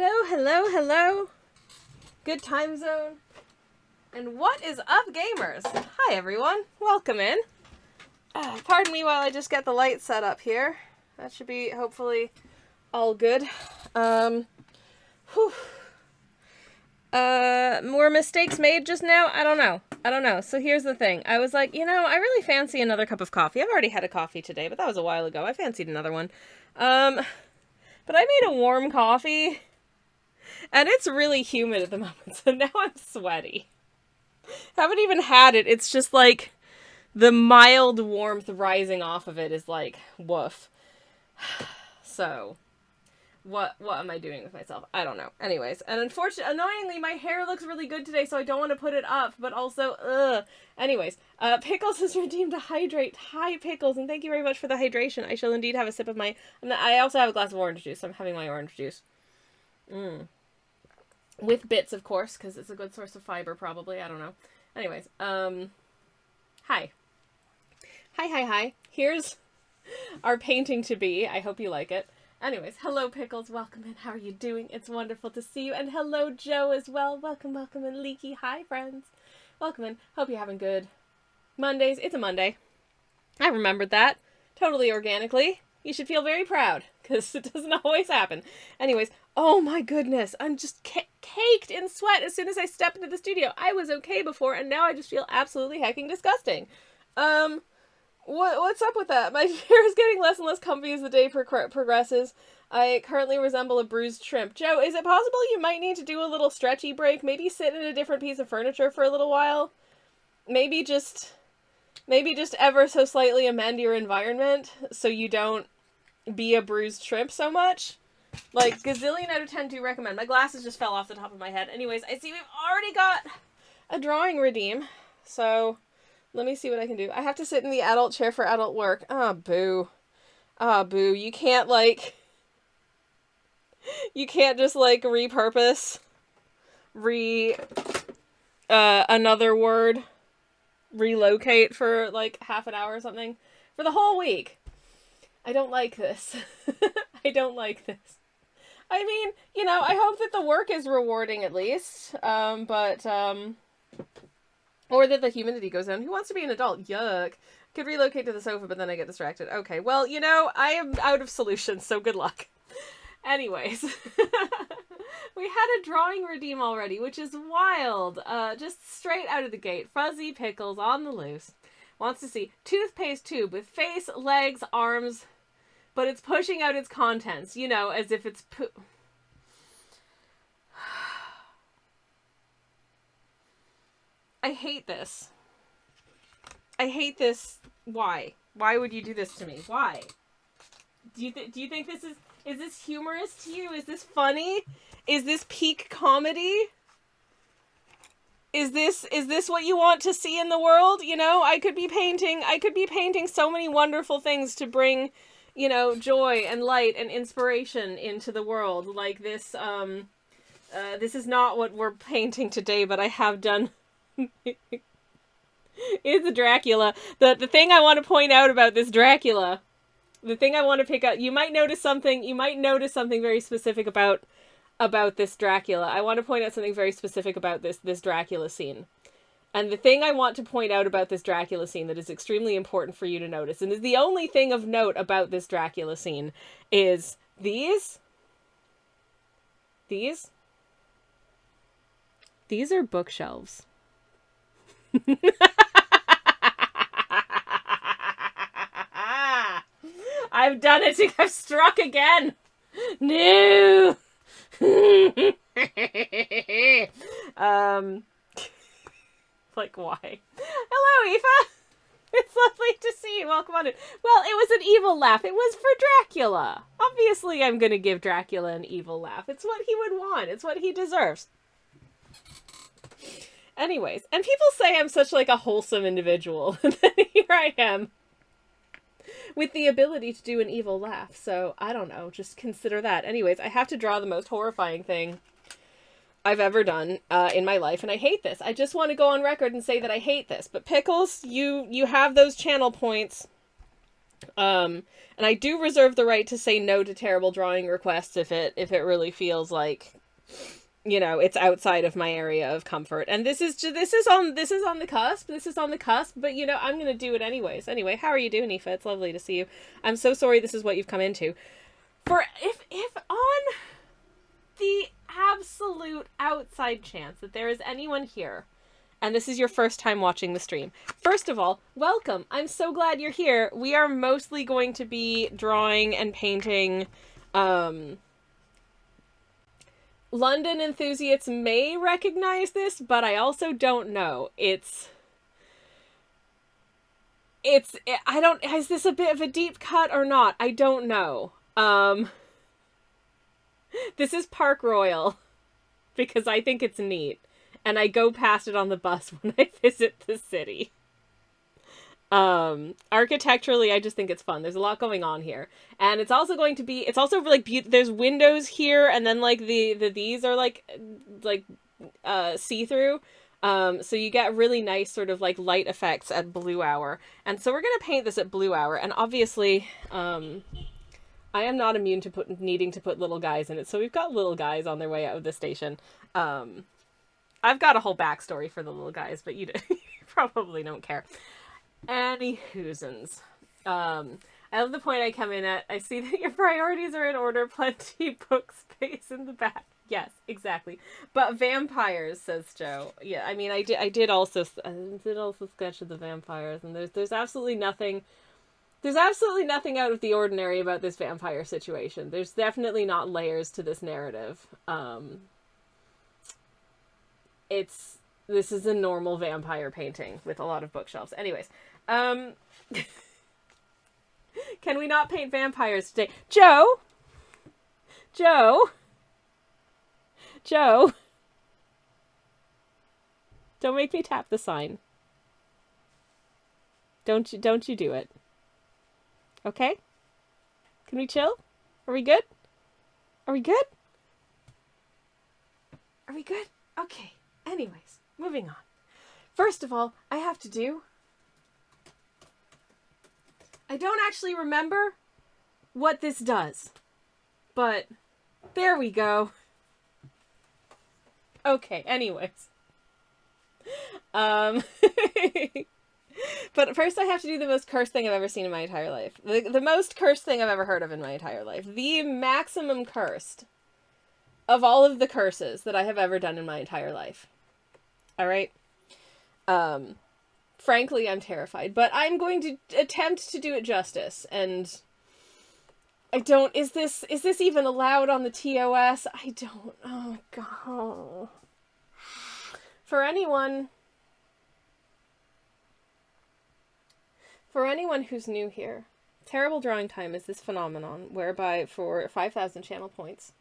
Hello, hello, hello. Good time zone. And what is up, gamers? Hi, everyone. Welcome in. Pardon me while I just get the light set up here. That should be, hopefully, all good. More mistakes made just now? I don't know. So here's the thing. I was like, I really fancy another cup of coffee. I've already had a coffee today, but that was a while ago. I fancied another one. But I made a warm coffee, and it's really humid at the moment, so now I'm sweaty. Haven't even had it. It's just like the mild warmth rising off of it is like, woof. So, what am I doing with myself? I don't know. Anyways, and annoyingly, my hair looks really good today, so I don't want to put it up, but also, ugh. Anyways, Pickles has redeemed a hydrate. Hi, Pickles, and thank you very much for the hydration. I shall indeed have a sip of my... And I also have a glass of orange juice. I'm having my orange juice. With bits, of course, because it's a good source of fiber, probably. I don't know. Anyways, hi. Hi. Here's our painting to be. I hope you like it. Anyways, hello, Pickles. Welcome in. How are you doing? It's wonderful to see you. And hello, Joe, as well. Welcome in, Leaky. Hi, friends. Welcome in. Hope you're having good Mondays. It's a Monday. I remembered that. Totally organically. You should feel very proud, because it doesn't always happen. Anyways, oh my goodness. I'm just caked in sweat as soon as I step into the studio. I was okay before, and now I just feel absolutely hecking disgusting. What's up with that? My hair is getting less and less comfy as the day progresses. I currently resemble a bruised shrimp. Joe, is it possible you might need to do a little stretchy break? Maybe sit in a different piece of furniture for a little while? Maybe just ever so slightly amend your environment so you don't be a bruised shrimp so much? Like, gazillion out of 10 do recommend. My glasses just fell off the top of my head. Anyways, I see we've already got a drawing redeem, so... Let me see what I can do. I have to sit in the adult chair for adult work. Ah, boo. Ah, boo. You can't, like... You can't just, like, repurpose. Another word. Relocate for, like, half an hour or something. For the whole week. I don't like this. I don't like this. I mean, I hope that the work is rewarding at least. Or that the humidity goes down. Who wants to be an adult? Yuck. Could relocate to the sofa, but then I get distracted. Okay, well, I am out of solutions, so good luck. Anyways. We had a drawing redeem already, which is wild. Just straight out of the gate. Fuzzy Pickles on the loose. Wants to see toothpaste tube with face, legs, arms, but it's pushing out its contents. As if it's I hate this. I hate this. Why? Why would you do this to me? Why? Do you think this is this humorous to you? Is this funny? Is this peak comedy? Is this what you want to see in the world? I could be painting so many wonderful things to bring, joy and light and inspiration into the world. Like this, this is not what we're painting today, but I have done. It's a Dracula. The thing I want to point out about this Dracula, the thing I want to pick out, you might notice something very specific about this Dracula. I want to point out something very specific about this Dracula scene. And the thing I want to point out about this Dracula scene that is extremely important for you to notice, and is the only thing of note about this Dracula scene, is these are bookshelves. I've done it. I've struck again. No. Like, why? Hello, Aoife. It's lovely to see you. Welcome on in. Well, it was an evil laugh. It was for Dracula. Obviously, I'm going to give Dracula an evil laugh. It's what he would want. It's what he deserves. Anyways, and people say I'm such, like, a wholesome individual. And then here I am. With the ability to do an evil laugh. So, I don't know. Just consider that. Anyways, I have to draw the most horrifying thing I've ever done in my life. And I hate this. I just want to go on record and say that I hate this. But Pickles, you have those channel points. And I do reserve the right to say no to terrible drawing requests if it really feels like, you know, it's outside of my area of comfort. And this is on the cusp. This is on the cusp, but you know, I'm going to do it anyways. Anyway, how are you doing, Aoife? It's lovely to see you. I'm so sorry this is what you've come into. For if on the absolute outside chance that there is anyone here and this is your first time watching the stream, first of all, welcome. I'm so glad you're here. We are mostly going to be drawing and painting. London enthusiasts may recognize this, but I also don't know. I don't, is this a bit of a deep cut or not? I don't know. This is Park Royal because I think it's neat. And I go past it on the bus when I visit the city. Architecturally, I just think it's fun. There's a lot going on here. And it's also going to be, it's also like, there's windows here, and then like these are like see-through. So you get really nice sort of like light effects at blue hour. And so we're going to paint this at blue hour. And obviously, I am not immune to needing to put little guys in it. So we've got little guys on their way out of the station. I've got a whole backstory for the little guys, but you probably don't care. Anywhoosins. I love the point I come in at. I see that your priorities are in order. Plenty book space in the back. Yes, exactly. But vampires, says Joe. Yeah, I mean, I did also sketch of the vampires, and there's absolutely nothing. There's absolutely nothing out of the ordinary about this vampire situation. There's definitely not layers to this narrative. This is a normal vampire painting with a lot of bookshelves. Anyways, can we not paint vampires today? Joe? Don't make me tap the sign. Don't you do it. Okay? Can we chill? Are we good? Are we good? Are we good? Okay. Anyways, moving on. First of all, I don't actually remember what this does. But there we go. Okay, anyways. But first I have to do the most cursed thing I've ever seen in my entire life. The most cursed thing I've ever heard of in my entire life. The maximum cursed of all of the curses that I have ever done in my entire life. Alright? Frankly, I'm terrified. But I'm going to attempt to do it justice. And I don't... Is this even allowed on the TOS? I don't... Oh, God. For anyone who's new here, Terrible Drawing Time is this phenomenon whereby for 5,000 channel points,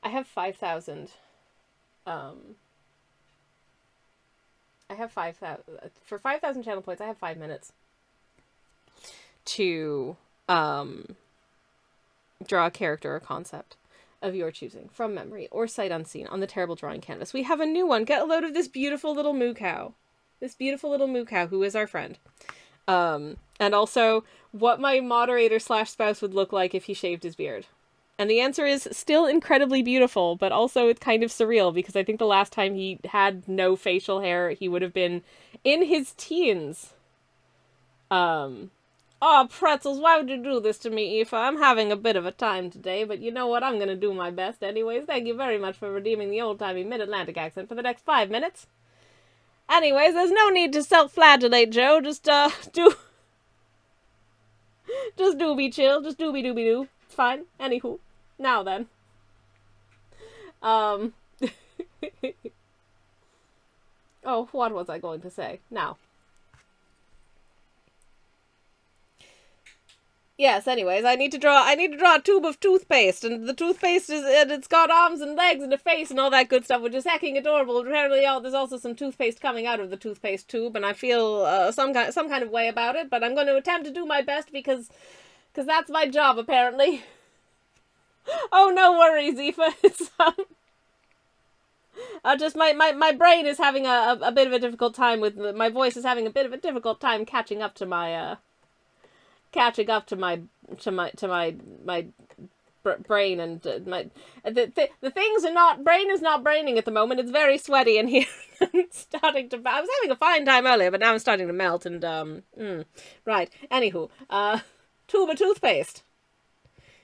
I have 5,000, for 5,000 channel points, I have 5 minutes to, draw a character or concept of your choosing from memory or sight unseen on the Terrible Drawing canvas. We have a new one. Get a load of this beautiful little moo cow. This beautiful little moo cow who is our friend. And also what my moderator / spouse would look like if he shaved his beard. And the answer is still incredibly beautiful, but also it's kind of surreal because I think the last time he had no facial hair, he would have been in his teens. Oh, pretzels, why would you do this to me, Aoife? I'm having a bit of a time today, but you know what? I'm going to do my best anyways. Thank you very much for redeeming the old-timey mid-Atlantic accent for the next 5 minutes. Anyways, there's no need to self-flagellate, Joe. Just do be chill. Just doobie-doobie-doo. It's fine. Anywho. Now then. Oh, what was I going to say? Now. Yes, anyways, I need to draw a tube of toothpaste, and the toothpaste it's got arms and legs and a face and all that good stuff, which is hecking adorable. Apparently, there's also some toothpaste coming out of the toothpaste tube, and I feel some kind of way about it, but I'm going to attempt to do my best because that's my job, apparently. Oh, no worries, Aoife. It's, just my brain is having a bit of a difficult time with, my voice is having a bit of a difficult time catching up to my catching up to my brain, and the things are not, brain is not braining at the moment. It's very sweaty in here. I'm starting to, I was having a fine time earlier, but now I'm starting to melt, and right. Anywho, tube of toothpaste.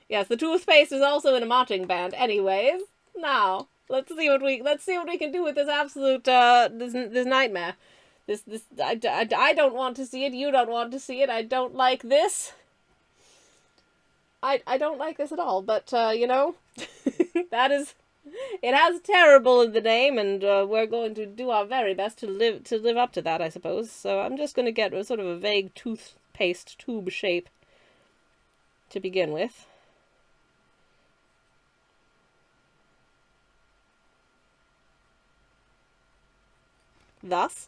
Yes, the toothpaste is also in a marching band. Anyways, now let's see what we can do with this absolute this nightmare. I don't want to see it. You don't want to see it. I don't like this. I don't like this at all, but, you know, it has terrible in the name, and, we're going to do our very best to live up to that, I suppose. So I'm just going to get sort of a vague toothpaste tube shape to begin with. Thus.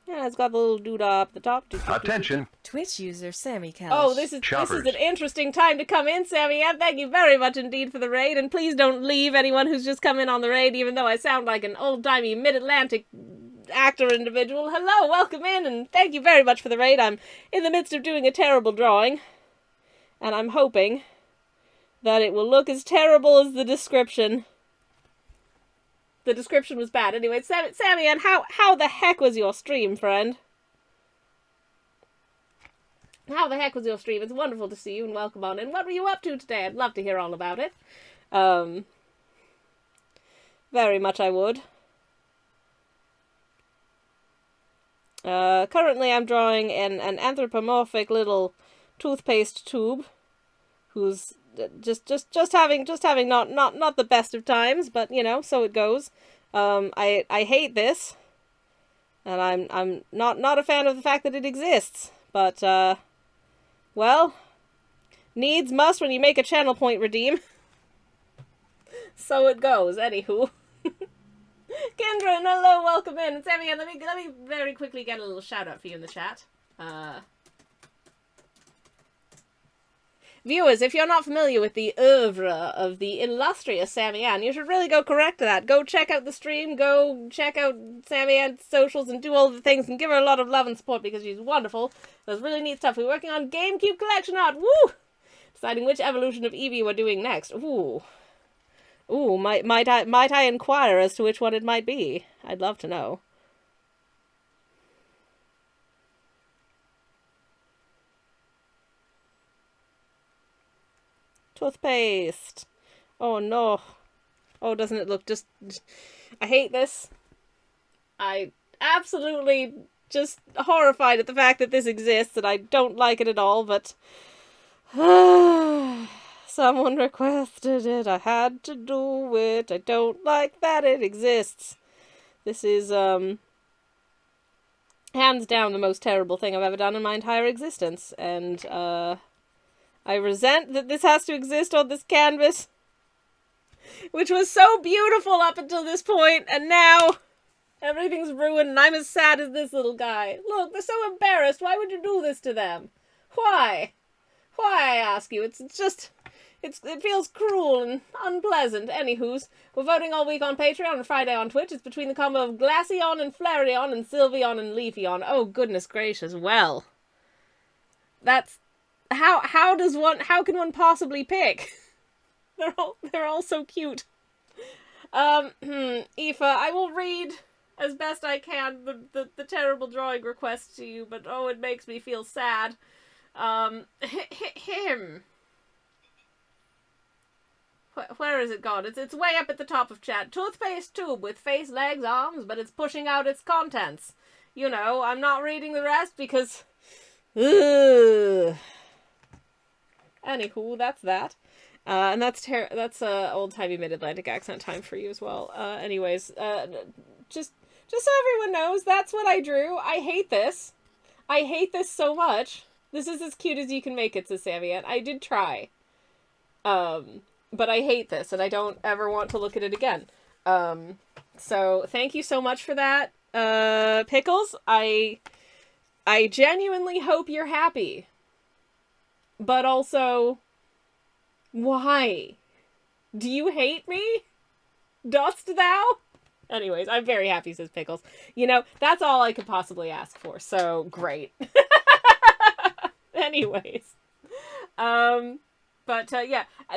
Yeah, it's got the little doodah up the top. Attention! Twitch user Sammy Couch. Oh, this is an interesting time to come in, Sammy. And thank you very much indeed for the raid. And please don't leave, anyone who's just come in on the raid, even though I sound like an old-timey mid-Atlantic actor individual. Hello, welcome in, and thank you very much for the raid. I'm in the midst of doing a terrible drawing, and I'm hoping that it will look as terrible as the description. The description was bad. Anyway, Sammy, and how the heck was your stream, friend? How the heck was your stream? It's wonderful to see you, and welcome on in. What were you up to today? I'd love to hear all about it. Very much I would. Currently I'm drawing an anthropomorphic little toothpaste tube, who's just having not the best of times, but you know, so it goes. I hate this, and I'm not a fan of the fact that it exists, but well, needs must when you make a channel point redeem. So it goes. Anywho. Kendra, hello, welcome in. Sammy, let me very quickly get a little shout out for you in the chat. Viewers, if you're not familiar with the oeuvre of the illustrious Sammy Ann, you should really go correct that. Go check out the stream, go check out Sammy Ann's socials, and do all the things, and give her a lot of love and support, because she's wonderful. There's really neat stuff. We're working on GameCube collection art. Woo! Deciding which evolution of Eevee we're doing next. Ooh. Ooh, might I inquire as to which one it might be? I'd love to know. Toothpaste. Oh no. Oh, doesn't it look just... I hate this. I absolutely just horrified at the fact that this exists, and I don't like it at all, but... Someone requested it. I had to do it. I don't like that it exists. This is, hands down the most terrible thing I've ever done in my entire existence, and, I resent that this has to exist on this canvas, which was so beautiful up until this point, and now everything's ruined, and I'm as sad as this little guy. Look, they're so embarrassed. Why would you do this to them? Why? Why, I ask you? It's just... It feels cruel and unpleasant. Anywho's, we're voting all week on Patreon and Friday on Twitch. It's between the combo of Glaceon and Flareon and Sylveon and Leafeon. Oh, goodness gracious. Well, that's... How can one possibly pick? They're all so cute. Aoife, I will read as best I can the terrible drawing request to you, but oh, it makes me feel sad. Him. Where is it gone? It's way up at the top of chat. Toothpaste tube with face, legs, arms, but it's pushing out its contents. You know, I'm not reading the rest because... Ugh. Anywho, that's that. And that's old-timey mid-Atlantic accent time for you as well. Anyways, just so everyone knows, that's what I drew. I hate this. I hate this so much. This is as cute as you can make it, says Sammy, and I did try. But I hate this, and I don't ever want to look at it again. So thank you so much for that, Pickles. I genuinely hope you're happy. But also, why? Do you hate me? Dost thou? Anyways, I'm very happy, says Pickles. You know, that's all I could possibly ask for, so great. Anyways. Yeah,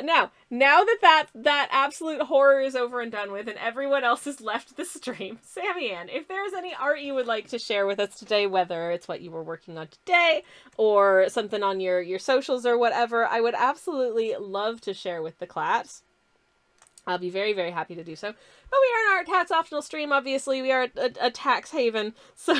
now that absolute horror is over and done with and everyone else has left the stream, Sammy Ann, if there's any art you would like to share with us today, whether it's what you were working on today or something on your socials or whatever, I would absolutely love to share with the class. I'll be very, very happy to do so. But we are an art tax optional stream, obviously. We are a tax haven, so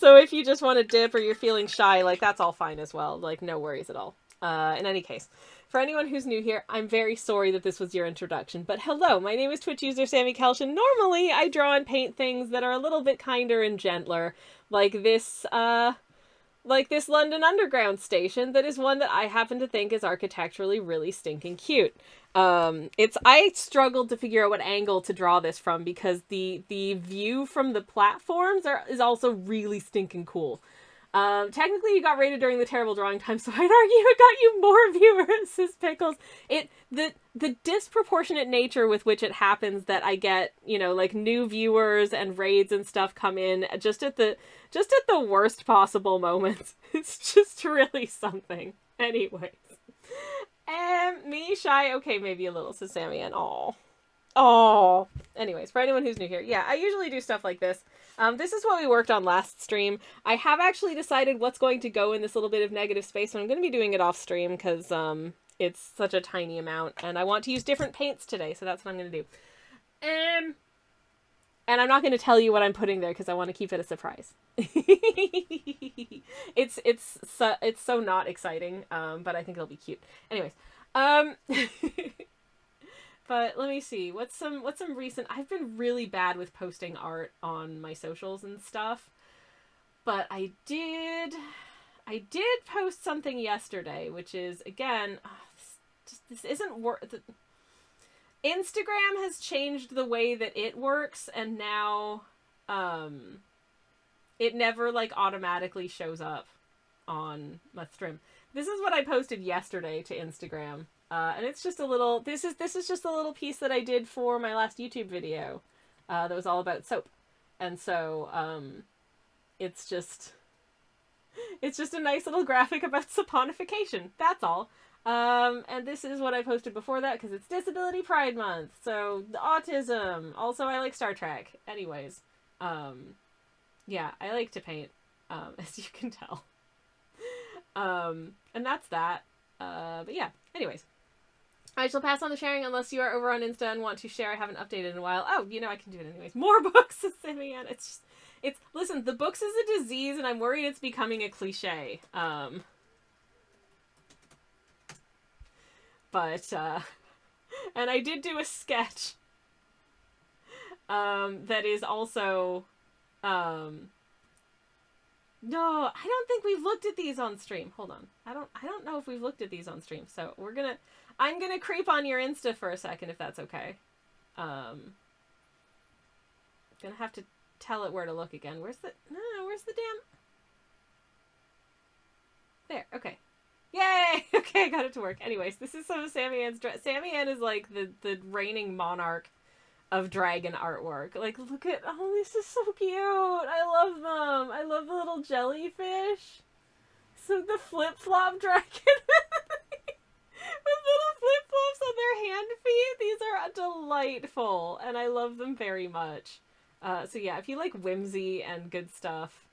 if you just want to dip or you're feeling shy, like, that's all fine as well. Like, no worries at all. In any case, for anyone who's new here, I'm very sorry that this was your introduction, but hello, my name is Twitch user Sammy Kelshin. Normally, I draw and paint things that are a little bit kinder and gentler, like this London Underground station that is one that I happen to think is architecturally really stinking cute. I struggled to figure out what angle to draw this from because the view from the platforms is also really stinking cool. Technically you got rated during the terrible drawing time, so I'd argue it got you more viewers, says Pickles. The disproportionate nature with which it happens that I get, like new viewers and raids and stuff come in just at the worst possible moments. It's just really something. Anyways. Me shy, okay, maybe a little, says Sammy, and oh. Anyways, for anyone who's new here, yeah, I usually do stuff like this. This is what we worked on last stream. I have actually decided what's going to go in this little bit of negative space, and I'm going to be doing it off stream because it's such a tiny amount, and I want to use different paints today, so that's what I'm going to do. And I'm not going to tell you what I'm putting there because I want to keep it a surprise. It's so not exciting, but I think it'll be cute. Anyways, but let me see. What's some recent... I've been really bad with posting art on my socials and stuff. But I did post something yesterday, which is, again, this isn't worth... Instagram has changed the way that it works, and now it never, like, automatically shows up on my stream. This is what I posted yesterday to Instagram. And it's just a little, this is just a little piece that I did for my last YouTube video, that was all about soap. And so, it's just a nice little graphic about saponification. That's all. And this is what I posted before that, because it's Disability Pride Month. So, the autism. Also, I like Star Trek. Anyways, yeah, I like to paint, as you can tell. And that's that. But yeah, anyways. I shall pass on the sharing unless you are over on Insta and want to share. I haven't updated in a while. Oh, I can do it anyways. More books, Simeon. Listen, the books is a disease and I'm worried it's becoming a cliche. But, and I did do a sketch, that is also, no, I don't think we've looked at these on stream. Hold on. I don't know if we've looked at these on stream. So I'm gonna creep on your Insta for a second if that's okay. Gonna have to tell it where to look again. Where's the damn... There, okay. Yay! Okay, I got it to work. Anyways, this is some of Sammy Ann's dress. Sammy Ann is like the reigning monarch of dragon artwork. Like, look at... Oh, this is so cute! I love them! I love the little jellyfish. So the flip-flop dragon with little flip-flops on their hand feet. These are delightful, and I love them very much. So yeah, if you like whimsy and good stuff,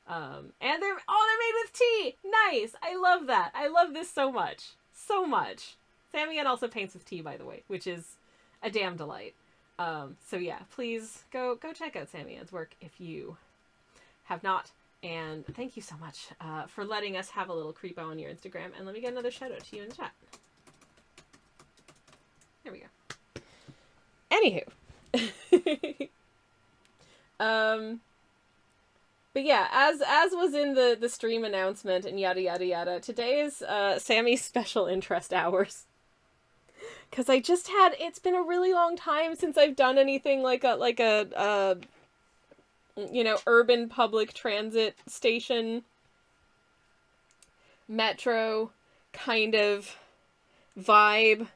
and they're made with tea! Nice! I love that! I love this so much. So much. Sammy Ann also paints with tea, by the way, which is a damn delight. So yeah, please go check out Sammy Ann's work if you have not. And thank you so much for letting us have a little creep on your Instagram. And let me get another shout out to you in the chat. There we go. Anywho. But yeah, as was in the stream announcement and yada yada yada, today is Sammy's special interest hours. Because it's been a really long time since I've done anything like a urban public transit station, metro kind of vibe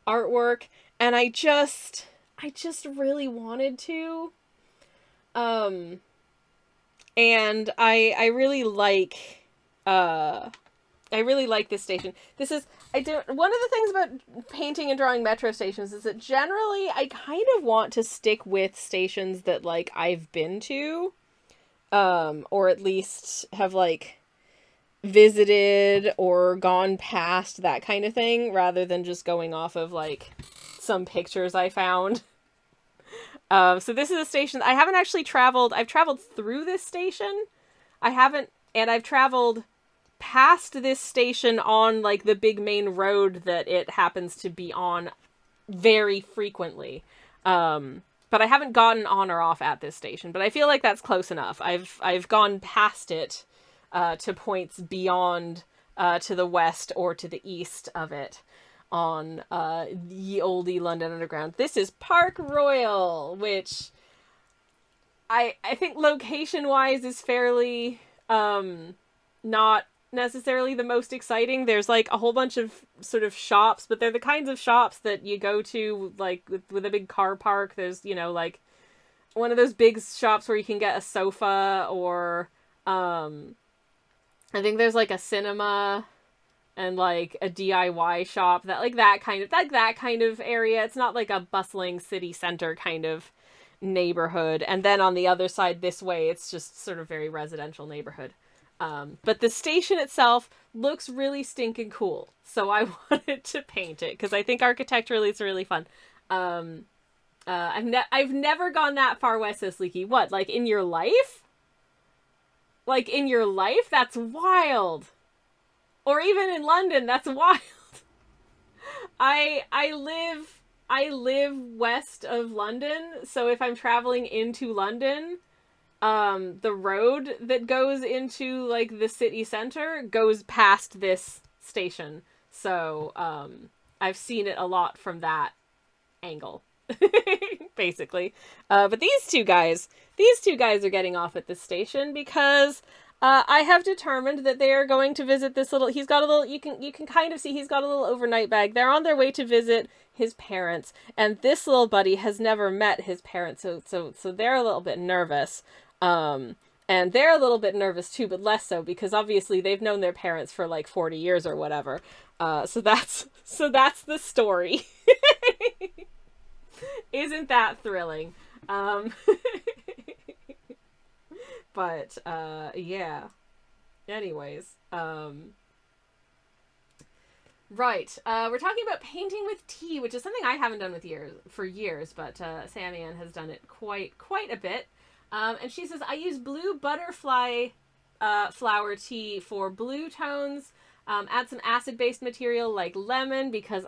artwork. And I just really wanted to. And I really like I really like this station. One of the things about painting and drawing metro stations is that generally I kind of want to stick with stations that, like, I've been to, or at least have, like, visited or gone past, that kind of thing, rather than just going off of, like, some pictures I found. So this is a station I haven't actually traveled. I've traveled through this station. I've traveled past this station on, like, the big main road that it happens to be on very frequently. But I haven't gotten on or off at this station, but I feel like that's close enough. I've gone past it to points beyond, to the west or to the east of it on the oldie London Underground. This is Park Royal, which I think location-wise is fairly not necessarily the most exciting. There's, like, a whole bunch of sort of shops, but they're the kinds of shops that you go to, like, with a big car park. There's, you know, like, one of those big shops where you can get a sofa, or I think there's, like, a cinema and, like, a DIY shop, that kind of area. It's not like a bustling city center kind of neighborhood. And then on the other side this way, it's just sort of very residential neighborhood. But the station itself looks really stinking cool, so I wanted to paint it because I think architecturally it's really fun. I've never gone that far west this leaky. What, like in your life? Like in your life? That's wild. Or even in London, that's wild. I live west of London, so if I'm traveling into London, the road that goes into, like, the city center goes past this station. So, I've seen it a lot from that angle, basically. But these two guys are getting off at this station because, I have determined that they are going to visit this little, he's got a little, you can kind of see he's got a little overnight bag. They're on their way to visit his parents, and this little buddy has never met his parents, so they're a little bit nervous. And they're a little bit nervous too, but less so because obviously they've known their parents for like 40 years or whatever. So that's the story. Isn't that thrilling? But, yeah. Anyways, right. We're talking about painting with tea, which is something I haven't done for years, but, Sammy Ann has done it quite a bit. And she says, I use blue butterfly flower tea for blue tones. Add some acid-based material like lemon because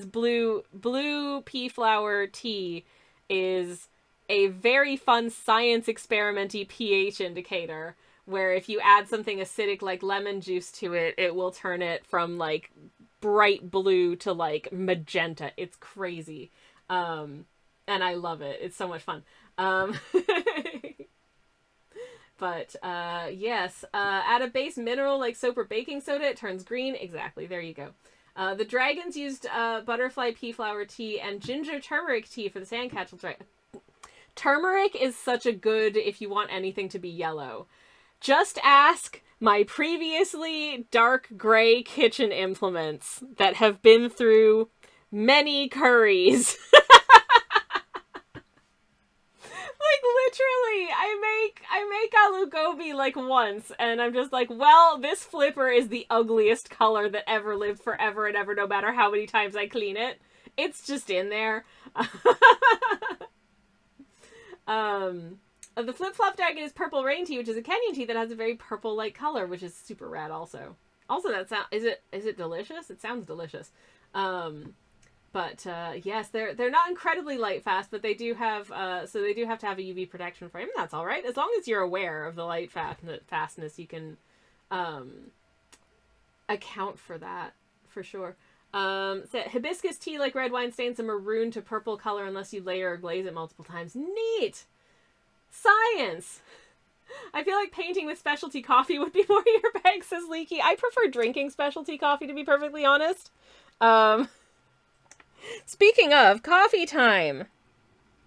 blue pea flower tea is a very fun science experimenty pH indicator, where if you add something acidic like lemon juice to it, it will turn it from, like, bright blue to, like, magenta. It's crazy. And I love it. It's so much fun. But, yes, add a base mineral like soap or baking soda, it turns green. Exactly, there you go. The dragons used, butterfly pea flower tea and ginger turmeric tea for the sandcastle dragon. Turmeric is such a good if you want anything to be yellow. Just ask my previously dark gray kitchen implements that have been through many curries. Like, literally, I make aloo gobi, like, once, and I'm just like, well, this flipper is the ugliest color that ever lived forever and ever, no matter how many times I clean it. It's just in there. The flip-flop dragon is purple rain tea, which is a Kenyan tea that has a very purple-like color, which is super rad also. Also, is it delicious? It sounds delicious. But yes, they're not incredibly light fast, but they do have so they do have to have a UV protection frame. That's all right, as long as you're aware of the light fastness, you can account for that for sure. So hibiscus tea, like red wine, stains a maroon to purple color unless you layer or glaze it multiple times. Neat science. I feel like painting with specialty coffee would be more your bag, says Leaky. I prefer drinking specialty coffee, to be perfectly honest. Speaking of coffee time,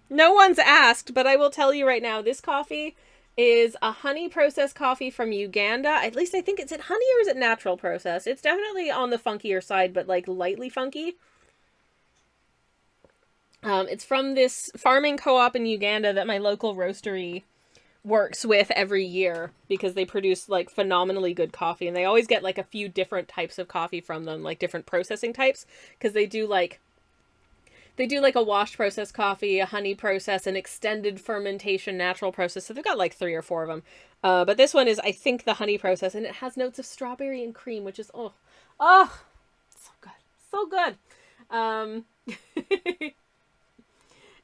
no one's asked, but I will tell you right now, this coffee is a honey processed coffee from Uganda. At least I think, is it honey or is it natural process? It's definitely on the funkier side, but like lightly funky. It's from this farming co-op in Uganda that my local roastery works with every year because they produce like phenomenally good coffee, and they always get like a few different types of coffee from them, like different processing types, because they do like a washed process coffee, a honey process, an extended fermentation natural process. So they've got like 3 or 4 of them. But this one is, I think, the honey process, and it has notes of strawberry and cream, which is oh so good, so good.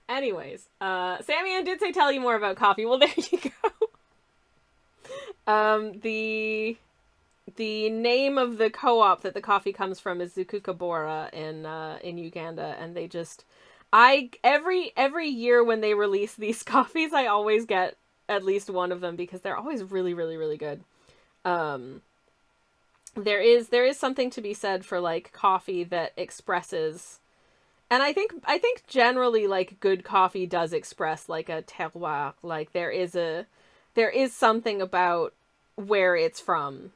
Anyways, Sammy Ann did say tell you more about coffee. Well, there you go. The name of the co-op that the coffee comes from is Zukukabora in Uganda, and they just every year when they release these coffees, I always get at least one of them because they're always really, really, really good. There is something to be said for like coffee that expresses. And I think generally like good coffee does express like a terroir. Like there is something about where it's from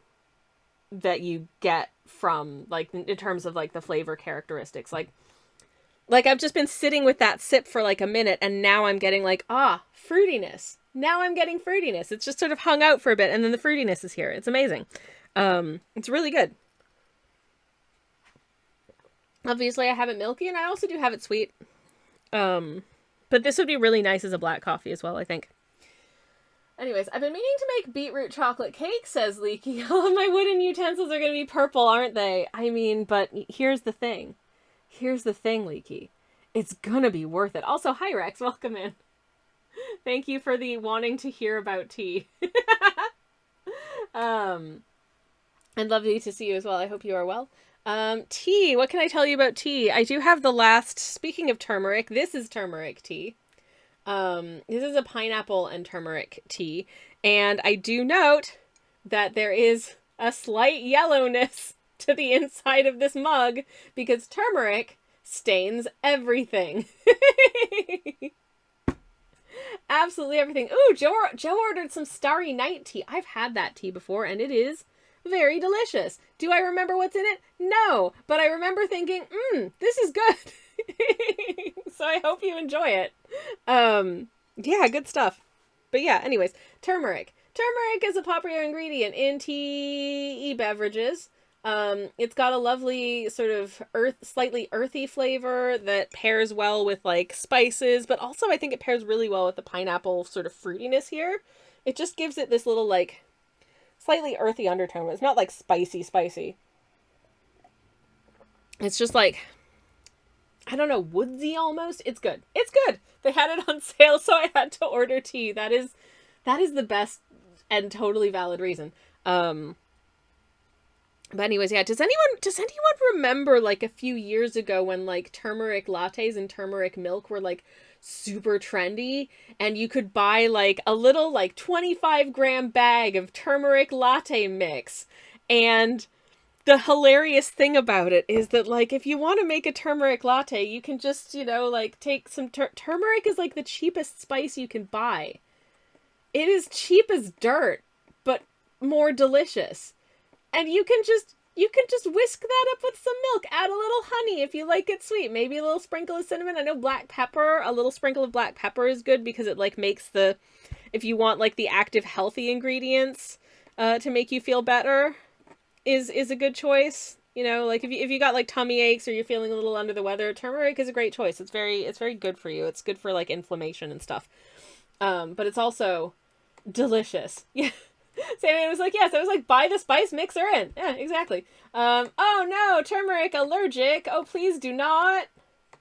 that you get from like in terms of like the flavor characteristics. Like I've just been sitting with that sip for like a minute, and now I'm getting like fruitiness. Now I'm getting fruitiness. It's just sort of hung out for a bit, and then the fruitiness is here. It's amazing. It's really good. Obviously, I have it milky, and I also do have it sweet. But this would be really nice as a black coffee as well, I think. Anyways, I've been meaning to make beetroot chocolate cake, says Leaky. All of my wooden utensils are going to be purple, aren't they? I mean, but here's the thing. Here's the thing, Leaky. It's going to be worth it. Also, hi, Rex. Welcome in. Thank you for the wanting to hear about tea. And lovely to see you as well. I hope you are well. Tea. What can I tell you about tea? I do have the last, speaking of turmeric, this is turmeric tea. This is a pineapple and turmeric tea. And I do note that there is a slight yellowness to the inside of this mug because turmeric stains everything. Absolutely everything. Ooh, Joe ordered some Starry Night tea. I've had that tea before, and it is very delicious. Do I remember what's in it? No, but I remember thinking, this is good. So I hope you enjoy it. Yeah, good stuff. But yeah, anyways, turmeric. Turmeric is a popular ingredient in tea beverages. It's got a lovely sort of slightly earthy flavor that pairs well with like spices, but also I think it pairs really well with the pineapple sort of fruitiness here. It just gives it this little like slightly earthy undertone, but it's not like spicy. It's just like, I don't know, woodsy almost. It's good. It's good. They had it on sale, so I had to order tea. That is the best and totally valid reason. But anyways, yeah, does anyone remember like a few years ago when like turmeric lattes and turmeric milk were like super trendy, and you could buy like a little like 25-gram bag of turmeric latte mix, and the hilarious thing about it is that like if you want to make a turmeric latte, you can just, like take some turmeric is like the cheapest spice you can buy. It is cheap as dirt, but more delicious. And you can just whisk that up with some milk, add a little honey if you like it sweet, maybe a little sprinkle of cinnamon. I know black pepper, a little sprinkle of black pepper is good because it like makes if you want like the active healthy ingredients to make you feel better is a good choice. Like if you got like tummy aches or you're feeling a little under the weather, turmeric is a great choice. It's very good for you. It's good for like inflammation and stuff. But it's also delicious. Yeah. Sammy was like, yes, I was like, buy the spice, mix her in. Yeah, exactly. Oh no, turmeric allergic. Oh, please do not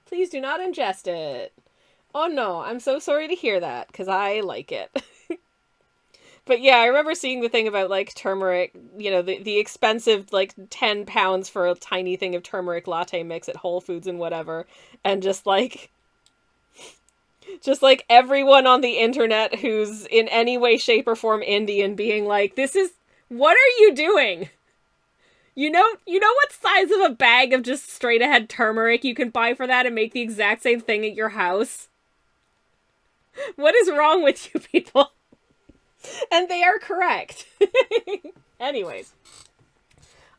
ingest it. Oh no, I'm so sorry to hear that, because I like it. But yeah, I remember seeing the thing about like turmeric, the expensive like 10 pounds for a tiny thing of turmeric latte mix at Whole Foods and whatever. And just like everyone on the internet who's in any way, shape, or form Indian being like, what are you doing? You know what size of a bag of just straight ahead turmeric you can buy for that and make the exact same thing at your house? What is wrong with you people? And they are correct. Anyways.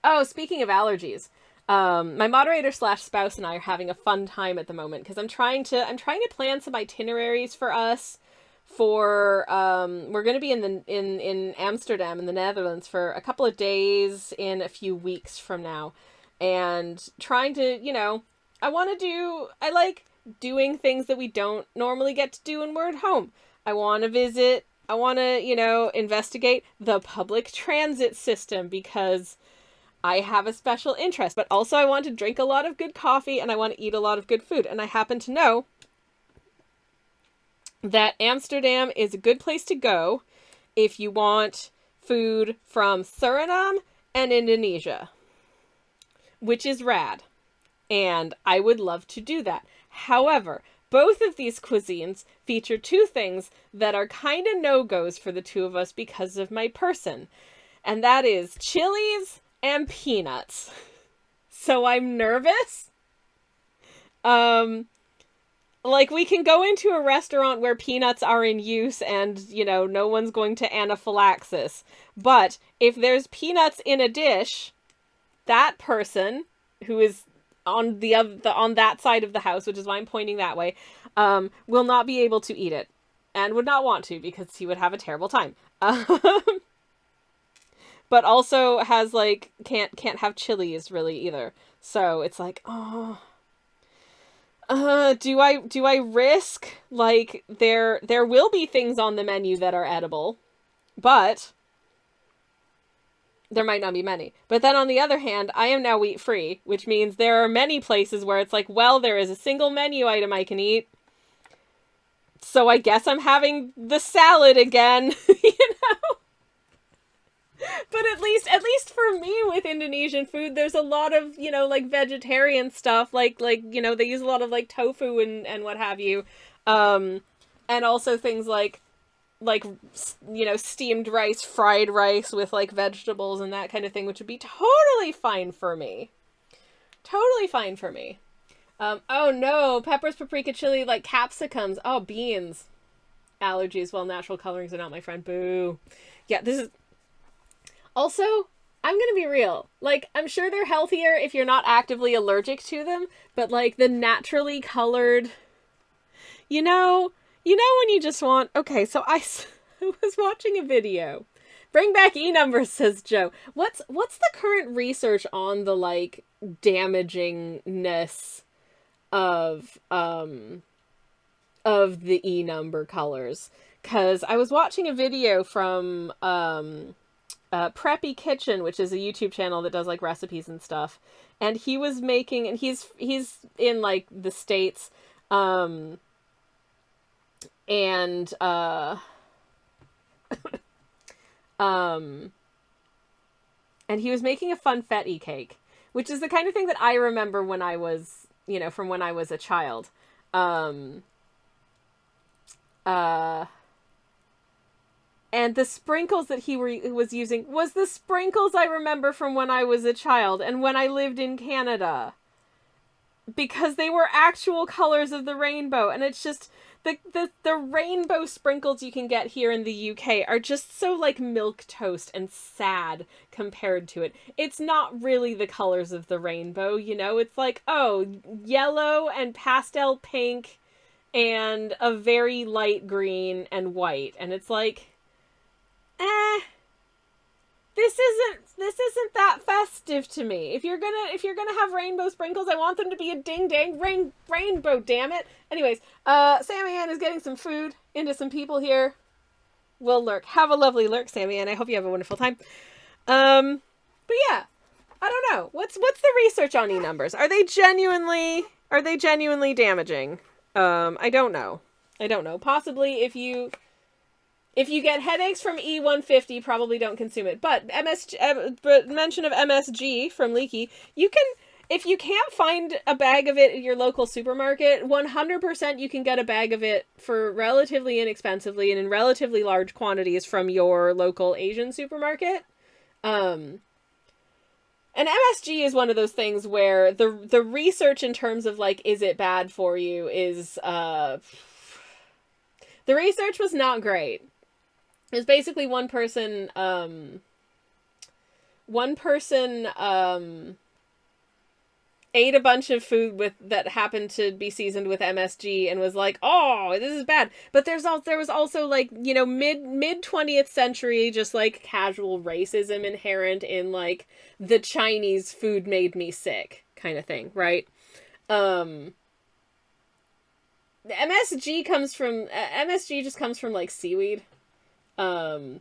Oh, speaking of allergies, my moderator slash spouse and I are having a fun time at the moment because I'm trying to plan some itineraries for us for we're going to be in Amsterdam in the Netherlands for a couple of days in a few weeks from now, and trying to, I like doing things that we don't normally get to do when we're at home. I want to investigate the public transit system because I have a special interest, but also I want to drink a lot of good coffee and I want to eat a lot of good food. And I happen to know that Amsterdam is a good place to go if you want food from Suriname and Indonesia, which is rad. And I would love to do that. However, both of these cuisines feature two things that are kind of no-goes for the two of us because of my person. And that is chilies and peanuts. So I'm nervous. Like, we can go into a restaurant where peanuts are in use and, no one's going to anaphylaxis. But if there's peanuts in a dish, that person who is on on that side of the house, which is why I'm pointing that way, will not be able to eat it and would not want to because he would have a terrible time. But also has can't have chilies really either. So it's like, do I risk there will be things on the menu that are edible, but there might not be many. But then on the other hand, I am now wheat free, which means there are many places where it's like, well, there is a single menu item I can eat. So I guess I'm having the salad again, But at least for me with Indonesian food, there's a lot of, vegetarian stuff, they use a lot of tofu and what have you. And also things like steamed rice, fried rice with vegetables and that kind of thing, which would be totally fine for me. Totally fine for me. Oh no, peppers, paprika, chili, capsicums. Oh, beans. Allergies. Well, natural colorings are not my friend. Boo. Yeah, this is... Also, I'm gonna be real. I'm sure they're healthier if you're not actively allergic to them, but the naturally colored... when you just want... Okay, so I was watching a video. Bring back E-numbers, says Joe. What's the current research on the, damagingness of the E-number colors? Because I was watching a video from, Preppy Kitchen, which is a YouTube channel that does, recipes and stuff. And he was making... And he's in, the States, and he was making a funfetti cake, which is the kind of thing that I remember when I was, from when I was a child. And the sprinkles that he was using was the sprinkles I remember from when I was a child and when I lived in Canada. Because they were actual colors of the rainbow. And it's just... The rainbow sprinkles you can get here in the UK are just so milk toast and sad compared to it. It's not really the colors of the rainbow, It's yellow and pastel pink and a very light green and white. And it's this isn't that festive to me. If you're gonna have rainbow sprinkles, I want them to be a ding dang rainbow, damn it. Anyways, Sammy Ann is getting some food into some people here. We'll lurk. Have a lovely lurk, Sammy Ann. I hope you have a wonderful time. But yeah, I don't know. What's the research on E-numbers? Are they genuinely damaging? I don't know. Possibly if you get headaches from E150, probably don't consume it. But mention of MSG from Leaky, you can, if you can't find a bag of it at your local supermarket, 100% you can get a bag of it for relatively inexpensively and in relatively large quantities from your local Asian supermarket. And MSG is one of those things where the research in terms of is it bad for you is the research was not great. It's basically one person ate a bunch of food with that happened to be seasoned with MSG and was like, "Oh, this is bad." But there was also like, you know, mid 20th century just like casual racism inherent in like the Chinese food made me sick kind of thing, right? Um MSG just comes from like seaweed. Um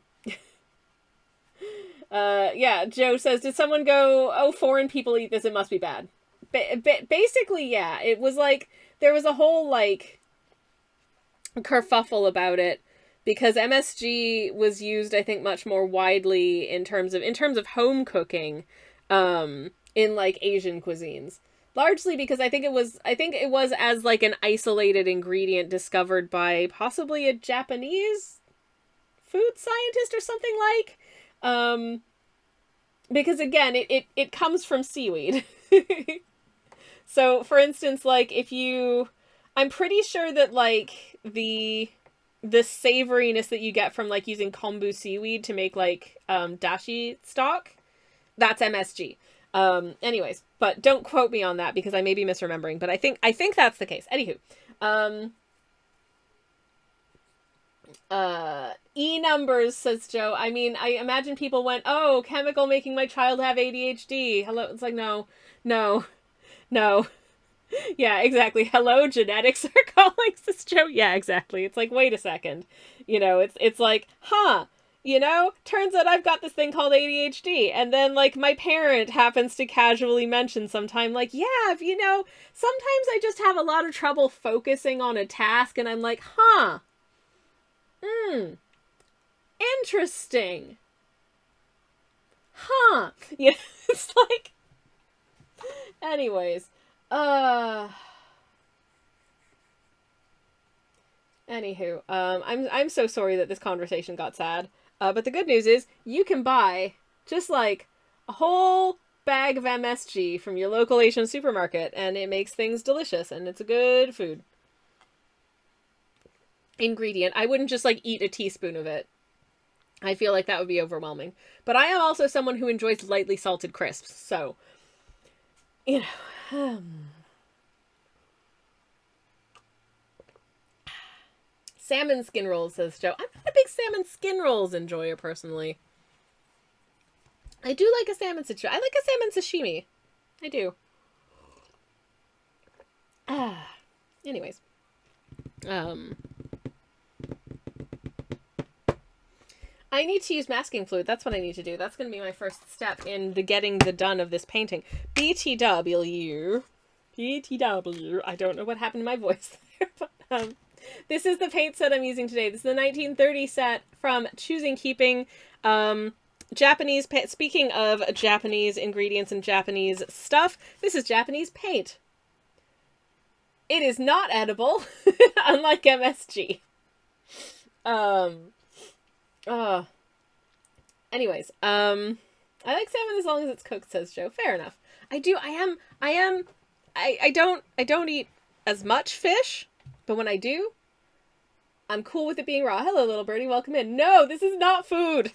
yeah, Joe says, "Did someone go, 'Oh, foreign people eat this, it must be bad'?" Basically, yeah. It was like there was a whole like kerfuffle about it because MSG was used, I think, much more widely in terms of home cooking, in like Asian cuisines. Largely because I think it was as like an isolated ingredient discovered by possibly a Japanese food scientist or something like. Because again, it comes from seaweed. So, for instance, like if you, I'm pretty sure that like the savoriness that you get from like using kombu seaweed to make like dashi stock, that's MSG. Anyways, but don't quote me on that because I may be misremembering, but I think that's the case. Anywho, um E numbers, says Joe. I mean, I imagine people went, "Oh, chemical making my child have ADHD." Hello, it's like no, no, no. Yeah, exactly. Hello, genetics are calling, says Joe. Yeah, exactly. It's like, wait a second. You know, it's like, huh, you know, turns out I've got this thing called ADHD. And then like my parent happens to casually mention sometime, like, yeah, you know, sometimes I just have a lot of trouble focusing on a task, and I'm like, huh. Hmm. Interesting. Huh. Yeah, it's like anyways. Uh Anywho, I'm so sorry that this conversation got sad. But the good news is you can buy just like a whole bag of MSG from your local Asian supermarket, and it makes things delicious, and it's a good food ingredient. I wouldn't just like eat a teaspoon of it. I feel like that would be overwhelming. But I am also someone who enjoys lightly salted crisps, so you know. Salmon skin rolls, says Joe. I'm not a big salmon skin rolls enjoyer personally. I do like a salmon sashimi. I like a salmon sashimi. I do. Ah. Anyways. Um. I need to use masking fluid. That's what I need to do. That's going to be my first step in the getting the done of this painting. BTW. BTW. I don't know what happened to my voice there, but this is the paint set I'm using today. This is the 1930 set from Choosing Keeping. Japanese paint. Speaking of Japanese ingredients and Japanese stuff, this is Japanese paint. It is not edible, unlike MSG. Anyways, I like salmon as long as it's cooked, says Joe. Fair enough. I don't eat as much fish, but when I do, I'm cool with it being raw. Hello, little birdie. Welcome in. No, this is not food.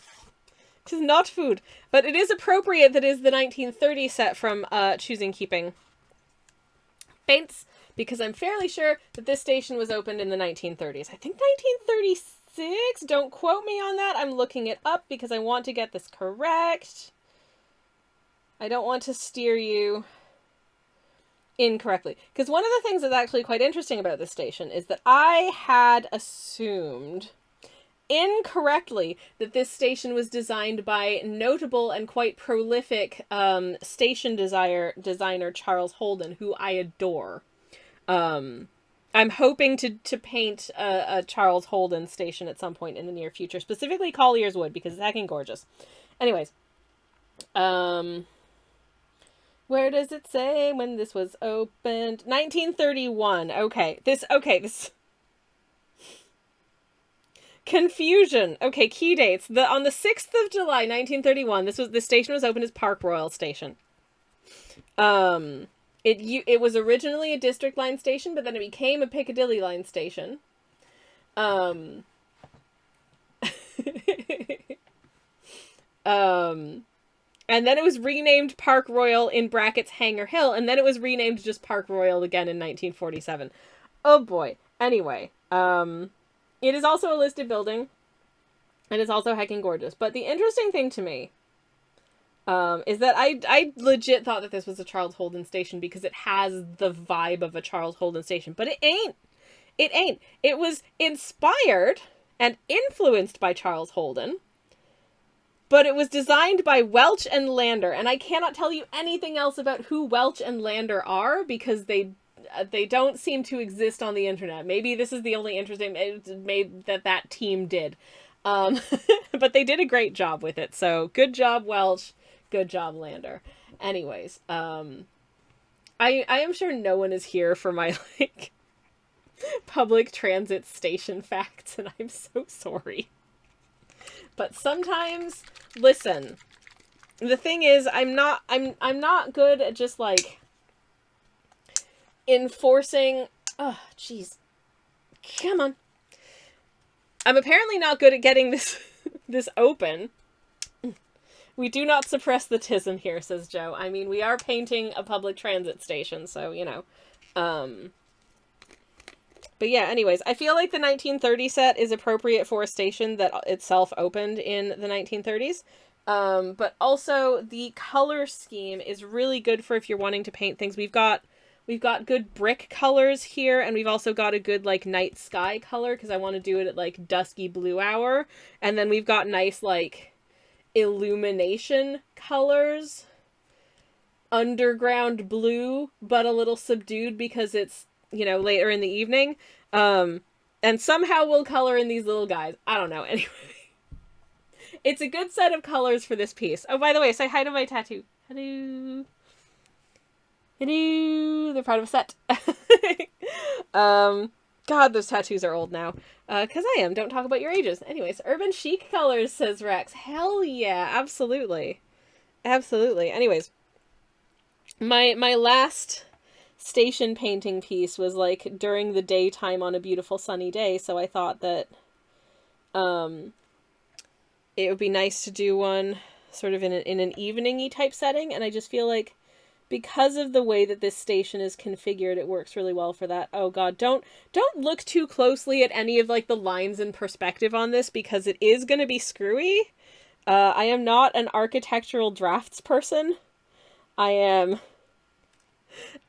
It is not food. But it is appropriate that it is the 1930 set from Choosing Keeping Paints, because I'm fairly sure that this station was opened in the 1930s. I think 1936. Don't quote me on that. I'm looking it up because I want to get this correct. I don't want to steer you incorrectly. Because one of the things that's actually quite interesting about this station is that I had assumed incorrectly that this station was designed by notable and quite prolific station designer Charles Holden, who I adore. I'm hoping to paint a Charles Holden station at some point in the near future, specifically Collier's Wood, because it's heckin' gorgeous. Anyways, where does it say when this was opened? 1931. Okay, this confusion. Okay, key dates. On the 6th of July, 1931, the station was opened as Park Royal Station. It was originally a District Line station, but then it became a Piccadilly Line station. And then it was renamed Park Royal in brackets Hanger Hill, and then it was renamed just Park Royal again in 1947. Oh boy. Anyway, it is also a listed building, and it's also heckin' gorgeous. But the interesting thing to me is that I legit thought that this was a Charles Holden station because it has the vibe of a Charles Holden station, but it ain't. It ain't. It was inspired and influenced by Charles Holden, but it was designed by Welch and Lander, and I cannot tell you anything else about who Welch and Lander are because they don't seem to exist on the internet. Maybe this is the only interesting made that team did. But they did a great job with it. So good job, Welch. Good job, Lander. Anyways, I am sure no one is here for my like public transit station facts, and I'm so sorry. But sometimes, listen, the thing is, I'm not good at just like enforcing. Oh, jeez, come on. I'm apparently not good at getting this open. We do not suppress the tism here, says Joe. I mean, we are painting a public transit station, so, you know. But yeah, anyways, I feel like the 1930 set is appropriate for a station that itself opened in the 1930s. But also, the color scheme is really good for if you're wanting to paint things. We've got good brick colors here, and we've also got a good, like, night sky color, because I want to do it at, like, dusky blue hour. And then we've got nice, like, illumination colors. Underground blue, but a little subdued because it's, you know, later in the evening. And somehow we'll color in these little guys. I don't know. Anyway. It's a good set of colors for this piece. Oh, by the way, say hi to my tattoo. Hello. Hello. They're part of a set. God, those tattoos are old now. Because I am. Don't talk about your ages. Anyways, urban chic colors, says Rex. Hell yeah. Absolutely. Absolutely. Anyways. My last station painting piece was like during the daytime on a beautiful sunny day, so I thought that it would be nice to do one sort of in an evening-y type setting, and I just feel like because of the way that this station is configured, it works really well for that. Oh god, don't look too closely at any of like the lines and perspective on this because it is going to be screwy. I am not an architectural drafts person. I am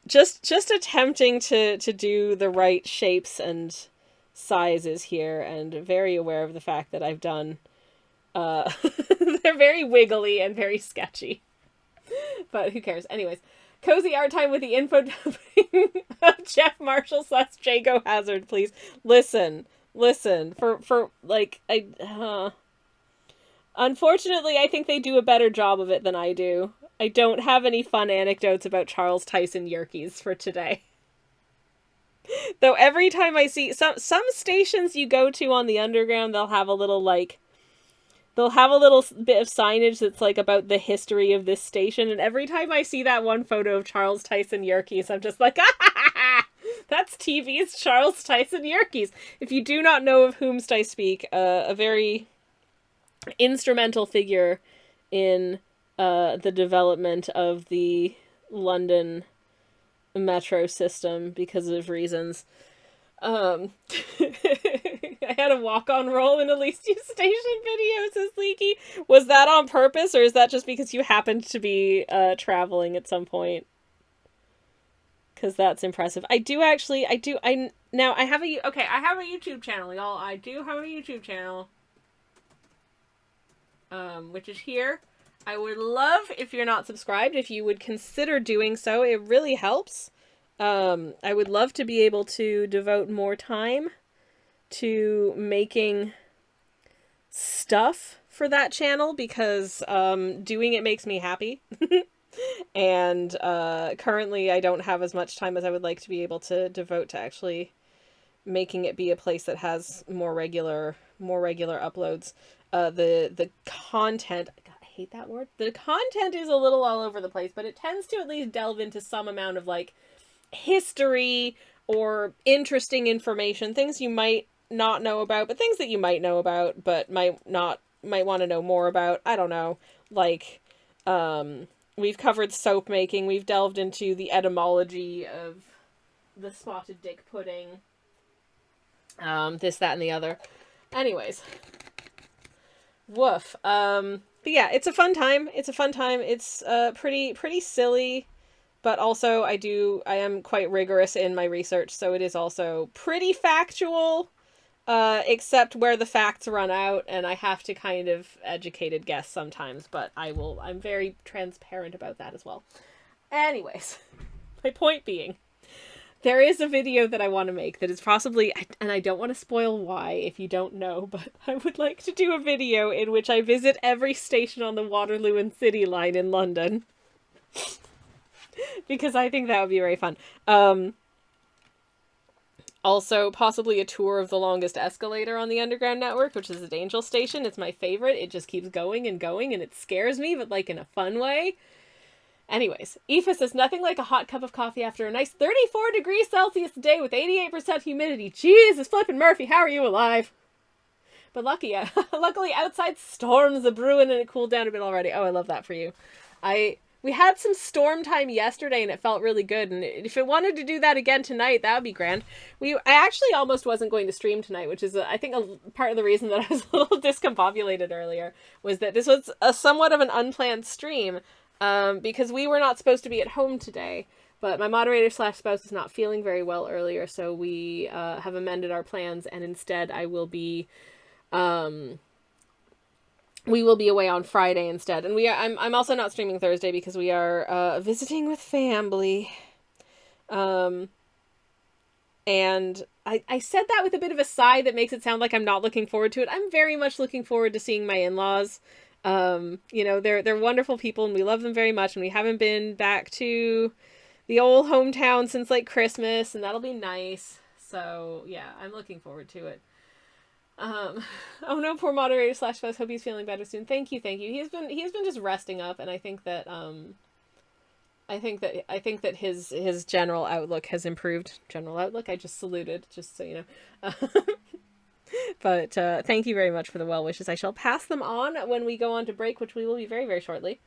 just attempting to do the right shapes and sizes here, and very aware of the fact that I've done they're very wiggly and very sketchy. But who cares? Anyways, cozy art time with the info dumping of Jeff Marshall / Jago Hazard, please. Listen. For like, unfortunately, I think they do a better job of it than I do. I don't have any fun anecdotes about Charles Tyson Yerkes for today. Though every time I see some stations you go to on the underground, they'll have a little bit of signage that's like about the history of this station, and every time I see that one photo of Charles Tyson Yerkes, I'm just like, that's TV's Charles Tyson Yerkes. If you do not know of whomst I speak, a very instrumental figure in the development of the London metro system because of reasons. I had a walk-on roll in at least 2 station videos, says Leaky. Was that on purpose, or is that just because you happened to be traveling at some point? Because that's impressive. I have a YouTube channel, y'all. I do have a YouTube channel. Which is here. I would love, if you're not subscribed, if you would consider doing so. It really helps. I would love to be able to devote more time to making stuff for that channel because doing it makes me happy. And currently I don't have as much time as I would like to be able to devote to actually making it be a place that has more regular uploads. The content, God, I hate that word. The content is a little all over the place, but it tends to at least delve into some amount of like history or interesting information, things you might not know about, but things that you might know about, but might want to know more about. I don't know. Like, we've covered soap making. We've delved into the etymology of the spotted dick pudding. This, that, and the other. Anyways. Woof. But yeah, it's a fun time. It's a fun time. It's, pretty silly. But also, I am quite rigorous in my research, so it is also pretty factual, except where the facts run out, and I have to kind of educated guess sometimes, but I'm very transparent about that as well. Anyways, my point being, there is a video that I want to make that is possibly, and I don't want to spoil why if you don't know, but I would like to do a video in which I visit every station on the Waterloo and City line in London. Because I think that would be very fun. Also, possibly a tour of the longest escalator on the Underground Network, which is at Angel Station. It's my favorite. It just keeps going, and it scares me, but like in a fun way. Anyways, Aoife says, nothing like a hot cup of coffee after a nice 34 degrees Celsius day with 88% humidity. Jesus flippin' Murphy, how are you alive? But luckily outside storms are brewing and it cooled down a bit already. Oh, I love that for you. We had some storm time yesterday and it felt really good. And if it wanted to do that again tonight, that would be grand. I actually almost wasn't going to stream tonight, which is, I think, a part of the reason that I was a little discombobulated earlier, was that this was a somewhat of an unplanned stream, because we were not supposed to be at home today. But my moderator / spouse is not feeling very well earlier, so we have amended our plans, and instead we will be away on Friday instead. And I'm also not streaming Thursday because we are visiting with family. And I said that with a bit of a sigh that makes it sound like I'm not looking forward to it. I'm very much looking forward to seeing my in-laws. They're wonderful people and we love them very much, and we haven't been back to the old hometown since like Christmas, and that'll be nice. So yeah, I'm looking forward to it. Oh no, poor moderator / spouse. Hope he's feeling better soon. Thank you. He's been just resting up, and I think that his general outlook has improved. General outlook. I just saluted, just so you know. But thank you very much for the well wishes. I shall pass them on when we go on to break, which we will be very, very shortly.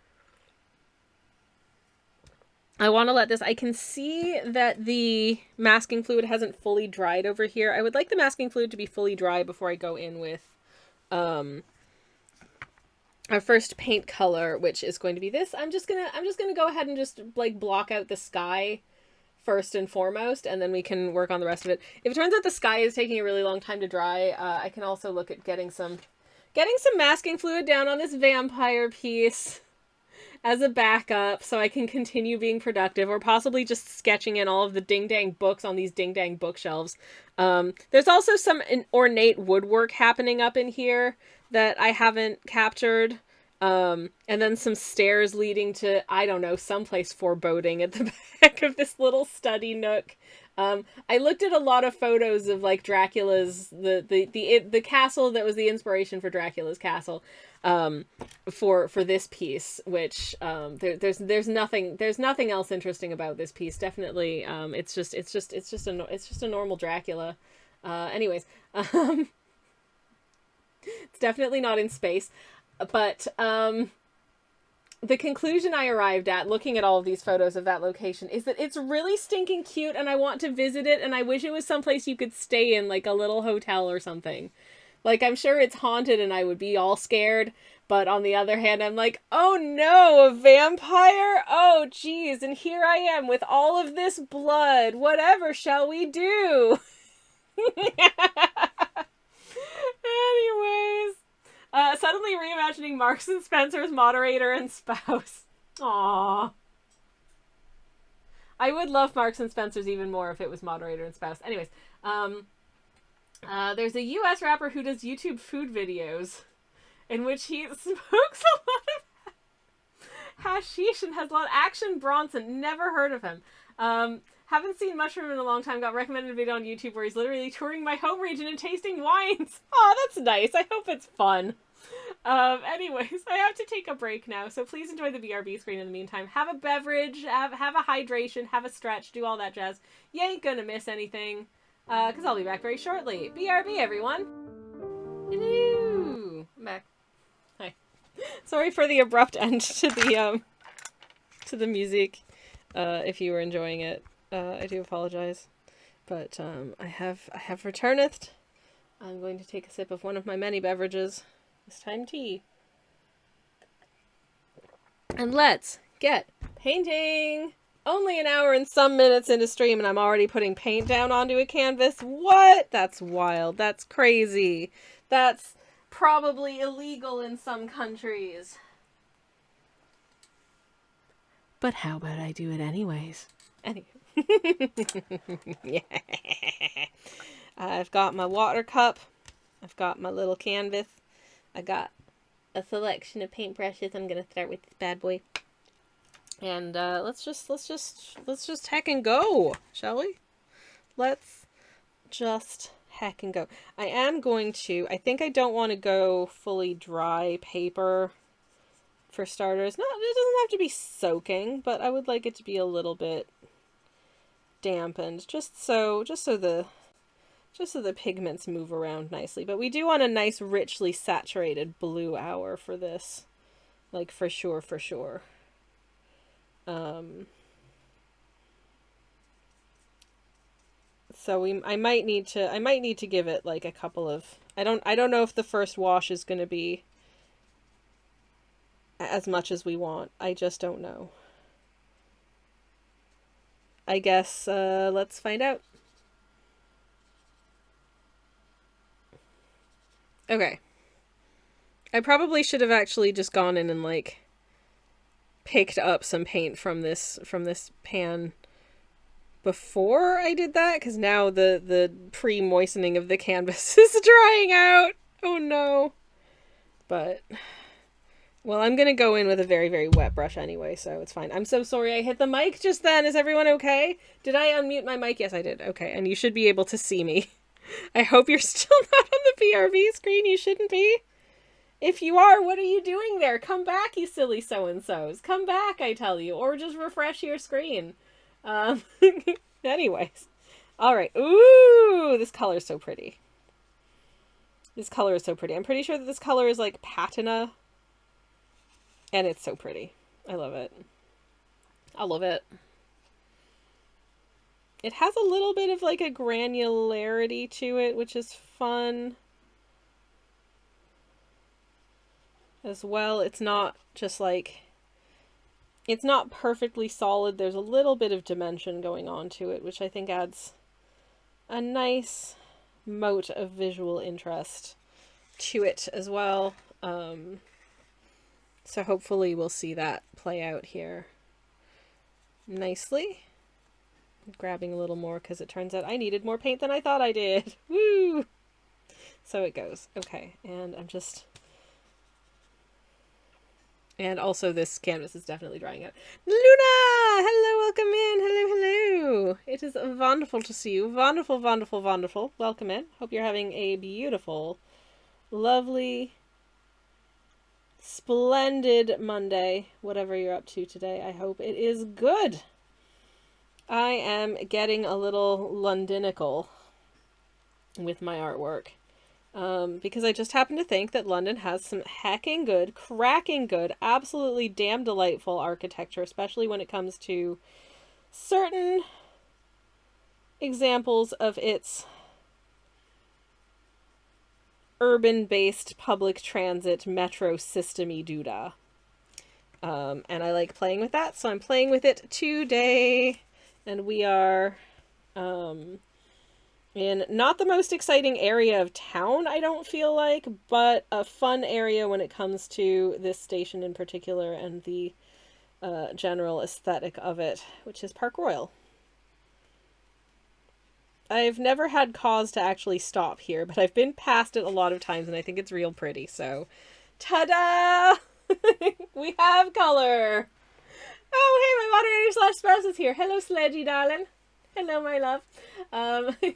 I want to let this... I can see that the masking fluid hasn't fully dried over here. I would like the masking fluid to be fully dry before I go in with our first paint color, which is going to be this. I'm just gonna go ahead and just like block out the sky first and foremost, and then we can work on the rest of it. If it turns out the sky is taking a really long time to dry, I can also look at getting some masking fluid down on this vampire piece as a backup, so I can continue being productive, or possibly just sketching in all of the ding-dang books on these ding-dang bookshelves. There's also some ornate woodwork happening up in here that I haven't captured, and then some stairs leading to, I don't know, someplace foreboding at the back of this little study nook. I looked at a lot of photos of like Dracula's, the castle that was the inspiration for Dracula's castle, for this piece, which there's nothing else interesting about this piece. Definitely, it's just a normal Dracula. Anyways, it's definitely not in space, but the conclusion I arrived at looking at all of these photos of that location is that it's really stinking cute, and I want to visit it, and I wish it was someplace you could stay in, like a little hotel or something. Like, I'm sure it's haunted and I would be all scared, but on the other hand, I'm like, oh no, a vampire? Oh geez, and here I am with all of this blood. Whatever shall we do? Anyways. Suddenly reimagining Marks and Spencer's moderator and spouse. Aww. I would love Marks and Spencer's even more if it was moderator and spouse. Anyways, there's a US rapper who does YouTube food videos in which he smokes a lot of hashish and has a lot of Action Bronson. Never heard of him. Haven't seen much from him in a long time. Got recommended a video on YouTube where he's literally touring my home region and tasting wines. Oh, that's nice. I hope it's fun. Anyways, I have to take a break now, so please enjoy the BRB screen in the meantime. Have a beverage, have a hydration, have a stretch, do all that jazz. You ain't gonna miss anything. because I'll be back very shortly. BRB, everyone. Hello. I'm back. Hi. Sorry for the abrupt end to the music. If you were enjoying it, I do apologize. But I have returned. I'm going to take a sip of one of my many beverages. This time tea. And let's get painting! Only an hour and some minutes into stream and I'm already putting paint down onto a canvas? What? That's wild. That's crazy. That's probably illegal in some countries. But how about I do it anyways? Anyway. Yeah. I've got my water cup. I've got my little canvas. I got a selection of paintbrushes. I'm gonna start with this bad boy. And let's just heck and go, shall we? Let's just heck and go. I am going to, I think I don't want to go fully dry paper for starters. No, it doesn't have to be soaking, but I would like it to be a little bit dampened, just so the pigments move around nicely. But we do want a nice richly saturated blue hour for this, like for sure. So I might need to give it like a couple of, I don't know if the first wash is going to be as much as we want. I just don't know. I guess let's find out. Okay. I probably should have actually just gone in and like picked up some paint from this pan before I did that, because now the pre-moistening of the canvas is drying out. Oh no. But, well, I'm gonna go in with a very, very wet brush anyway, so it's fine. I'm so sorry I hit the mic just then. Is everyone okay? Did I unmute my mic? Yes, I did. Okay, and you should be able to see me. I hope you're still not on the PRV screen. You shouldn't be. If you are, what are you doing there? Come back, you silly so-and-sos. Come back, I tell you. Or just refresh your screen. Anyways. Alright. Ooh, this color is so pretty. This color is so pretty. I'm pretty sure that this color is like patina. And it's so pretty. I love it. I love it. It has a little bit of like a granularity to it, which is fun. As well, it's not just like, it's not perfectly solid. There's a little bit of dimension going on to it, which I think adds a nice mote of visual interest to it as well. So hopefully we'll see that play out here nicely. Grabbing a little more because it turns out I needed more paint than I thought I did. Woo! So it goes. Okay, and I'm just... And also this canvas is definitely drying out. Luna! Hello, welcome in. Hello. It is wonderful to see you. Wonderful. Welcome in. Hope you're having a beautiful, lovely, splendid Monday. Whatever you're up to today, I hope it is good. I am getting a little Londonical with my artwork. Because I just happen to think that London has some hecking good, cracking good, absolutely damn delightful architecture, especially when it comes to certain examples of its urban-based public transit metro system-y doodah. And I like playing with that, so I'm playing with it today. And we are, in not the most exciting area of town, I don't feel like, but a fun area when it comes to this station in particular and the general aesthetic of it, which is Park Royal. I've never had cause to actually stop here, but I've been past it a lot of times and I think it's real pretty, so ta-da! We have color! Oh, hey, my moderator / spouse is here. Hello, Sledgy, darling. Hello, my love.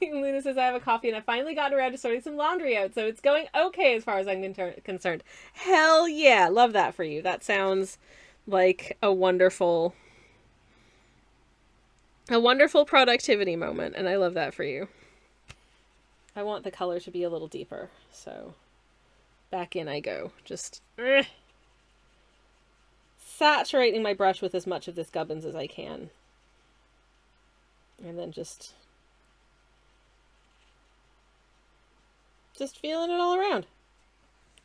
Luna says, I have a coffee and I finally got around to sorting some laundry out, so it's going okay as far as I'm concerned. Hell yeah. Love that for you. That sounds like a wonderful productivity moment, and I love that for you. I want the color to be a little deeper, so back in I go. Just saturating my brush with as much of this gubbins as I can. And then just feeling it all around.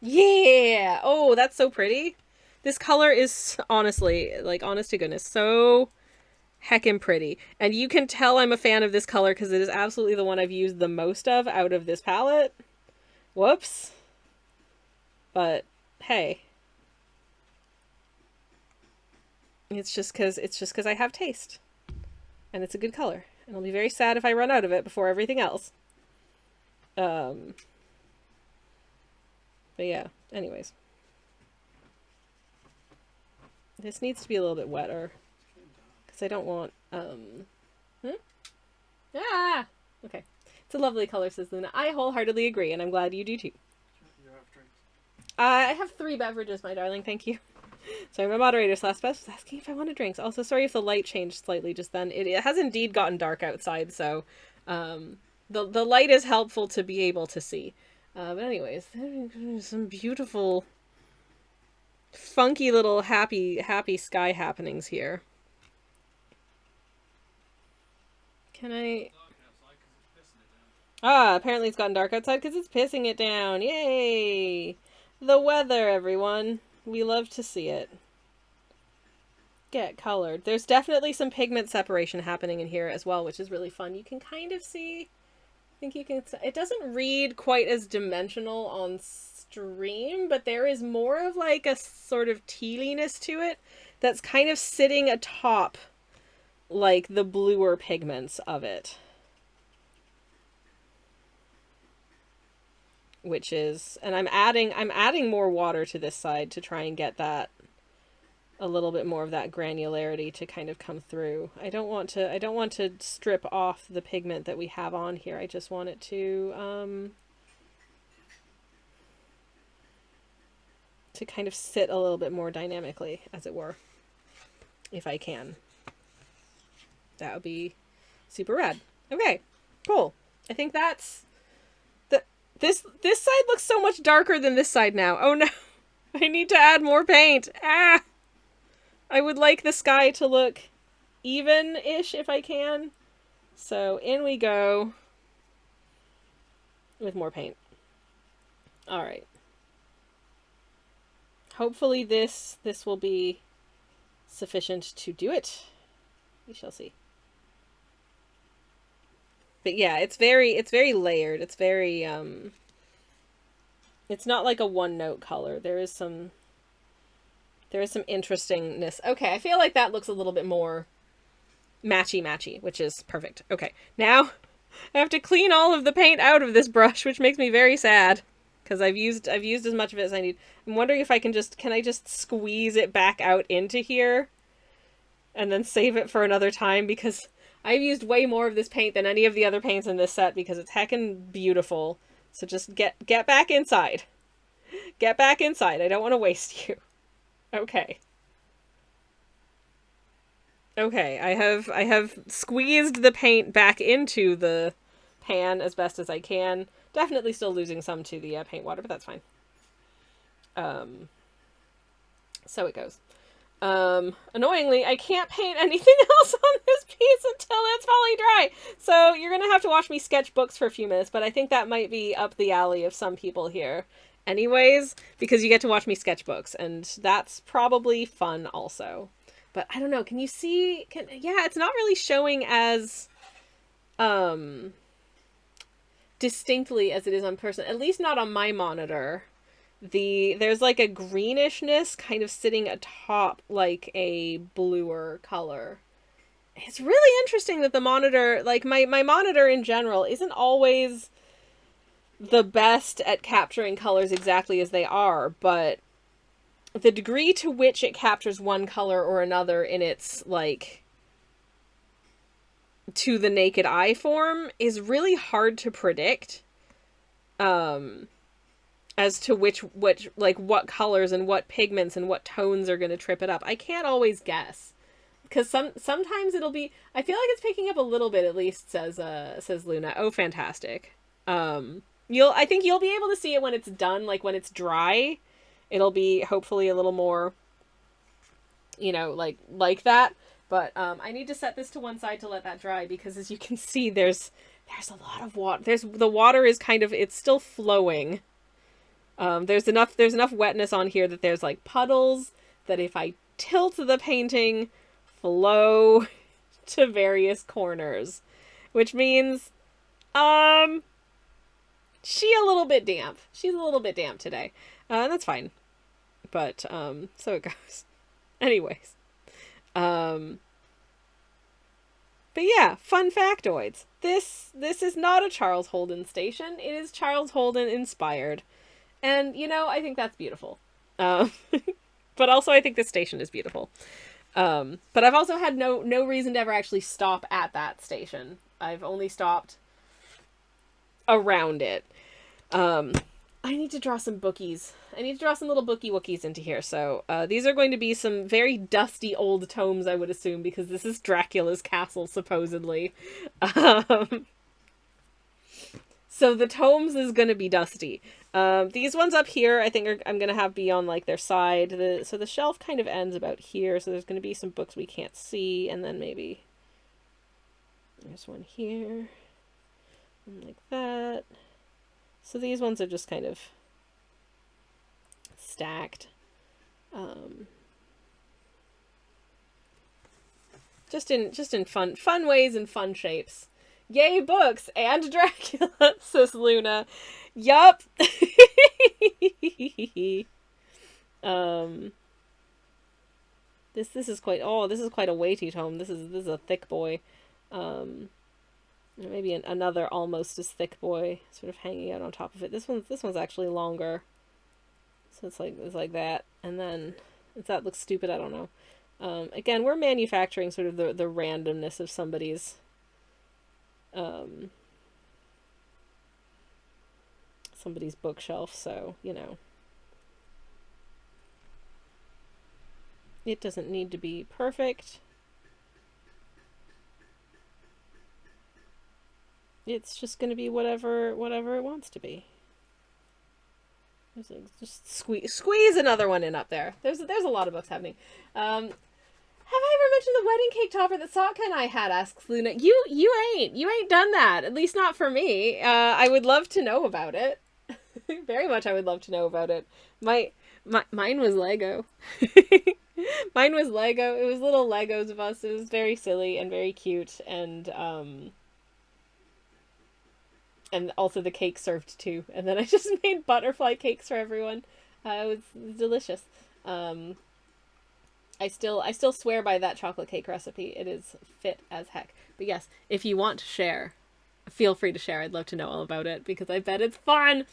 Yeah! Oh, that's so pretty. This color is honestly, like, honest to goodness, so heckin' pretty. And you can tell I'm a fan of this color because it is absolutely the one I've used the most of out of this palette. Whoops. But, hey. It's just because I have taste. And it's a good color. And I'll be very sad if I run out of it before everything else. But yeah, anyways. This needs to be a little bit wetter. Because I don't want, Ah! Okay. It's a lovely color, says Luna. I wholeheartedly agree, and I'm glad you do too. You have drinks? I have 3 beverages, my darling, thank you. Sorry, my moderator /Beth was asking if I wanted drinks. Also, sorry if the light changed slightly just then. It has indeed gotten dark outside, so the light is helpful to be able to see. But anyways, some beautiful, funky little happy sky happenings here. Can I... Ah, apparently it's gotten dark outside because it's pissing it down. Yay! The weather, everyone. We love to see it. Get colored. There's definitely some pigment separation happening in here as well, which is really fun. You can kind of see... I think you can... It doesn't read quite as dimensional on stream, but there is more of like a sort of tealiness to it that's kind of sitting atop like the bluer pigments of it. Which is, and I'm adding more water to this side to try and get that a little bit more of that granularity to kind of come through. I don't want to strip off the pigment that we have on here. I just want it to kind of sit a little bit more dynamically, as it were, if I can. That would be super rad. Okay, cool. I think that's this side looks so much darker than this side now. Oh no, I need to add more paint. Ah, I would like the sky to look even-ish if I can. So in we go with more paint. All right. Hopefully this will be sufficient to do it. We shall see. But yeah, it's very layered. It's very it's not like a one-note color. There is some interestingness. Okay, I feel like that looks a little bit more matchy, which is perfect. Okay, now I have to clean all of the paint out of this brush, which makes me very sad because I've used as much of it as I need. I'm wondering if I can I just squeeze it back out into here and then save it for another time, because I've used way more of this paint than any of the other paints in this set because it's heckin' beautiful. So just get back inside. Get back inside. I don't want to waste you. Okay. Okay, I have squeezed the paint back into the pan as best as I can. Definitely still losing some to the paint water, but that's fine. So it goes. Annoyingly, I can't paint anything else on this piece until it's fully dry. So you're gonna have to watch me sketch books for a few minutes, but I think that might be up the alley of some people here anyways, because you get to watch me sketch books, and that's probably fun also. But I don't know, can you see, yeah, it's not really showing as distinctly as it is on person, at least not on my monitor. There's like a greenishness kind of sitting atop like a bluer color. It's really interesting that the monitor, like my monitor in general, isn't always the best at capturing colors exactly as they are, but the degree to which it captures one color or another in its, like, to the naked eye form is really hard to predict. As to which like what colors and what pigments and what tones are going to trip it up. I can't always guess, because sometimes it'll be, I feel like it's picking up a little bit at least, says Luna. Oh, fantastic. I think you'll be able to see it when it's done, like when it's dry. It'll be hopefully a little more, like that. But I need to set this to one side to let that dry, because as you can see, there's a lot of water. The water is it's still flowing. There's enough wetness on here that there's like puddles that if I tilt the painting, flow to various corners, which means, she's a little bit damp. She's a little bit damp today. That's fine. But, so it goes. Anyways. But yeah, fun factoids. This is not a Charles Holden station. It is Charles Holden inspired. And, I think that's beautiful. But also I think this station is beautiful. But I've also had no reason to ever actually stop at that station. I've only stopped around it. I need to draw some bookies. I need to draw some little bookie wookies into here. So these are going to be some very dusty old tomes, I would assume, because this is Dracula's castle, supposedly. So the tomes is going to be dusty. These ones up here, I think I'm going to have be on like their side. So the shelf kind of ends about here. So there's going to be some books we can't see. And then maybe there's one here. And like that. So these ones are just kind of stacked. Just in fun ways and fun shapes. Yay, books and Dracula, says Luna. Yup. This is quite a weighty tome. This is a thick boy. Maybe another almost as thick boy sort of hanging out on top of it. This one's actually longer. So it's like that. And then if that looks stupid, I don't know. Again, we're manufacturing sort of the randomness of somebody's bookshelf, so it doesn't need to be perfect. It's just going to be whatever it wants to be. Just squeeze another one in up there. There's a lot of books happening. Have I ever mentioned the wedding cake topper that Sokka and I had? Asks Luna. You ain't done that. At least not for me. I would love to know about it. Very much I would love to know about it. Mine was Lego. Mine was Lego. It was little Legos of us. It was very silly and very cute, and also the cake served too. And then I just made butterfly cakes for everyone. It was delicious. I still swear by that chocolate cake recipe. It is fit as heck. But yes, if you want to share, feel free to share. I'd love to know all about it because I bet it's fun.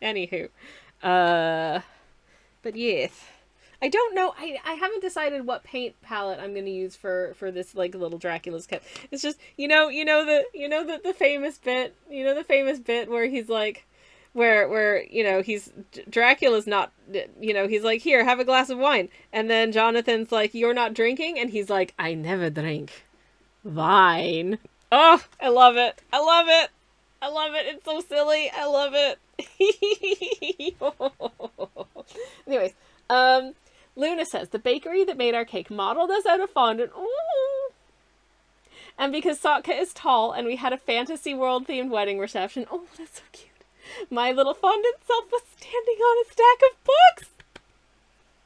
Anywho, but yes, I don't know. I haven't decided what paint palette I'm going to use for this like little Dracula's kit. It's just the famous bit, the famous bit where he's like, where Dracula's not, he's like, here, have a glass of wine, and then Jonathan's like, you're not drinking, and he's like, I never drink wine. Oh, I love it. I love it. I love it. It's so silly. I love it. Anyways, Luna says, the bakery that made our cake modeled us out of fondant. Ooh. And because Sokka is tall and we had a fantasy world themed wedding reception. Oh, that's so cute. My little fondant self was standing on a stack of books.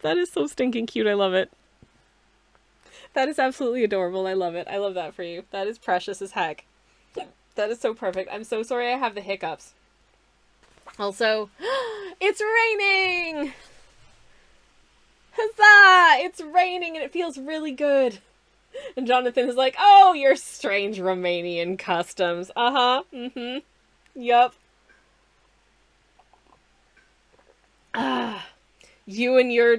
That is so stinking cute. I love it. That is absolutely adorable. I love it. I love that for you. That is precious as heck. That is so perfect. I'm so sorry I have the hiccups. Also, it's raining! Huzzah! It's raining and it feels really good. And Jonathan is like, oh, your strange Romanian customs. Uh-huh. Mm-hmm. Yup. Ah, you and your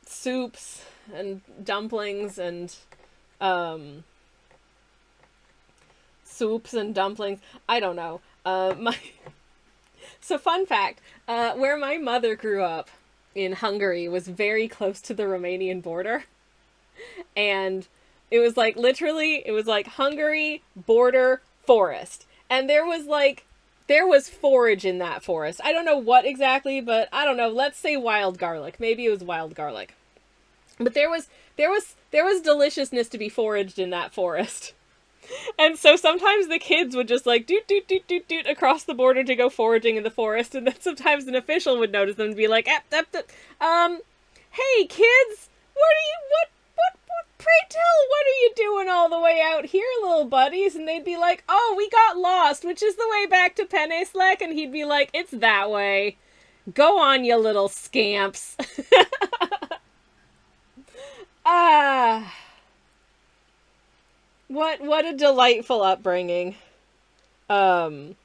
soups and dumplings and soups and dumplings. I don't know. So fun fact, where my mother grew up in Hungary was very close to the Romanian border. And it was like literally, it was like Hungary, border, forest. And there was forage in that forest. I don't know what exactly, but I don't know. Let's say wild garlic. Maybe it was wild garlic. But there was deliciousness to be foraged in that forest. And so sometimes the kids would just like doot doot doot doot doot across the border to go foraging in the forest, and then sometimes an official would notice them and be like, hey kids, pray tell, what are you doing all the way out here, little buddies? And they'd be like, oh, we got lost, which is the way back to Peneslek? And he'd be like, it's that way. Go on, you little scamps. What a delightful upbringing. Apart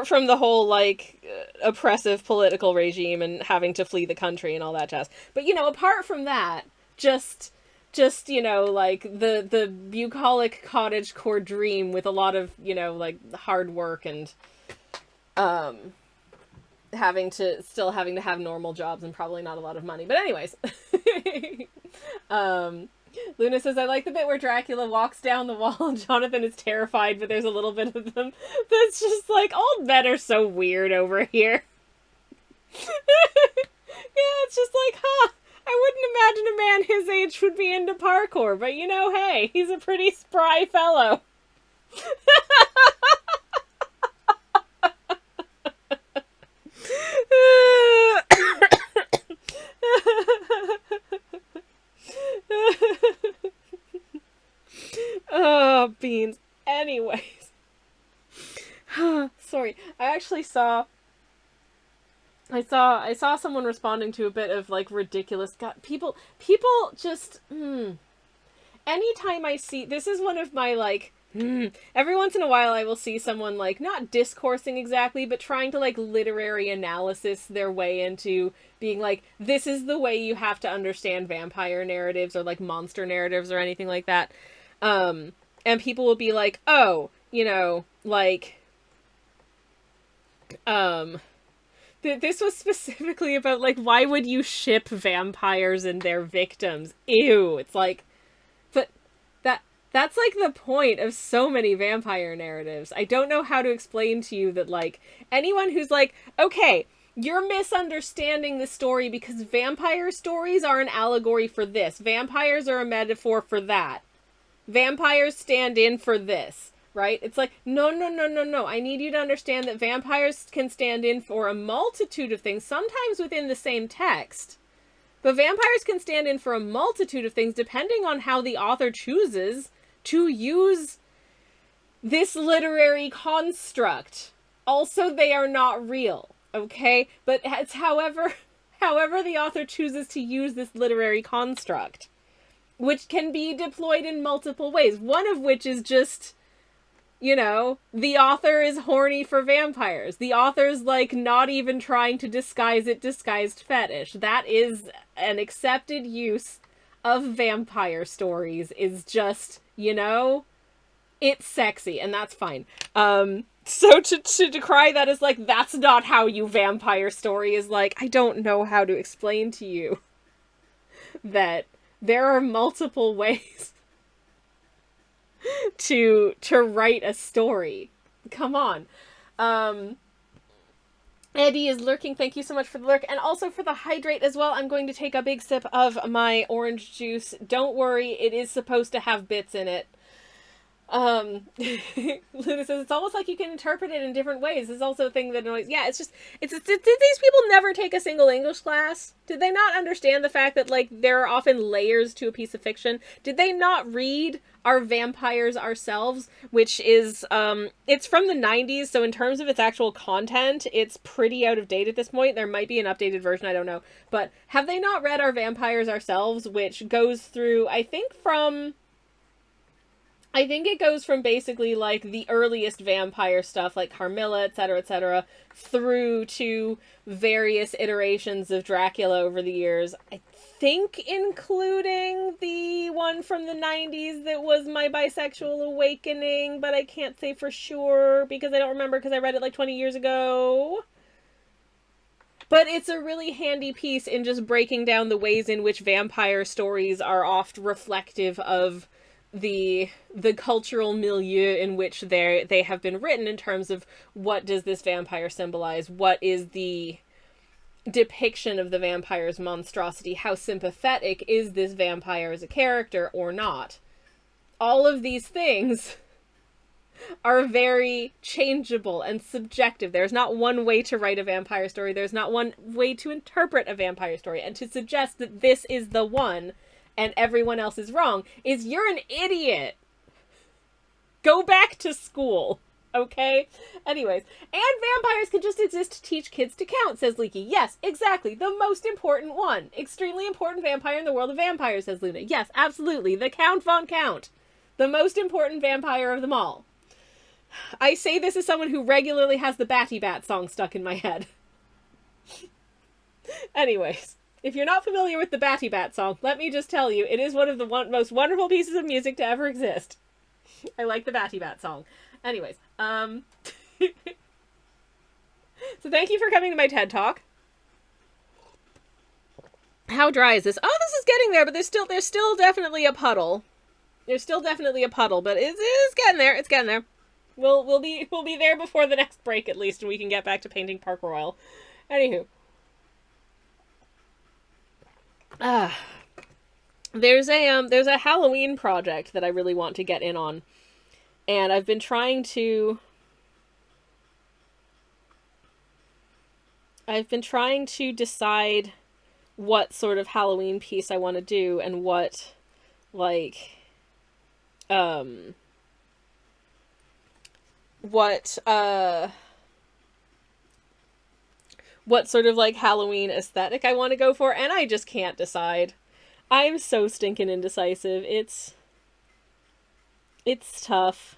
from the whole, like, oppressive political regime and having to flee the country and all that jazz. But, you know, apart from that, just, you know, like, the bucolic cottagecore dream with a lot of, you know, like, hard work and, having to have normal jobs and probably not a lot of money. But anyways. Luna says, I like the bit where Dracula walks down the wall and Jonathan is terrified, but there's a little bit of them that's just like, old men are so weird over here. Yeah, it's just like, I wouldn't imagine a man his age would be into parkour, but you know, hey, he's a pretty spry fellow. Oh, beans. Anyways. Sorry. I saw someone responding to a bit of, like, ridiculous... God, people just... Anytime I see... This is one of my, like... Every once in a while I will see someone, like, not discoursing exactly, but trying to, like, literary analysis their way into being like, this is the way you have to understand vampire narratives or, like, monster narratives or anything like that. And people will be like, oh, you know, like, this was specifically about, like, why would you ship vampires and their victims? Ew. It's like, but that's, like, the point of so many vampire narratives. I don't know how to explain to you that, like, anyone who's like, okay, you're misunderstanding the story because vampire stories are an allegory for this. Vampires are a metaphor for that. Vampires stand in for this, right? It's like, no. I need you to understand that vampires can stand in for a multitude of things, sometimes within the same text. But vampires can stand in for a multitude of things depending on how the author chooses to use this literary construct. Also, they are not real, okay? But it's however the author chooses to use this literary construct, which can be deployed in multiple ways. One of which is just, you know, the author is horny for vampires. The author's, like, not even trying to disguise it, disguised fetish. That is an accepted use of vampire stories, is just, you know, it's sexy, and that's fine. So to decry that as, like, that's not how you vampire story is like, I don't know how to explain to you that there are multiple ways to write a story. Come on. Eddie is lurking. Thank you so much for the lurk. And also for the hydrate as well. I'm going to take a big sip of my orange juice. Don't worry, it is supposed to have bits in it. Luna says, it's almost like you can interpret it in different ways. This is also a thing that annoys... Yeah, it's just... Did these people never take a single English class? Did they not understand the fact that, like, there are often layers to a piece of fiction? Did they not read Our Vampires Ourselves? Which is, it's from the 90s, so in terms of its actual content, it's pretty out of date at this point. There might be an updated version, I don't know. But have they not read Our Vampires Ourselves, which goes through, I think it goes from basically, like, the earliest vampire stuff, like Carmilla, etc., through to various iterations of Dracula over the years. I think including the one from the 90s that was My Bisexual Awakening, but I can't say for sure because I don't remember because I read it, like, 20 years ago. But it's a really handy piece in just breaking down the ways in which vampire stories are oft reflective of the cultural milieu in which they have been written, in terms of what does this vampire symbolize, what is the depiction of the vampire's monstrosity, how sympathetic is this vampire as a character or not. All of these things are very changeable and subjective. There's not one way to write a vampire story. There's not one way to interpret a vampire story. And to suggest that this is the one and everyone else is wrong is, you're an idiot. Go back to school. Okay? Anyways. And vampires can just exist to teach kids to count, says Leaky. Yes, exactly. The most important one. Extremely important vampire in the world of vampires, says Luna. Yes, absolutely. The Count Von Count. The most important vampire of them all. I say this as someone who regularly has the Batty Bat song stuck in my head. Anyways, if you're not familiar with the Batty Bat song, let me just tell you, it is one of the most wonderful pieces of music to ever exist. I like the Batty Bat song. Anyways, so thank you for coming to my TED Talk. How dry is this? Oh, this is getting there, but there's still definitely a puddle. There's still definitely a puddle, but it's getting there. It's getting there. We'll be there before the next break, at least, and we can get back to painting Park Royal. Anywho. There's a Halloween project that I really want to get in on. And I've been trying to decide what sort of Halloween piece I want to do, and what, like, what sort of, like, Halloween aesthetic I want to go for, and I just can't decide. I'm so stinking indecisive. It's tough.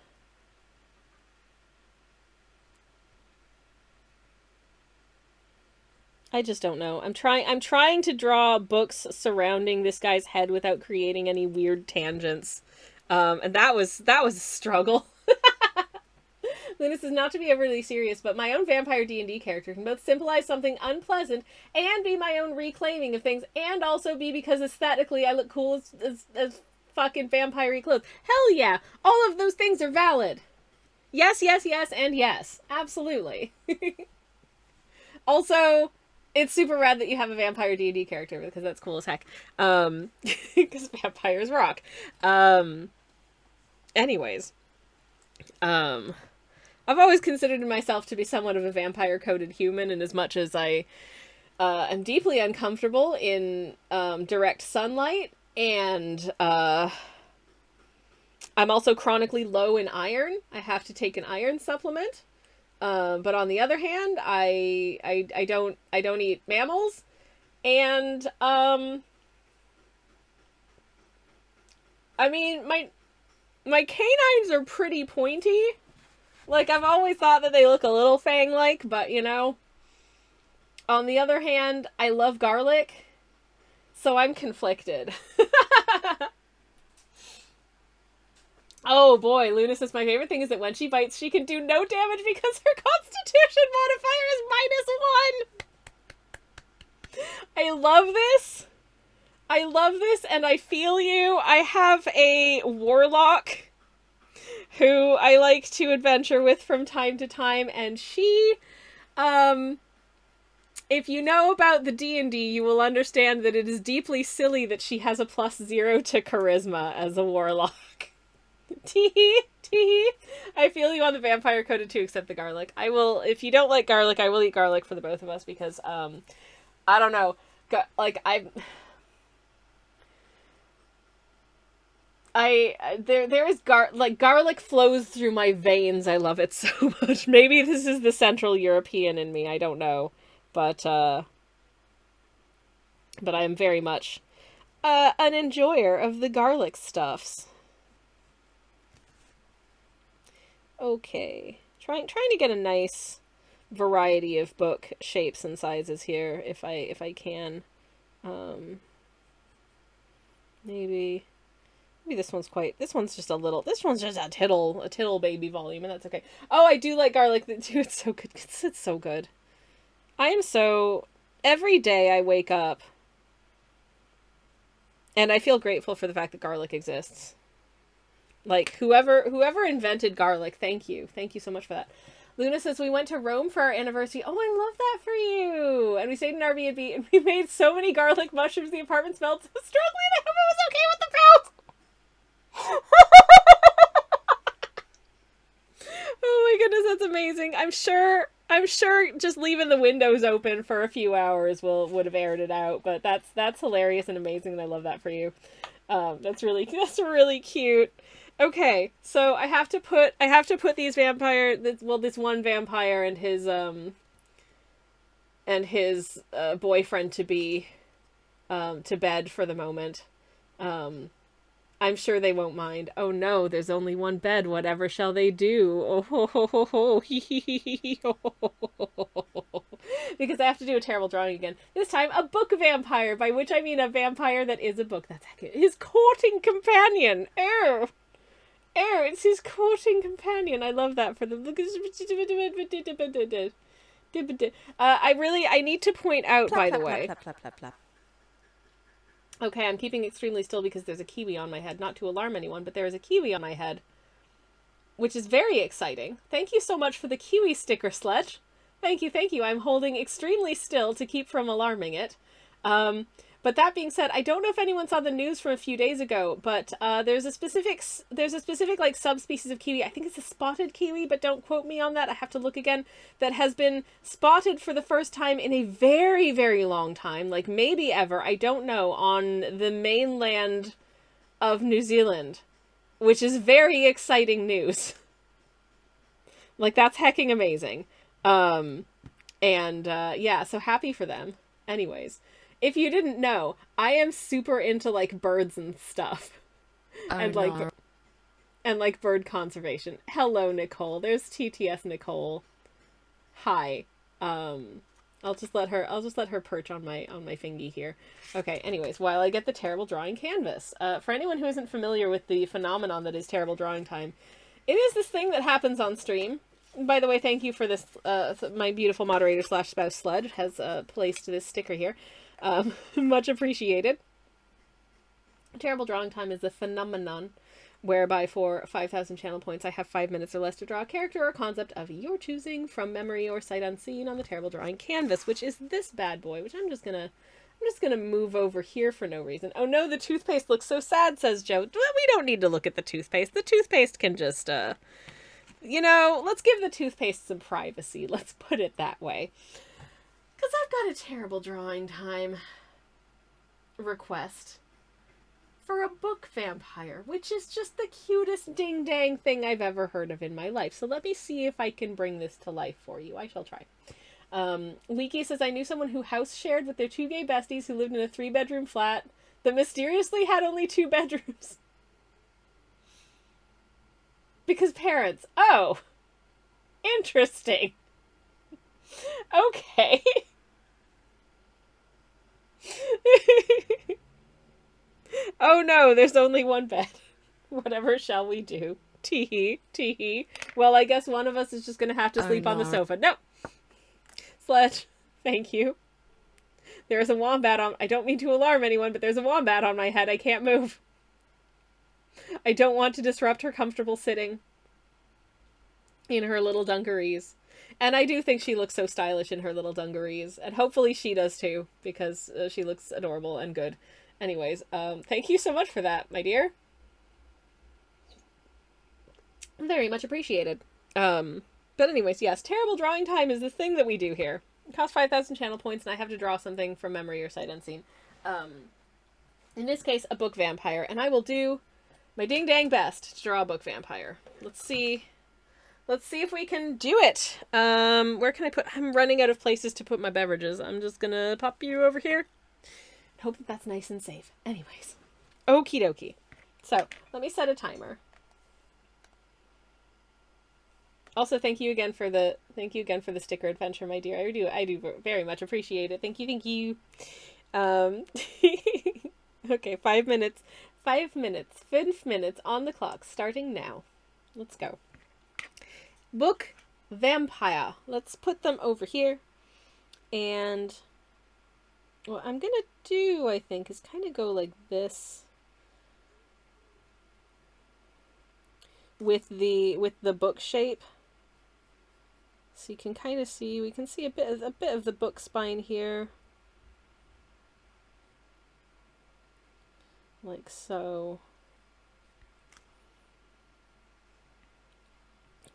I just don't know. I'm trying to draw books surrounding this guy's head without creating any weird tangents. And that was a struggle. This is not to be overly serious, but my own vampire D&D character can both symbolize something unpleasant and be my own reclaiming of things, and also be because aesthetically I look cool as fucking vampire-y clothes. Hell yeah! All of those things are valid. Yes, yes, yes, and yes. Absolutely. Also, it's super rad that you have a vampire D&D character, because that's cool as heck. Because vampires rock. Anyways. I've always considered myself to be somewhat of a vampire-coded human, and as much as I am deeply uncomfortable in direct sunlight, and I'm also chronically low in iron. I have to take an iron supplement. But on the other hand, I don't eat mammals, and I mean, my canines are pretty pointy. Like, I've always thought that they look a little fang-like, but, you know. On the other hand, I love garlic, so I'm conflicted. Oh boy, Luna says my favorite thing is that when she bites, she can do no damage because her constitution modifier is -1. I love this. I love this, and I feel you. I have a warlock who I like to adventure with from time to time, and she, if you know about the D&D, you will understand that it is deeply silly that she has a +0 to charisma as a warlock. Tee tee. I feel you on the vampire coded too, except the garlic. I will, if you don't like garlic, I will eat garlic for the both of us, because, I don't know, like, there is garlic flows through my veins. I love it so much. Maybe this is the Central European in me. I don't know, but I am very much an enjoyer of the garlic stuffs. Okay, trying to get a nice variety of book shapes and sizes here, if I can. Maybe this one's just a tittle baby volume, and that's okay. Oh, I do like garlic too. It's so good. It's so good. Every day I wake up and I feel grateful for the fact that garlic exists. Like, whoever invented garlic, thank you. Thank you so much for that. Luna says, we went to Rome for our anniversary. Oh, I love that for you. And we stayed in Airbnb, and we made so many garlic mushrooms, the apartment smelled so strongly, and I hope it was okay with the pals. Oh my goodness, that's amazing. I'm sure just leaving the windows open for a few hours would have aired it out, but that's hilarious and amazing, and I love that for you. That's really cute. Okay, so I have to put these this one vampire and his boyfriend to be to bed for the moment. I'm sure they won't mind. Oh no, there's only one bed. Whatever shall they do? Oh ho ho ho ho. Because I have to do a terrible drawing again. This time, a book vampire, by which I mean a vampire that is a book. That's accurate. His courting companion. Oh, it's his courting companion. I love that for the book. I need to point out, by the way. Okay, I'm keeping extremely still because there's a kiwi on my head. Not to alarm anyone, but there is a kiwi on my head, which is very exciting. Thank you so much for the kiwi sticker, Sledge. Thank you. I'm holding extremely still to keep from alarming it. But that being said, I don't know if anyone saw the news from a few days ago, but there's a specific like subspecies of kiwi. I think it's a spotted kiwi, but don't quote me on that. I have to look again. That has been spotted for the first time in a very, very long time, like maybe ever. I don't know, on the mainland of New Zealand, which is very exciting news. Like, that's hecking amazing. Yeah, so happy for them. Anyways. If you didn't know, I am super into, like, birds and stuff. And like bird conservation. Hello, Nicole. There's TTS Nicole. Hi. I'll just let her perch on my fingy here. Okay, anyways, while I get the terrible drawing canvas. For anyone who isn't familiar with the phenomenon that is terrible drawing time, it is this thing that happens on stream. By the way, thank you for this, my beautiful moderator / spouse Sludge has placed this sticker here. Much appreciated. Terrible drawing time is a phenomenon whereby for 5,000 channel points I have 5 minutes or less to draw a character or concept of your choosing from memory or sight unseen on the terrible drawing canvas, which is this bad boy, which I'm just gonna move over here for no reason. Oh no, the toothpaste looks so sad, says Joe. Well, we don't need to look at the toothpaste. The toothpaste can just, let's give the toothpaste some privacy. Let's put it that way. Because I've got a terrible drawing time request for a book vampire, which is just the cutest ding-dang thing I've ever heard of in my life. So let me see if I can bring this to life for you. I shall try. Leaky says, I knew someone who house shared with their 2 gay besties who lived in a 3-bedroom flat that mysteriously had only 2 bedrooms. Because parents. Oh. Interesting. Okay. Oh no, there's only one bed. Whatever shall we do? Tee hee. Well, I guess one of us is just gonna have to sleep on the sofa. No! Sledge, thank you. There is a wombat on... I don't mean to alarm anyone, but there's a wombat on my head. I can't move. I don't want to disrupt her comfortable sitting in her little dungarees. And I do think she looks so stylish in her little dungarees. And hopefully she does too, because she looks adorable and good. Anyways, thank you so much for that, my dear. Very much appreciated. But anyways, yes, terrible drawing time is the thing that we do here. It costs 5,000 channel points, and I have to draw something from memory or sight unseen. In this case, a book vampire. And I will do my ding-dang best to draw a book vampire. Let's see if we can do it. Where can I put... I'm running out of places to put my beverages. I'm just gonna pop you over here. Hope that that's nice and safe. Anyways. Okie dokie. So, let me set a timer. Also, thank you again for the sticker adventure, my dear. I do very much appreciate it. Thank you. Okay, 5 minutes. 5 minutes. 5 minutes on the clock, starting now. Let's go. Book vampire. Let's put them over here. And what I'm gonna do, I think, is kind of go like this. with the book shape. So you can kind of see, we can see a bit of the book spine here. Like so.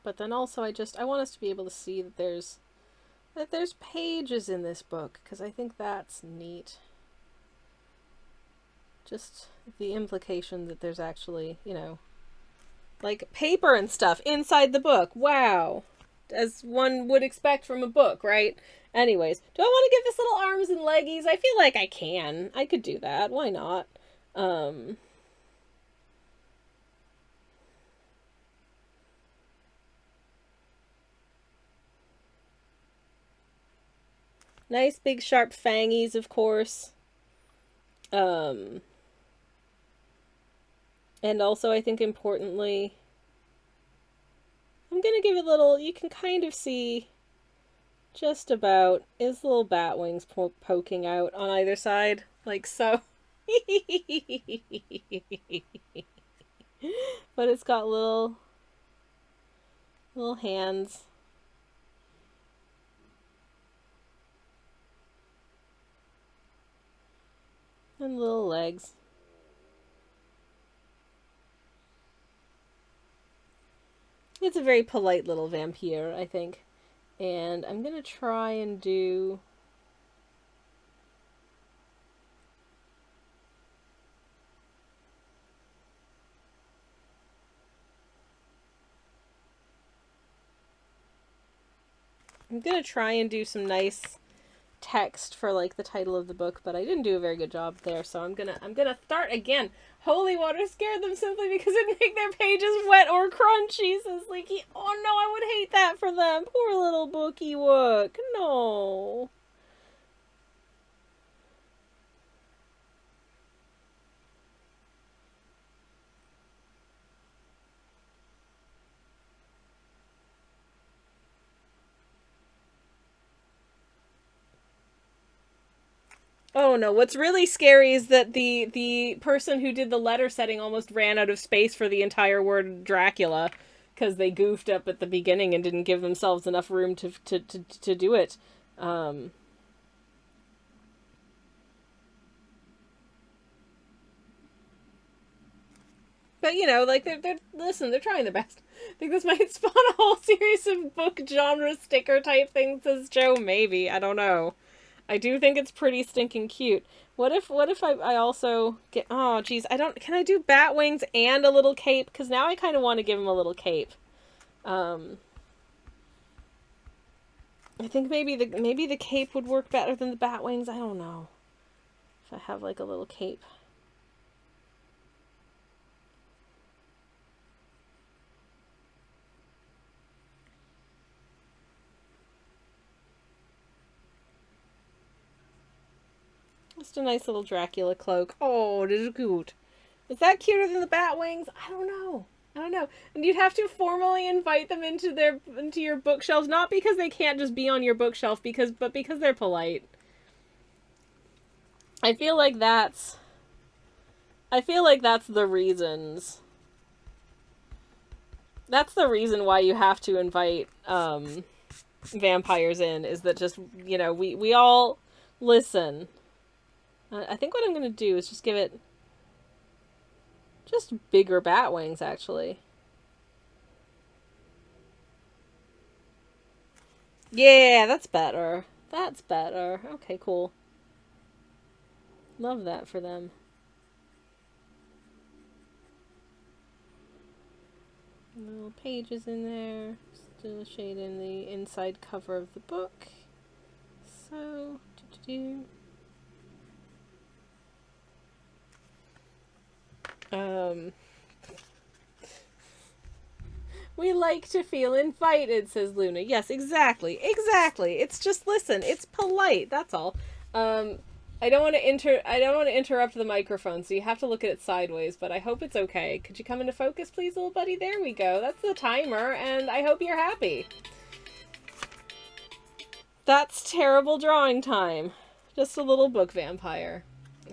But then also I want us to be able to see that there's pages in this book, because I think that's neat. Just the implication that there's actually, you know, like paper and stuff inside the book. Wow. As one would expect from a book, right? Anyways, do I want to give this little arms and leggies? I feel like I can. I could do that. Why not? Nice big sharp fangies, of course. And also I think importantly, I'm gonna give it a little, you can kind of see just about his little bat wings poking out on either side, like so. But it's got little hands. And little legs. It's a very polite little vampire, I think. And I'm gonna try and do... I'm gonna try and do some nice text for like the title of the book, but I didn't do a very good job there, so I'm gonna start again. Holy water scared them simply because it make their pages wet or crunchy, says Leaky. Oh no, I would hate that for them. Poor little bookie wook. No. Oh no, what's really scary is that the person who did the letter setting almost ran out of space for the entire word Dracula because they goofed up at the beginning and didn't give themselves enough room to do it. But you know, like they're listen, they're trying their best. I think this might spawn a whole series of book genre sticker type things, says Joe. Maybe, I don't know. I do think it's pretty stinking cute. What if I also get... Oh, geez. Can I do bat wings and a little cape? Because now I kind of want to give him a little cape. I think maybe the cape would work better than the bat wings. I don't know. If I have like a little cape. Just a nice little Dracula cloak. Oh, this is cute. Is that cuter than the bat wings? I don't know. And you'd have to formally invite them into your bookshelves, not because they can't just be on your bookshelf, but because they're polite. I feel like that's the reasons. That's the reason why you have to invite vampires in, is that just, you know, we all listen. I think what I'm going to do is just give it just bigger bat wings, actually. Yeah, that's better. That's better. Okay, cool. Love that for them. Little pages in there. Still shading the inside cover of the book. So, we like to feel invited, says Luna. Yes, exactly. It's just, listen, it's polite, that's all. I don't want to interrupt the microphone, so you have to look at it sideways, but I hope it's okay. Could you come into focus, please, little buddy? There we go. That's the timer, and I hope you're happy. That's terrible drawing time. Just a little book vampire.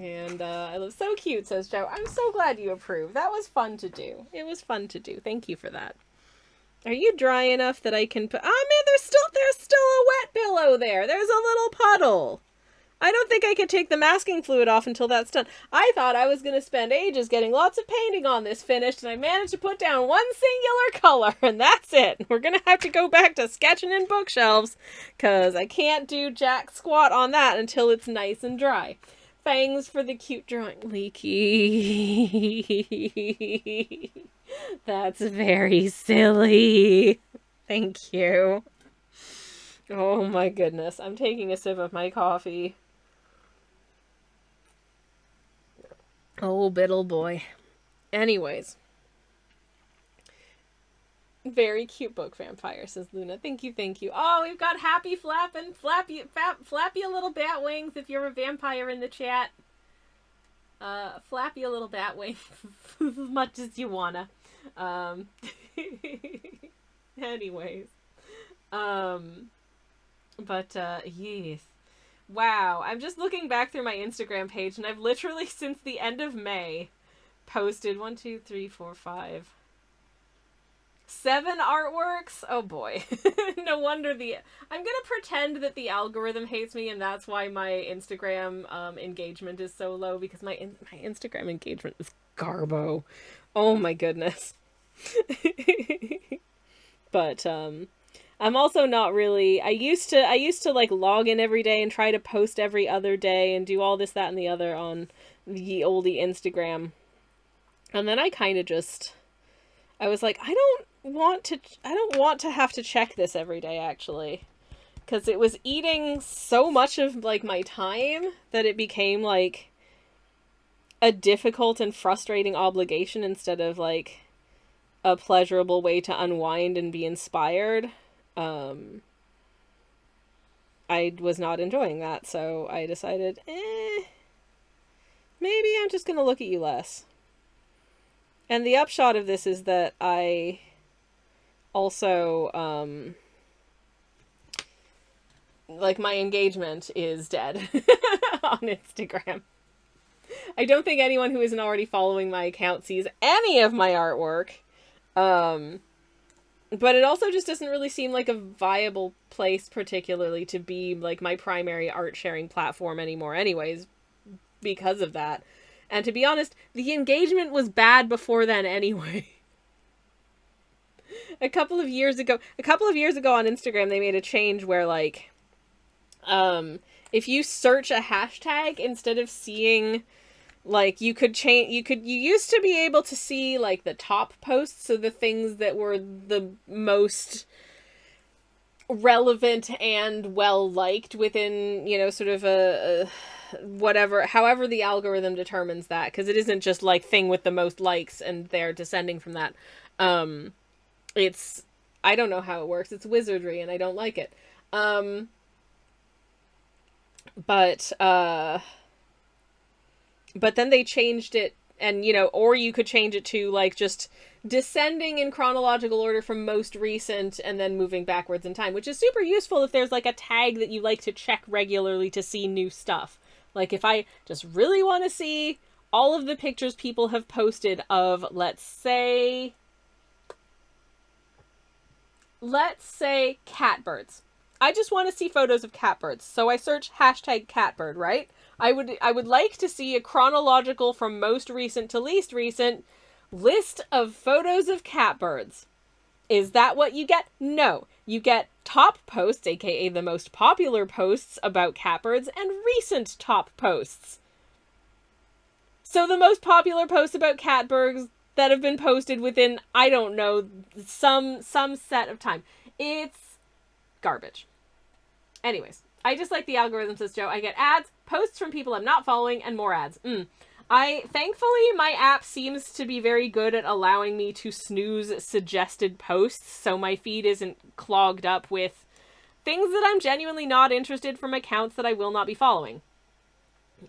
And I love, so cute, says Joe. I'm so glad you approve. That was fun to do. It was fun to do. Thank you for that. Are you dry enough that I can put... Oh, man, there's still a wet pillow there. There's a little puddle. I don't think I can take the masking fluid off until that's done. I thought I was going to spend ages getting lots of painting on this finished, and I managed to put down one singular color, and that's it. We're going to have to go back to sketching in bookshelves, because I can't do jack squat on that until it's nice and dry. Thanks for the cute drawing. Leaky. That's very silly. Thank you. Oh my goodness. I'm taking a sip of my coffee. Oh, biddle boy. Anyways. Very cute book, Vampire, says Luna. Thank you, thank you. Oh, we've got happy flapping, flappy a little bat wings if you're a vampire in the chat. Flappy a little bat wings as much as you wanna. Anyways. Yes. Wow, I'm just looking back through my Instagram page, and I've literally, since the end of May, posted 1, 2, 3, 4, 5, 7 artworks? Oh boy. No wonder I'm gonna pretend that the algorithm hates me, and that's why my Instagram engagement is so low, because my Instagram engagement is garbo. Oh my goodness. But I'm also not really... I used to like log in every day and try to post every other day and do all this, that, and the other on the oldie Instagram. And then I kind of just... I was like, I don't want to have to check this every day, actually. Because it was eating so much of, like, my time that it became, like, a difficult and frustrating obligation instead of, like, a pleasurable way to unwind and be inspired. I was not enjoying that, so I decided, maybe I'm just gonna look at you less. And the upshot of this is that I also, like, my engagement is dead on Instagram. I don't think anyone who isn't already following my account sees any of my artwork. But it also just doesn't really seem like a viable place particularly to be, like, my primary art sharing platform anymore anyways, because of that. And to be honest, the engagement was bad before then anyway. A couple of years ago on Instagram, they made a change where, like, if you search a hashtag instead of seeing, like, you used to be able to see, like, the top posts, so the things that were the most relevant and well-liked within, you know, sort of a however the algorithm determines that, because it isn't just, like, thing with the most likes and they're descending from that. I don't know how it works. It's wizardry and I don't like it. But then they changed it, and, you know, or you could change it to, like, just descending in chronological order from most recent and then moving backwards in time, which is super useful if there's, like, a tag that you like to check regularly to see new stuff. Like, if I just really want to see all of the pictures people have posted of, let's say catbirds. I just want to see photos of catbirds, so I search hashtag catbird, right? I would like to see a chronological from most recent to least recent list of photos of catbirds. Is that what you get? No. You get top posts, aka the most popular posts about catbirds, and recent top posts. So the most popular posts about catbirds that have been posted within, I don't know, some set of time. It's garbage. Anyways, I just like the algorithm, says Joe. I get ads, posts from people I'm not following, and more ads. Thankfully, my app seems to be very good at allowing me to snooze suggested posts, so my feed isn't clogged up with things that I'm genuinely not interested from accounts that I will not be following.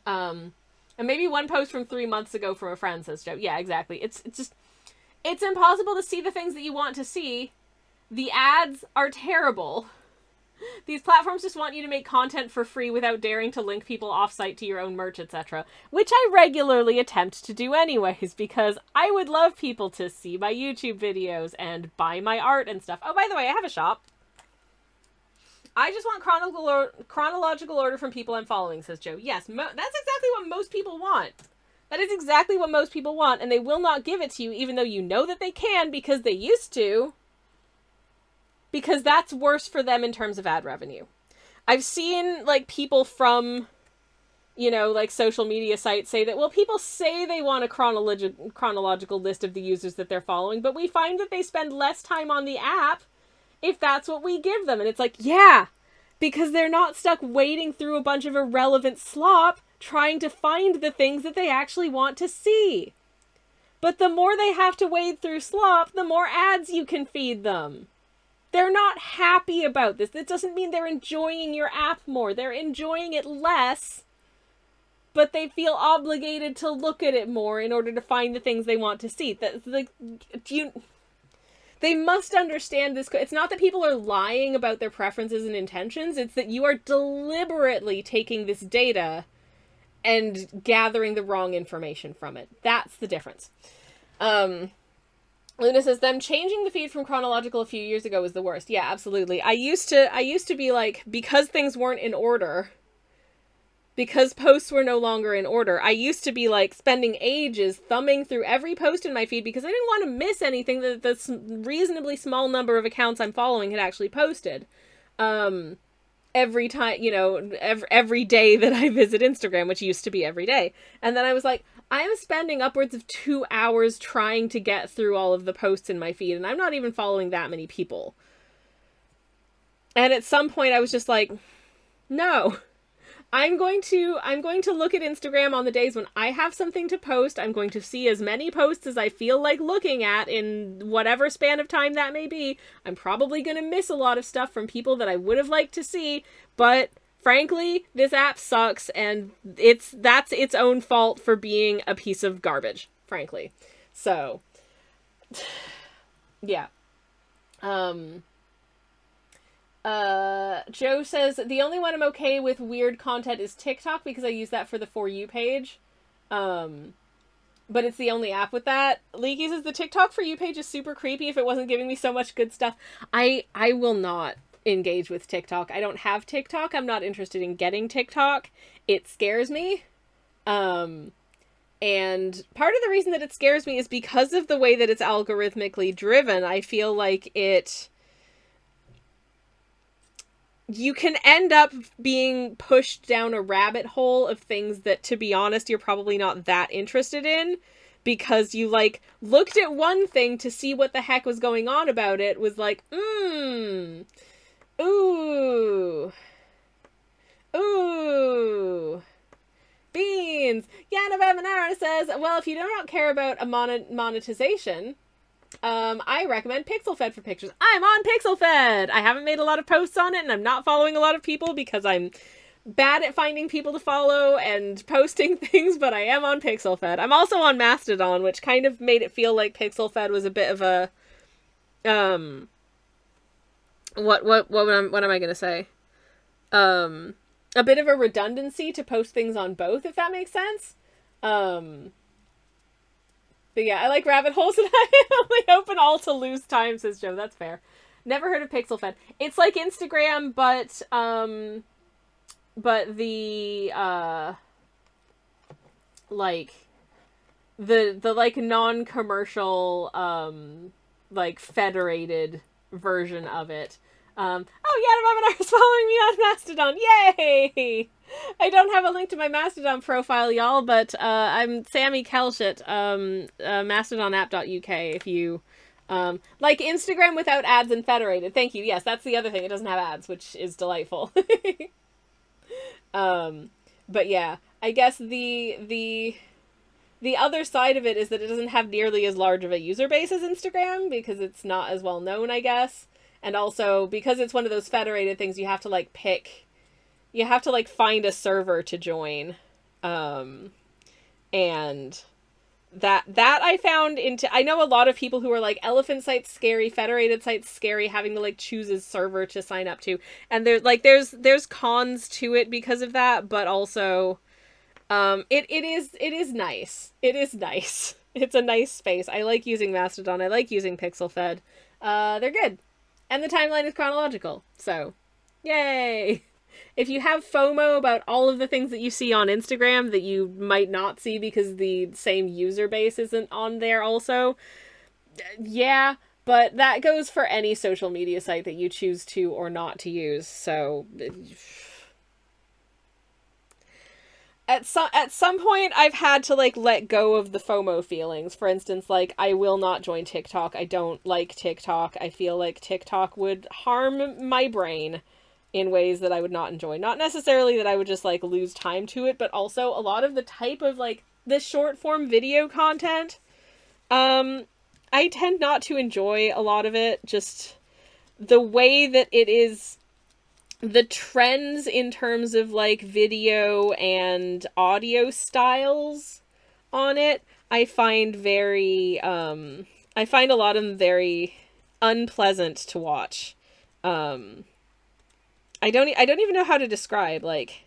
And maybe one post from 3 months ago from a friend, says Joe. Yeah, exactly. It's impossible to see the things that you want to see. The ads are terrible. These platforms just want you to make content for free without daring to link people off-site to your own merch, etc. Which I regularly attempt to do anyways, because I would love people to see my YouTube videos and buy my art and stuff. Oh, by the way, I have a shop. I just want chronological order from people I'm following, says Joe. Yes, that's exactly what most people want. That is exactly what most people want, and they will not give it to you, even though you know that they can, because they used to. Because that's worse for them in terms of ad revenue. I've seen, like, people from, you know, like, social media sites say that, well, people say they want a chronological list of the users that they're following, but we find that they spend less time on the app if that's what we give them. And it's like, yeah, because they're not stuck wading through a bunch of irrelevant slop trying to find the things that they actually want to see. But the more they have to wade through slop, the more ads you can feed them. They're not happy about this. That doesn't mean they're enjoying your app more. They're enjoying it less, but they feel obligated to look at it more in order to find the things they want to see. That's like, they must understand this. It's not that people are lying about their preferences and intentions. It's that you are deliberately taking this data and gathering the wrong information from it. That's the difference. Luna says, them changing the feed from chronological a few years ago was the worst. Yeah, absolutely. I used to be like, because things weren't in order, because posts were no longer in order, I used to be like spending ages thumbing through every post in my feed because I didn't want to miss anything that the reasonably small number of accounts I'm following had actually posted. Every time, you know, every day that I visit Instagram, which used to be every day. And then I was like, I am spending upwards of 2 hours trying to get through all of the posts in my feed, and I'm not even following that many people. And at some point I was just like, no. I'm going to look at Instagram on the days when I have something to post. I'm going to see as many posts as I feel like looking at in whatever span of time that may be. I'm probably going to miss a lot of stuff from people that I would have liked to see, but frankly, this app sucks, and that's its own fault for being a piece of garbage, frankly. So, yeah. Joe says, the only one I'm okay with weird content is TikTok because I use that for the For You page. But it's the only app with that. Leaky says, the TikTok For You page is super creepy if it wasn't giving me so much good stuff. I will not engage with TikTok. I don't have TikTok. I'm not interested in getting TikTok. It scares me. And part of the reason that it scares me is because of the way that it's algorithmically driven. I feel like you can end up being pushed down a rabbit hole of things that, to be honest, you're probably not that interested in, because you, like, looked at one thing to see what the heck was going on about it, was like, ooh, beans. Yana Vamanara says, well, if you do not care about a monetization, I recommend PixelFed for pictures. I'm on PixelFed! I haven't made a lot of posts on it, and I'm not following a lot of people because I'm bad at finding people to follow and posting things, but I am on PixelFed. I'm also on Mastodon, which kind of made it feel like PixelFed was a bit of a, what am I gonna say? A bit of a redundancy to post things on both, if that makes sense. But yeah, I like rabbit holes and I only open all to lose time, says Joe. That's fair. Never heard of PixelFed. It's like Instagram, but the, like, the like, non-commercial, like, federated version of it. Oh, Yana Babinar is following me on Mastodon. Yay! I don't have a link to my Mastodon profile, y'all, but I'm Sammy Kelshit, mastodonapp.uk, if you, like Instagram without ads and federated. Thank you. Yes, that's the other thing. It doesn't have ads, which is delightful. But yeah, I guess the other side of it is that it doesn't have nearly as large of a user base as Instagram, because it's not as well known, I guess. And also, because it's one of those federated things, you have to, like, find a server to join. And that I found into, I know a lot of people who are like, elephant site's scary, federated site's scary, having to like choose a server to sign up to, and there's cons to it because of that, but also it is nice. It is nice. It's a nice space. I like using Mastodon. I like using PixelFed. They're good. And the timeline is chronological. So, yay! If you have FOMO about all of the things that you see on Instagram that you might not see because the same user base isn't on there also, yeah, but that goes for any social media site that you choose to or not to use. So at some point I've had to like let go of the FOMO feelings. For instance, like I will not join TikTok. I don't like TikTok. I feel like TikTok would harm my brain in ways that I would not enjoy. Not necessarily that I would just like lose time to it, but also a lot of the type of like the short form video content. I tend not to enjoy a lot of it. Just the way that it is, the trends in terms of like video and audio styles on it, I find I find a lot of them very unpleasant to watch. I don't even know how to describe, like,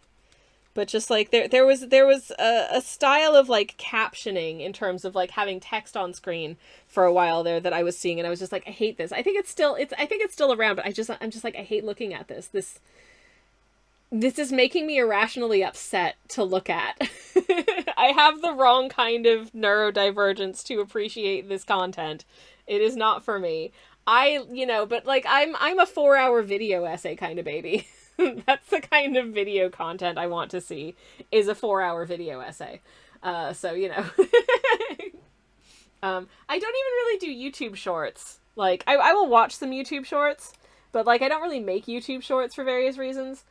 but just like there was a style of like captioning in terms of like having text on screen for a while there that I was seeing, and I was just like, I hate this. I think it's still around, but I'm just like, I hate looking at this. This is making me irrationally upset to look at. I have the wrong kind of neurodivergence to appreciate this content. It is not for me. But like I'm a 4-hour video essay kind of baby. That's the kind of video content I want to see, is a 4-hour video essay. So, I don't even really do YouTube shorts. Like, I will watch some YouTube shorts, but like I don't really make YouTube shorts for various reasons.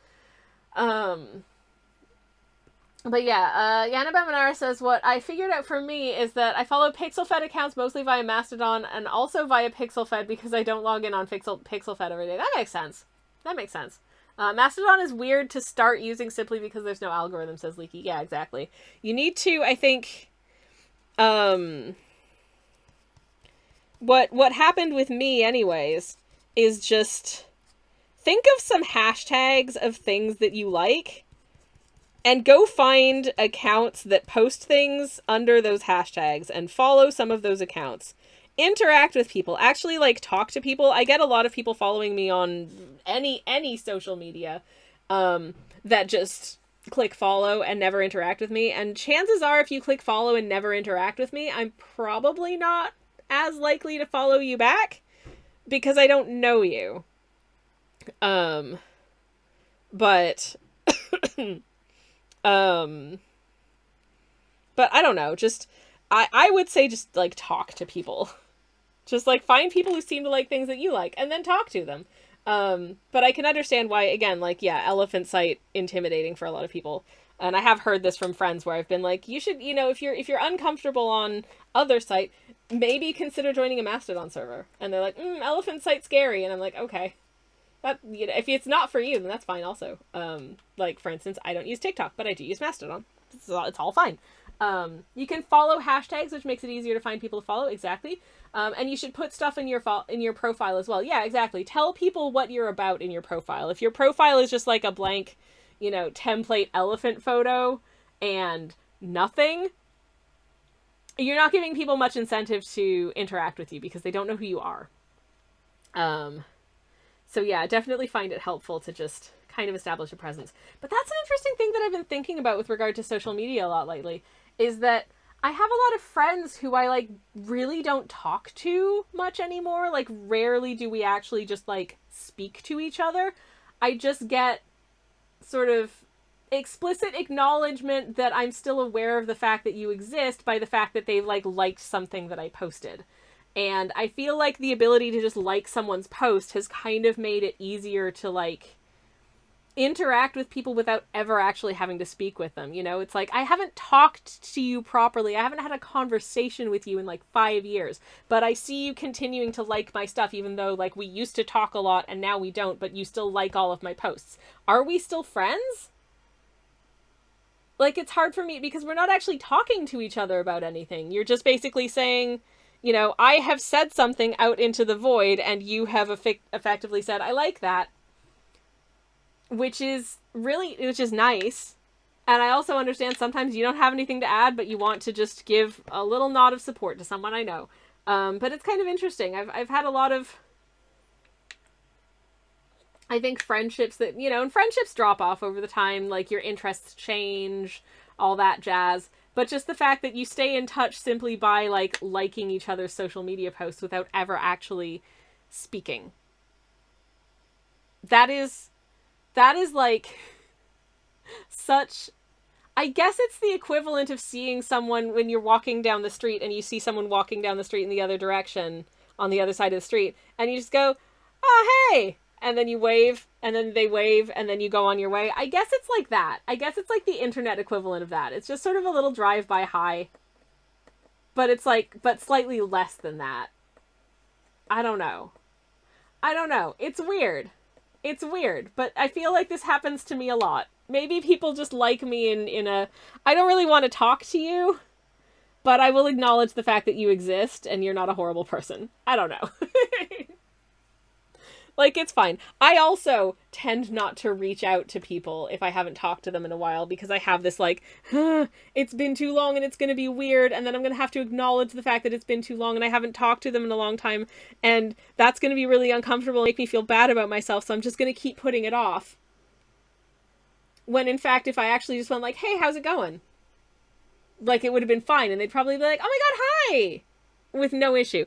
But yeah, Yana Bemanara says, what I figured out for me is that I follow PixelFed accounts mostly via Mastodon and also via PixelFed because I don't log in on PixelFed every day. That makes sense. Mastodon is weird to start using simply because there's no algorithm, says Leaky. Yeah, exactly. You need to, I think, what happened with me anyways is just think of some hashtags of things that you like and go find accounts that post things under those hashtags and follow some of those accounts. Interact with people. Actually, like, talk to people. I get a lot of people following me on any social media that just click follow and never interact with me. And chances are, if you click follow and never interact with me, I'm probably not as likely to follow you back because I don't know you. But but I don't know, just, I would say just, like, talk to people. Just, like, find people who seem to like things that you like, and then talk to them. But I can understand why, again, like, yeah, elephant site intimidating for a lot of people. And I have heard this from friends where I've been like, you should, if you're uncomfortable on other site, maybe consider joining a Mastodon server. And they're like, elephant site's scary. And I'm like, okay. That, if it's not for you, then that's fine also. Like, for instance, I don't use TikTok, but I do use Mastodon. It's all fine. You can follow hashtags, which makes it easier to find people to follow. Exactly. And you should put stuff in your profile as well. Yeah, exactly. Tell people what you're about in your profile. If your profile is just like a blank, template elephant photo and nothing, you're not giving people much incentive to interact with you because they don't know who you are. So yeah, I definitely find it helpful to just kind of establish a presence. But that's an interesting thing that I've been thinking about with regard to social media a lot lately, is that I have a lot of friends who I, like, really don't talk to much anymore. Like, rarely do we actually just, like, speak to each other. I just get sort of explicit acknowledgement that I'm still aware of the fact that you exist by the fact that they've, like, liked something that I posted. And I feel like the ability to just like someone's post has kind of made it easier to, like, interact with people without ever actually having to speak with them. It's like, I haven't talked to you properly. I haven't had a conversation with you in like 5 years, but I see you continuing to like my stuff, even though, like, we used to talk a lot and now we don't, but you still like all of my posts. Are we still friends? Like, it's hard for me because we're not actually talking to each other about anything. You're just basically saying, you know, I have said something out into the void and you have effectively said, I like that. Which is nice. And I also understand sometimes you don't have anything to add, but you want to just give a little nod of support to someone I know. But it's kind of interesting. I've had a lot of, I think, friendships that, you know, and friendships drop off over the time, like your interests change, all that jazz. But just the fact that you stay in touch simply by, like, liking each other's social media posts without ever actually speaking. That is like such, I guess it's the equivalent of seeing someone when you're walking down the street and you see someone walking down the street in the other direction on the other side of the street and you just go, oh, hey, and then you wave and then they wave and then you go on your way. I guess it's like that. I guess it's like the internet equivalent of that. It's just sort of a little drive-by hi, but it's like, but slightly less than that. I don't know. It's weird. It's weird, but I feel like this happens to me a lot. Maybe people just like me in a, I don't really want to talk to you, but I will acknowledge the fact that you exist and you're not a horrible person. I don't know. Like, it's fine. I also tend not to reach out to people if I haven't talked to them in a while because I have this, like, it's been too long and it's going to be weird, and then I'm going to have to acknowledge the fact that it's been too long and I haven't talked to them in a long time, and that's going to be really uncomfortable and make me feel bad about myself, so I'm just going to keep putting it off. When, in fact, if I actually just went like, hey, how's it going? Like, it would have been fine, and they'd probably be like, oh my god, hi! With no issue.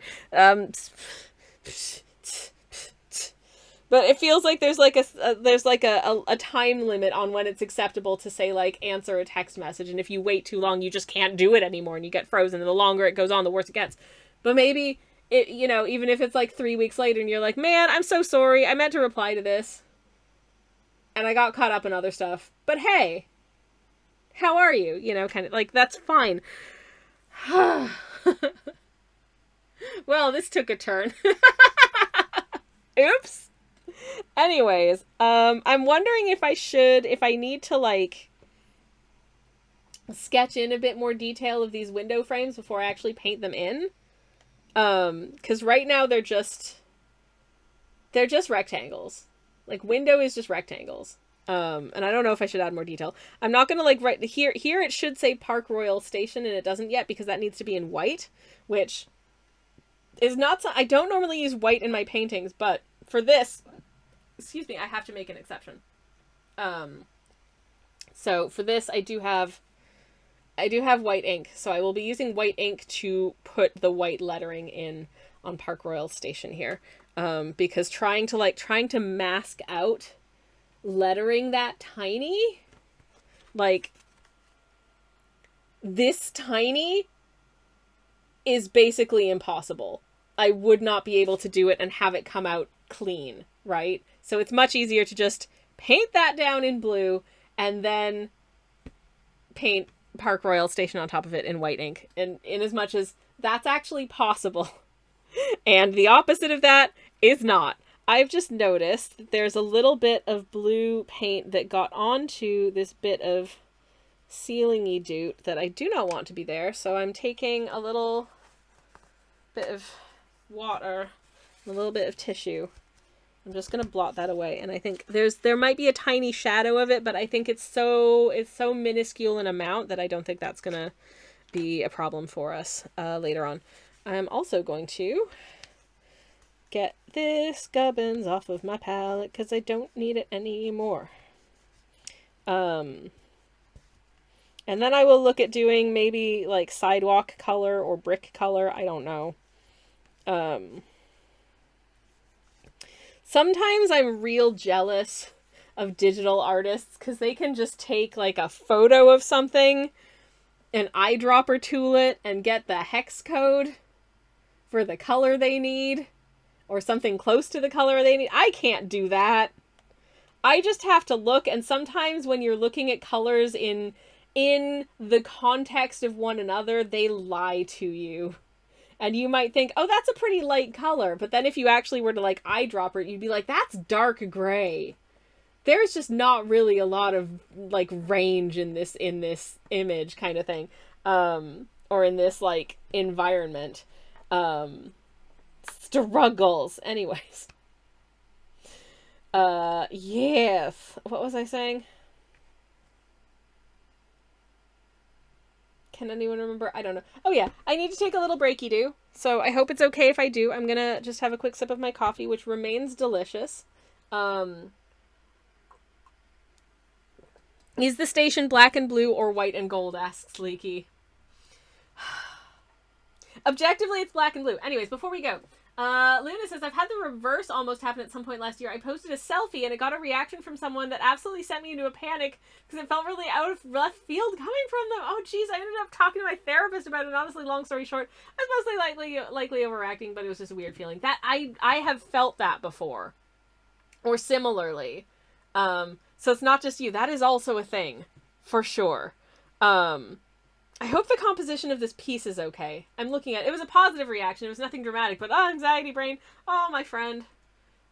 But it feels like there's like a time limit on when it's acceptable to say, like, answer a text message, and if you wait too long, you just can't do it anymore, and you get frozen, and the longer it goes on, the worse it gets. But maybe, it, you know, even if it's like 3 weeks later, and you're like, man, I'm so sorry, I meant to reply to this, and I got caught up in other stuff, but hey, how are you? You know, kind of, like, that's fine. Well, this took a turn. Oops. Anyways, I'm wondering if I need to, like, sketch in a bit more detail of these window frames before I actually paint them in. 'Cause right now they're just rectangles. Like, window is just rectangles. And I don't know if I should add more detail. I'm not gonna, like, write here it should say Park Royal Station, and it doesn't yet because that needs to be in white, which is not so, I don't normally use white in my paintings, but for this, excuse me, I have to make an exception. So for this, I do have white ink, so I will be using white ink to put the white lettering in on Park Royal Station here. Because trying to mask out lettering that tiny, like, this tiny, is basically impossible. I would not be able to do it and have it come out clean, right? So it's much easier to just paint that down in blue and then paint Park Royal Station on top of it in white ink. And in as much as that's actually possible, and the opposite of that is not. I've just noticed that there's a little bit of blue paint that got onto this bit of ceiling-y doot that I do not want to be there, so I'm taking a little bit of water, a little bit of tissue. I'm just going to blot that away, and I think there might be a tiny shadow of it, but I think it's so minuscule in amount that I don't think that's going to be a problem for us later on. I'm also going to get this gubbins off of my palette because I don't need it anymore. And then I will look at doing maybe like sidewalk color or brick color. I don't know. Sometimes I'm real jealous of digital artists because they can just take like a photo of something and eyedropper tool it and get the hex code for the color they need or something close to the color they need. I can't do that. I just have to look, and sometimes when you're looking at colors in the context of one another, they lie to you. And you might think, oh, that's a pretty light color. But then if you actually were to, like, eyedropper it, you'd be like, that's dark gray. there's just not really a lot of like range in this image kind of thing, or in this like environment. Struggles. Anyways. Yes. What was I saying? Can anyone remember? I don't know. Oh yeah, I need to take a little breaky do. So I hope it's okay if I do. I'm gonna just have a quick sip of my coffee, which remains delicious. Is the station black and blue or white and gold? Asks Leaky. Objectively, it's black and blue. Anyways, before we go, Luna says, I've had the reverse almost happen at some point last year. I posted a selfie and it got a reaction from someone that absolutely sent me into a panic because it felt really out of left field coming from them. Oh, geez, I ended up talking to my therapist about it. And honestly, long story short, I was mostly likely overacting, but it was just a weird feeling. That I have felt that before. Or similarly. So it's not just you. That is also a thing. For sure. I hope the composition of this piece is okay. I'm looking at it. It was a positive reaction. It was nothing dramatic, but anxiety brain. Oh, my friend.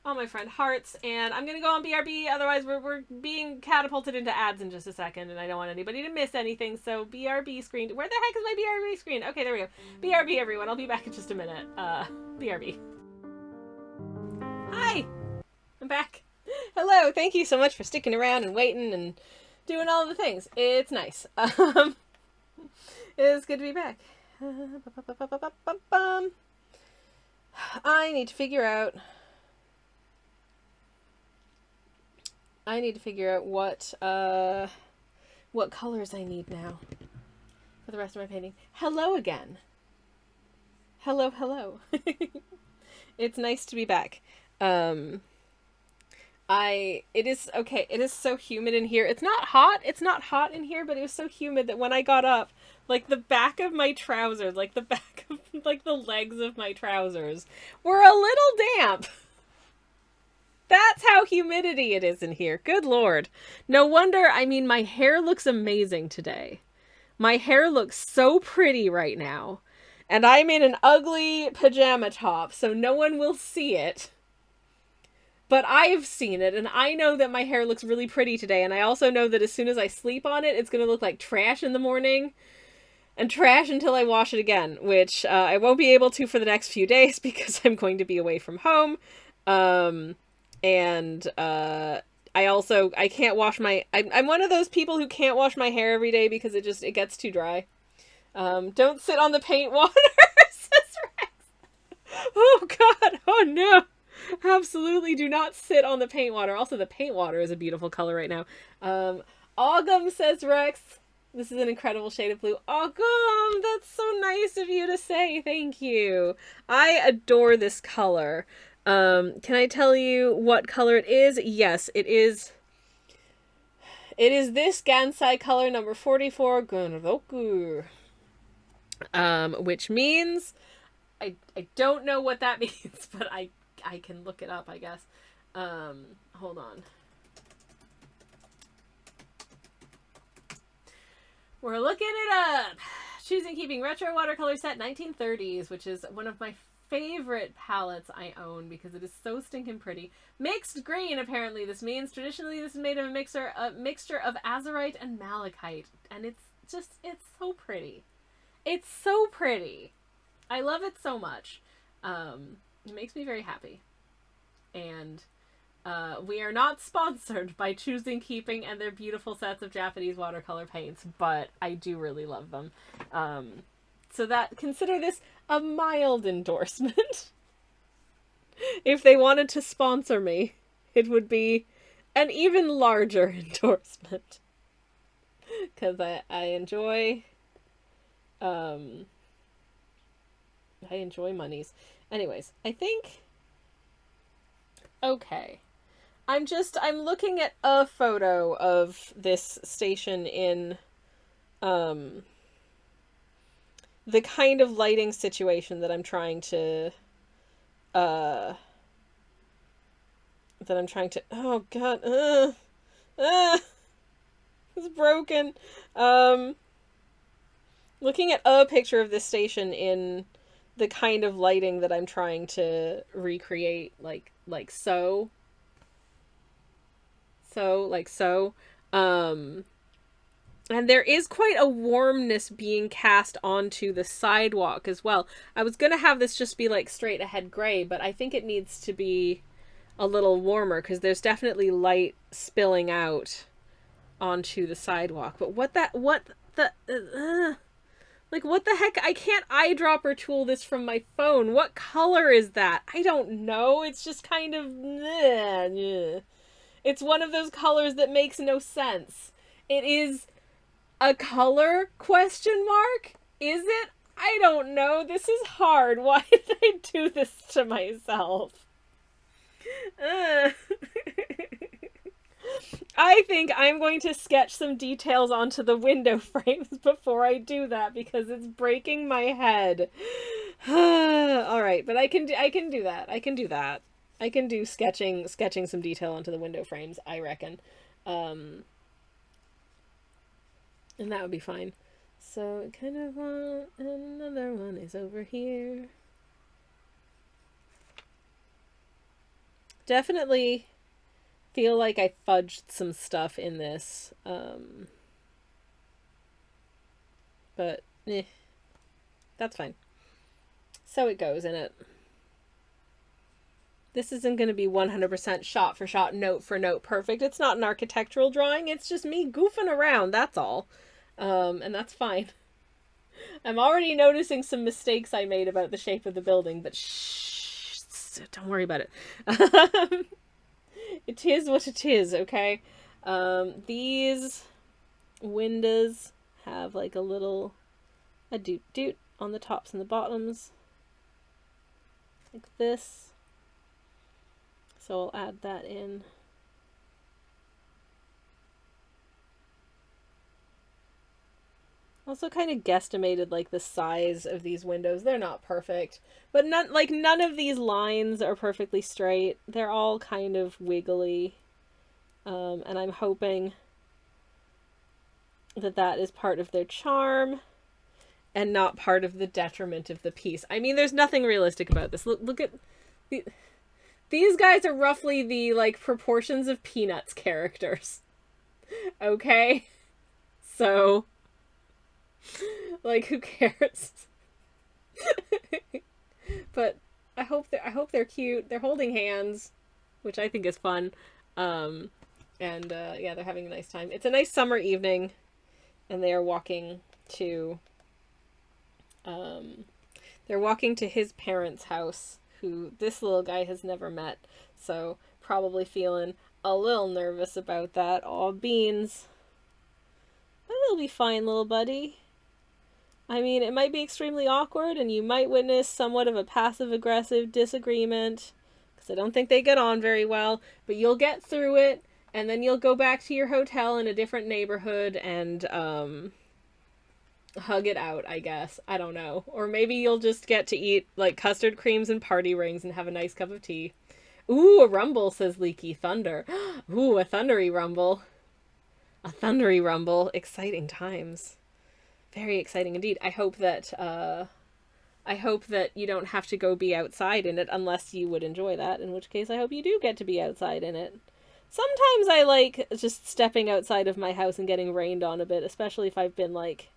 Oh, my friend. Hearts. And I'm going to go on BRB. Otherwise, we're being catapulted into ads in just a second, and I don't want anybody to miss anything. So BRB screen. Where the heck is my BRB screen? Okay, there we go. BRB, everyone. I'll be back in just a minute. BRB. Hi. I'm back. Hello. Thank you so much for sticking around and waiting and doing all the things. It's nice. It's good to be back. I need to figure out what colors I need now for the rest of my painting. Hello again. Hello. It's nice to be back. It is so humid in here. It's not hot in here, but it was so humid that when I got up, like the back of my trousers, like the back of like the legs of my trousers were a little damp. That's how humidity it is in here. Good Lord. No wonder, I mean, my hair looks amazing today. My hair looks so pretty right now. And I'm in an ugly pajama top, so no one will see it. But I've seen it, and I know that my hair looks really pretty today, and I also know that as soon as I sleep on it, it's going to look like trash in the morning, and trash until I wash it again, which I won't be able to for the next few days because I'm going to be away from home. I can't wash I'm one of those people who can't wash my hair every day because it gets too dry. Don't sit on the paint water, says Rex. Oh God, oh no. Absolutely do not sit on the paint water. Also, the paint water is a beautiful color right now. Ogum, says Rex. This is an incredible shade of blue. Ogum, that's so nice of you to say. Thank you. I adore this color. Can I tell you what color it is? Yes, it is. It is this Gansai color number 44, Gunroku. Which means, I don't know what that means, but I can look it up, I guess. Hold on. We're looking it up. Choosing Keeping Retro Watercolor Set 1930s, which is one of my favorite palettes I own because it is so stinking pretty. Mixed green, apparently this means. Traditionally, this is made of a mixture of azurite and malachite. And it's so pretty. It's so pretty. I love it so much. It makes me very happy. And we are not sponsored by Choosing Keeping and their beautiful sets of Japanese watercolor paints, but I do really love them. So consider this a mild endorsement. If they wanted to sponsor me, it would be an even larger endorsement. Because I enjoy monies. Anyways, I think... Okay. I'm looking at a photo of this station in, the kind of lighting situation that I'm trying to, oh God, it's broken. Looking at a picture of this station in the kind of lighting that I'm trying to recreate, like so. So, like so. And there is quite a warmness being cast onto the sidewalk as well. I was going to have this just be like straight ahead gray, but I think it needs to be a little warmer because there's definitely light spilling out onto the sidewalk. But what the heck? I can't eyedropper tool this from my phone. What color is that? I don't know. It's just kind of... It's one of those colors that makes no sense. It is a color? Question mark? Is it? I don't know. This is hard. Why did I do this to myself? I think I'm going to sketch some details onto the window frames before I do that because it's breaking my head. All right, but I can do that. I can do that. I can do sketching some detail onto the window frames, I reckon. And that would be fine. So kind of another one is over here. Definitely feel like I fudged some stuff in this. But that's fine. So it goes in it. This isn't going to be 100% shot for shot, note for note perfect. It's not an architectural drawing. It's just me goofing around. That's all. And that's fine. I'm already noticing some mistakes I made about the shape of the building, but shh, don't worry about it. It is what it is, okay? These windows have like a doot on the tops and the bottoms. Like this. So I'll add that in. Also kind of guesstimated like the size of these windows. They're not perfect, but none of these lines are perfectly straight. They're all kind of wiggly. And I'm hoping that is part of their charm and not part of the detriment of the piece. I mean, there's nothing realistic about this. Look at these guys are roughly the like proportions of Peanuts characters. Okay? So like, who cares? But I hope they're cute. They're holding hands, which I think is fun. Yeah, they're having a nice time. It's a nice summer evening, and they are walking to his parents' house, who this little guy has never met. So probably feeling a little nervous about that. Aw, beans. But it'll be fine, little buddy. I mean, it might be extremely awkward, and you might witness somewhat of a passive-aggressive disagreement, because I don't think they get on very well, but you'll get through it, and then you'll go back to your hotel in a different neighborhood and, hug it out, I guess. I don't know. Or maybe you'll just get to eat, like, custard creams and party rings and have a nice cup of tea. Ooh, a rumble, says Leaky Thunder. Ooh, a thundery rumble. A thundery rumble. Exciting times. Very exciting indeed. I hope that you don't have to go be outside in it unless you would enjoy that, in which case I hope you do get to be outside in it. Sometimes I like just stepping outside of my house and getting rained on a bit, especially if I've been like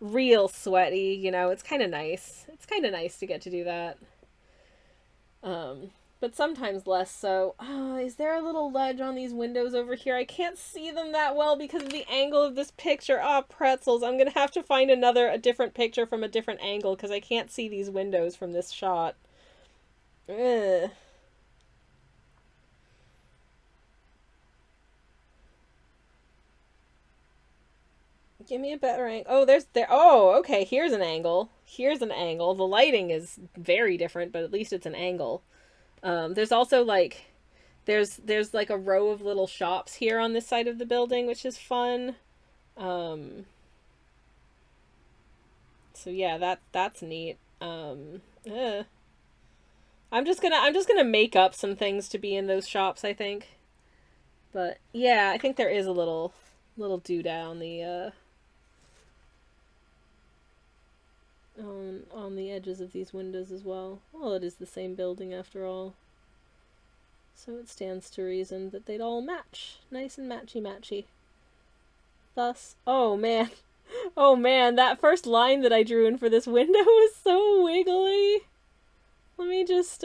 real sweaty, you know. It's kind of nice. It's kind of nice to get to do that. But sometimes less so. Oh, is there a little ledge on these windows over here? I can't see them that well because of the angle of this picture. Oh, pretzels. I'm going to have to find a different picture from a different angle because I can't see these windows from this shot. Ugh. Give me a better angle. Oh, oh, okay, here's an angle. Here's an angle. The lighting is very different, but at least it's an angle. There's also like, there's like a row of little shops here on this side of the building, which is fun. So yeah, that's neat. I'm just gonna make up some things to be in those shops, I think. But yeah, I think there is a little doodah on the edges of these windows as well. Well, it is the same building after all. So it stands to reason that they'd all match. Nice and matchy-matchy. Thus, oh man, that first line that I drew in for this window was so wiggly. Let me just,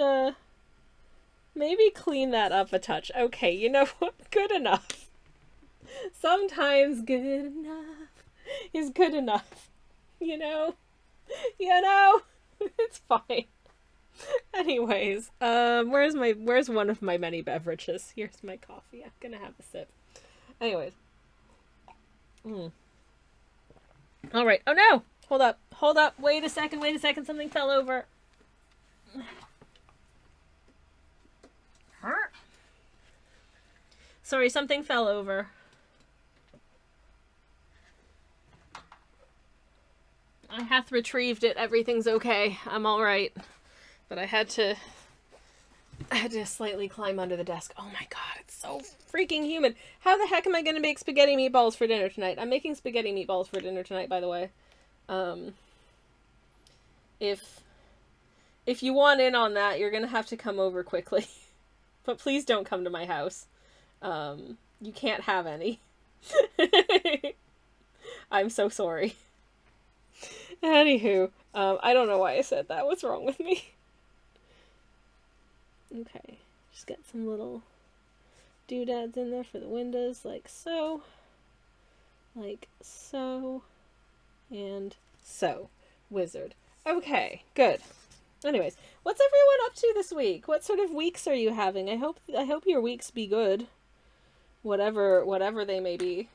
maybe clean that up a touch. Okay, you know what? Good enough. Sometimes good enough is good enough. You know? It's fine. Anyways, where's one of my many beverages? Here's my coffee. I'm gonna have a sip. Anyways. Alright. Oh no! Hold up. Wait a second. Something fell over. Sorry, something fell over. I hath retrieved it. Everything's okay. I'm alright. But I had to slightly climb under the desk. Oh my god, it's so freaking humid. How the heck am I going to make spaghetti meatballs for dinner tonight? I'm making spaghetti meatballs for dinner tonight, by the way. If you want in on that, you're going to have to come over quickly. But please don't come to my house. You can't have any. I'm so sorry. Anywho, I don't know why I said that. What's wrong with me? Okay, just get some little doodads in there for the windows, like so, and so. Wizard. Okay, good. Anyways, what's everyone up to this week? What sort of weeks are you having? I hope your weeks be good. Whatever they may be.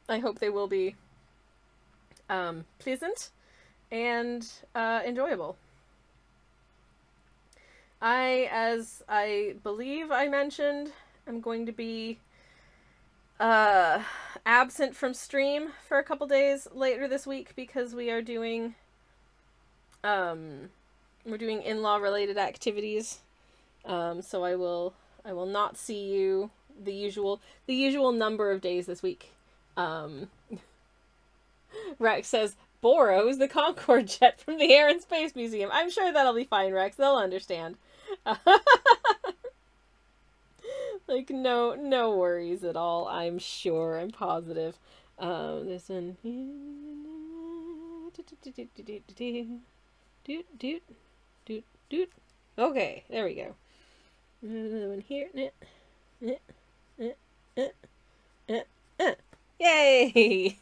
I hope they will be pleasant and enjoyable. As I believe I mentioned, I'm going to be absent from stream for a couple days later this week because we are doing we're doing in-law related activities. So I will not see you the usual number of days this week. Rex says, borrows the Concorde jet from the Air and Space Museum. I'm sure that'll be fine, Rex. They'll understand. Like, no worries at all. I'm sure. I'm positive. This one. Okay, there we go. Another one here. Yay!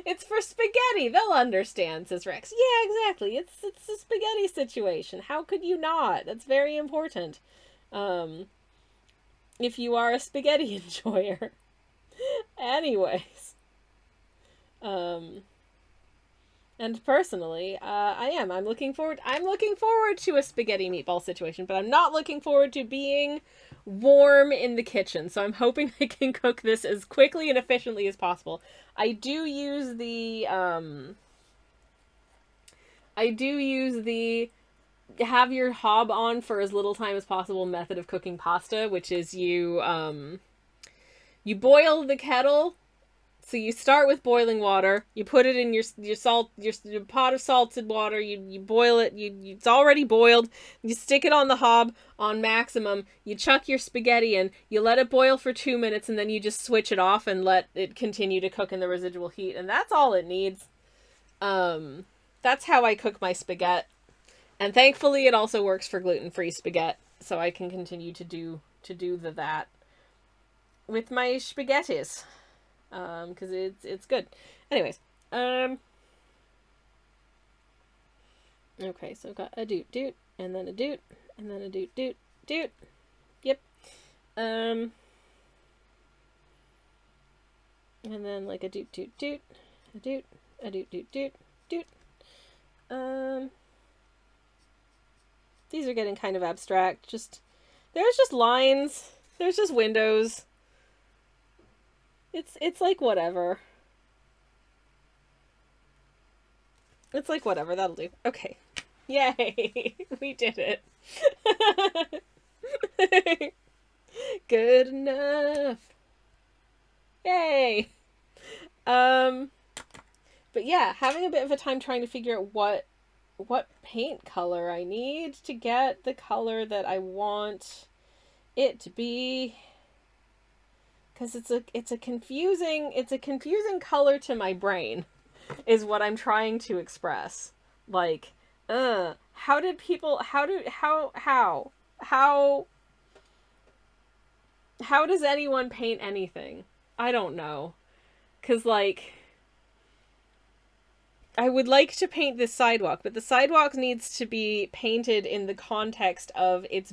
It's for spaghetti. They'll understand, says Rex. Yeah, exactly. It's a spaghetti situation. How could you not? That's very important. If you are a spaghetti enjoyer. Anyways. And personally, I am. I'm looking forward to a spaghetti meatball situation, but I'm not looking forward to being warm in the kitchen. So I'm hoping I can cook this as quickly and efficiently as possible. I do use the have your hob on for as little time as possible method of cooking pasta, which is you boil the kettle. So you start with boiling water, you put it in your pot of salted water, you boil it, it's already boiled, you stick it on the hob on maximum, you chuck your spaghetti in, you let it boil for 2 minutes, and then you just switch it off and let it continue to cook in the residual heat, and that's all it needs. That's how I cook my spaghetti. And thankfully it also works for gluten-free spaghetti, so I can continue to do that with my spaghettis. Because it's good. Anyways, okay, so I've got a doot, and then a doot, and then a doot. Yep. And then like a doot, a doot, a doot. These are getting kind of abstract. There's just lines. There's just windows. It's like whatever. It's like whatever, that'll do. Okay. Yay! We did it. Good enough. Yay! But yeah, having a bit of a time trying to figure out what what paint color I need to get the color that I want it to be, because it's a confusing color to my brain, is what I'm trying to express. Like, how did people, how does anyone paint anything? I don't know. Because, like, I would like to paint this sidewalk, but the sidewalk needs to be painted in the context of it's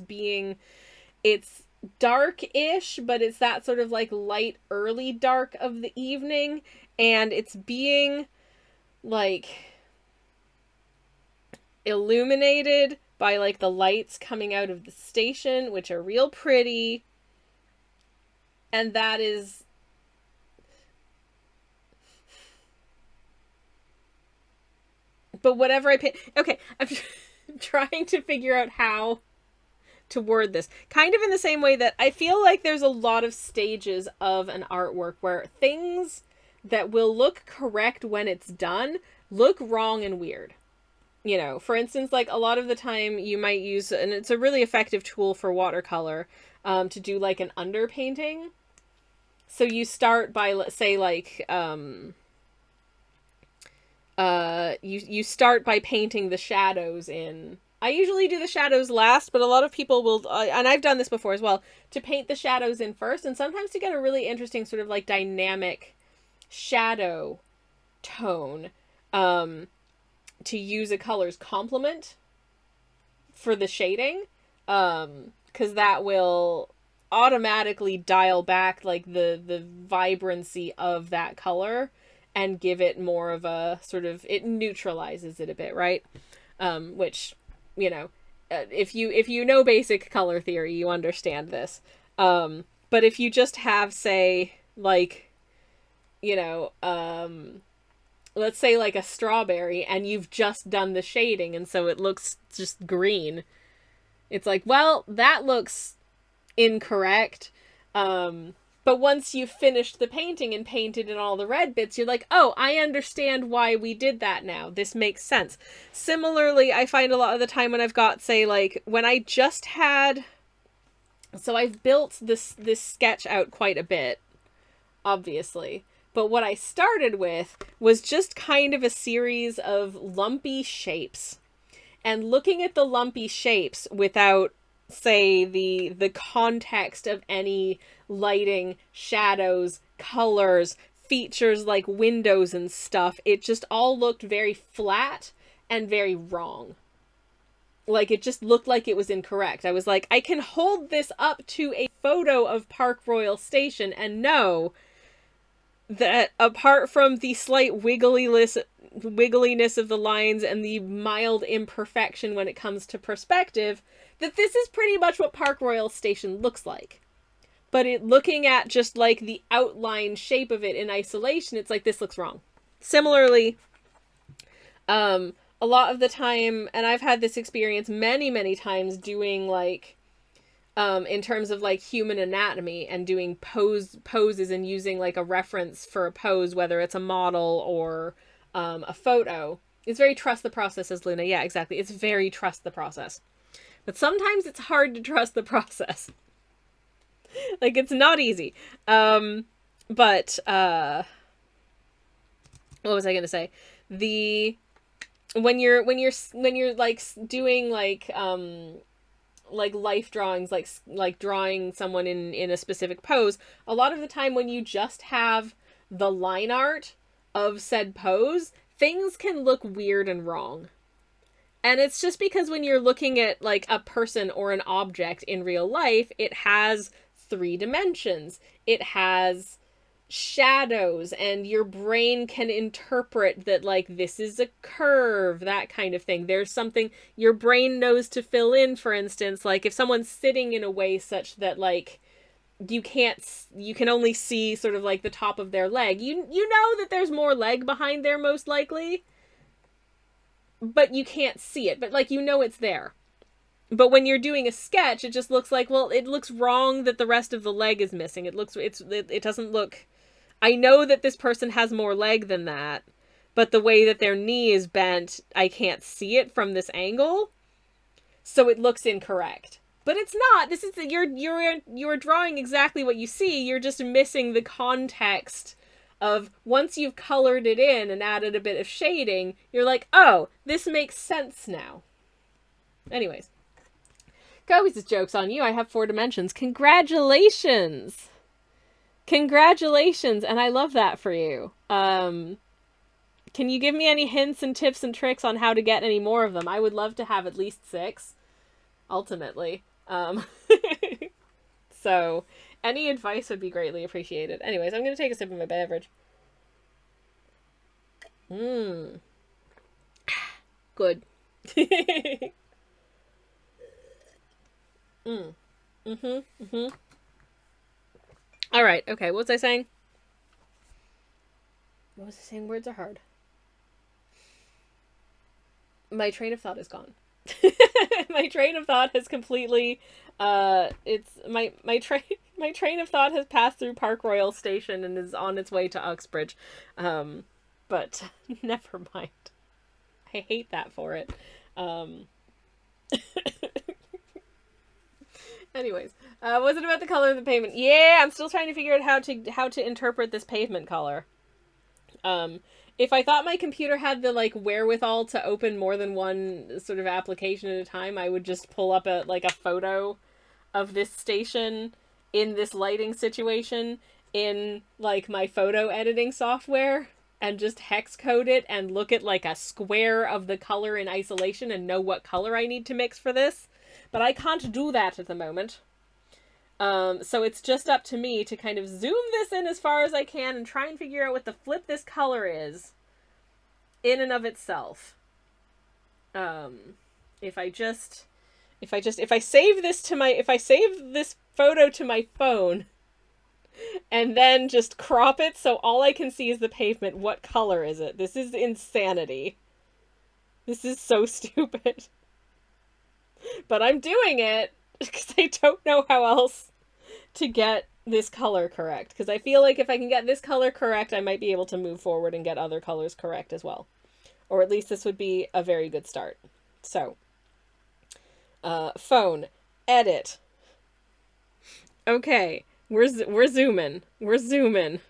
dark-ish, but it's that sort of like light early dark of the evening, and it's being like illuminated by like the lights coming out of the station, which are real pretty. And that is, but whatever I paint, okay, I'm trying to figure out how to word this. Kind of in the same way that I feel like there's a lot of stages of an artwork where things that will look correct when it's done look wrong and weird. You know, for instance, like a lot of the time you might use, and it's a really effective tool for watercolor, to do like an underpainting. So you start by, let's say, like, you start by painting the shadows in. I usually do the shadows last, but a lot of people will, and I've done this before as well, to paint the shadows in first, and sometimes to get a really interesting sort of like dynamic shadow tone, to use a color's complement for the shading, because that will automatically dial back like the vibrancy of that color and give it more of a sort of, it neutralizes it a bit, right? Which, you know, if you know basic color theory, you understand this. But if you just have, say, like, you know, let's say like a strawberry, and you've just done the shading, and so it looks just green. It's like, well, that looks incorrect. But once you've finished the painting and painted in all the red bits, you're like, oh, I understand why we did that now. This makes sense. Similarly, I find a lot of the time when I've got, say, like, when I just had... So I've built this sketch out quite a bit, obviously. But what I started with was just kind of a series of lumpy shapes. And looking at the lumpy shapes without, say, the context of any lighting, shadows, colors, features like windows and stuff, it just all looked very flat and very wrong. Like, it just looked like it was incorrect. I was like, I can hold this up to a photo of Park Royal Station and know that apart from the slight wiggliness of the lines and the mild imperfection when it comes to perspective, that this is pretty much what Park Royal Station looks like. But looking at just like the outline shape of it in isolation, it's like, this looks wrong. Similarly, a lot of the time, and I've had this experience many, many times doing like, in terms of like human anatomy and doing poses and using like a reference for a pose, whether it's a model or a photo. It's very trust the process, as Luna. Yeah, exactly. It's very trust the process. But sometimes it's hard to trust the process. Like, it's not easy. But what was I gonna say? When you're like doing like life drawings, like drawing someone in a specific pose, a lot of the time when you just have the line art of said pose, things can look weird and wrong. And it's just because when you're looking at like a person or an object in real life, it has 3 dimensions. It has shadows, and your brain can interpret that like this is a curve, that kind of thing. There's something your brain knows to fill in, for instance, like if someone's sitting in a way such that like you can only see sort of like the top of their leg. You know that there's more leg behind there most likely, but you can't see it, but like you know it's there. But when you're doing a sketch, it just looks like, well, it looks wrong that the rest of the leg is missing. It doesn't look, I know that this person has more leg than that, but the way that their knee is bent, I can't see it from this angle, so it looks incorrect. But it's not. This is you're drawing exactly what you see. You're just missing the context of once you've colored it in and added a bit of shading, you're like, oh, this makes sense now. Anyways. Kobe's joke's on you. I have 4 dimensions. Congratulations! Congratulations, and I love that for you. Can you give me any hints and tips and tricks on how to get any more of them? I would love to have at least 6, ultimately. So, any advice would be greatly appreciated. Anyways, I'm going to take a sip of my beverage. Good. All right. Okay. What was I saying? What was I saying? Words are hard. My train of thought is gone. My train of thought has completely. It's my train of thought has passed through Park Royal Station and is on its way to Uxbridge. But never mind. I hate that for it. Anyways, was it about the color of the pavement? Yeah, I'm still trying to figure out how to interpret this pavement color. If I thought my computer had the wherewithal to open more than one sort of application at a time, I would just pull up a photo of this station in this lighting situation in my photo editing software and just hex code it and look at a square of the color in isolation and know what color I need to mix for this. But I can't do that at the moment. So it's just up to me to kind of zoom this in as far as I can and try and figure out what the flip this color is in and of itself. If I save this photo to my phone and then just crop it so all I can see is the pavement, what color is it? This is insanity. This is so stupid. But I'm doing it because I don't know how else to get this color correct. Because I feel like if I can get this color correct, I might be able to move forward and get other colors correct as well. Or at least this would be a very good start. So, phone, edit. Okay, we're zooming. We're zooming.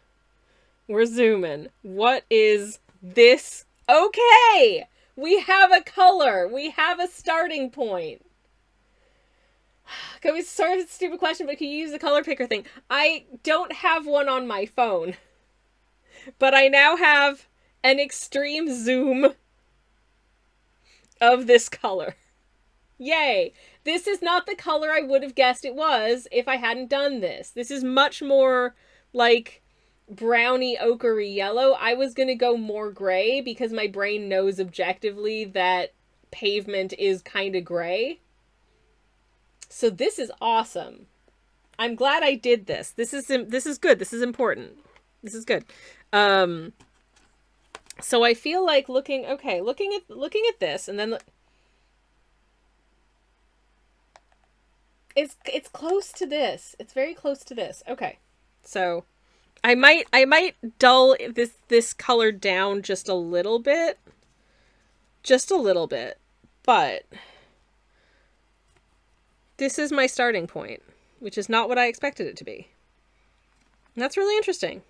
We're zooming. What is this? Okay! We have a color. We have a starting point. It's sort of a stupid question, but can you use the color picker thing? I don't have one on my phone. But I now have an extreme zoom of this color. Yay! This is not the color I would have guessed it was if I hadn't done this. This is much more browny ochre-y yellow. I was gonna go more gray because my brain knows objectively that pavement is kind of gray. So this is awesome. I'm glad I did this. This is good. This is important. This is good. So I feel like looking at this and then it's close to this. It's very close to this. Okay. So I might dull this color down just a little bit. Just a little bit. But this is my starting point, which is not what I expected it to be. And that's really interesting.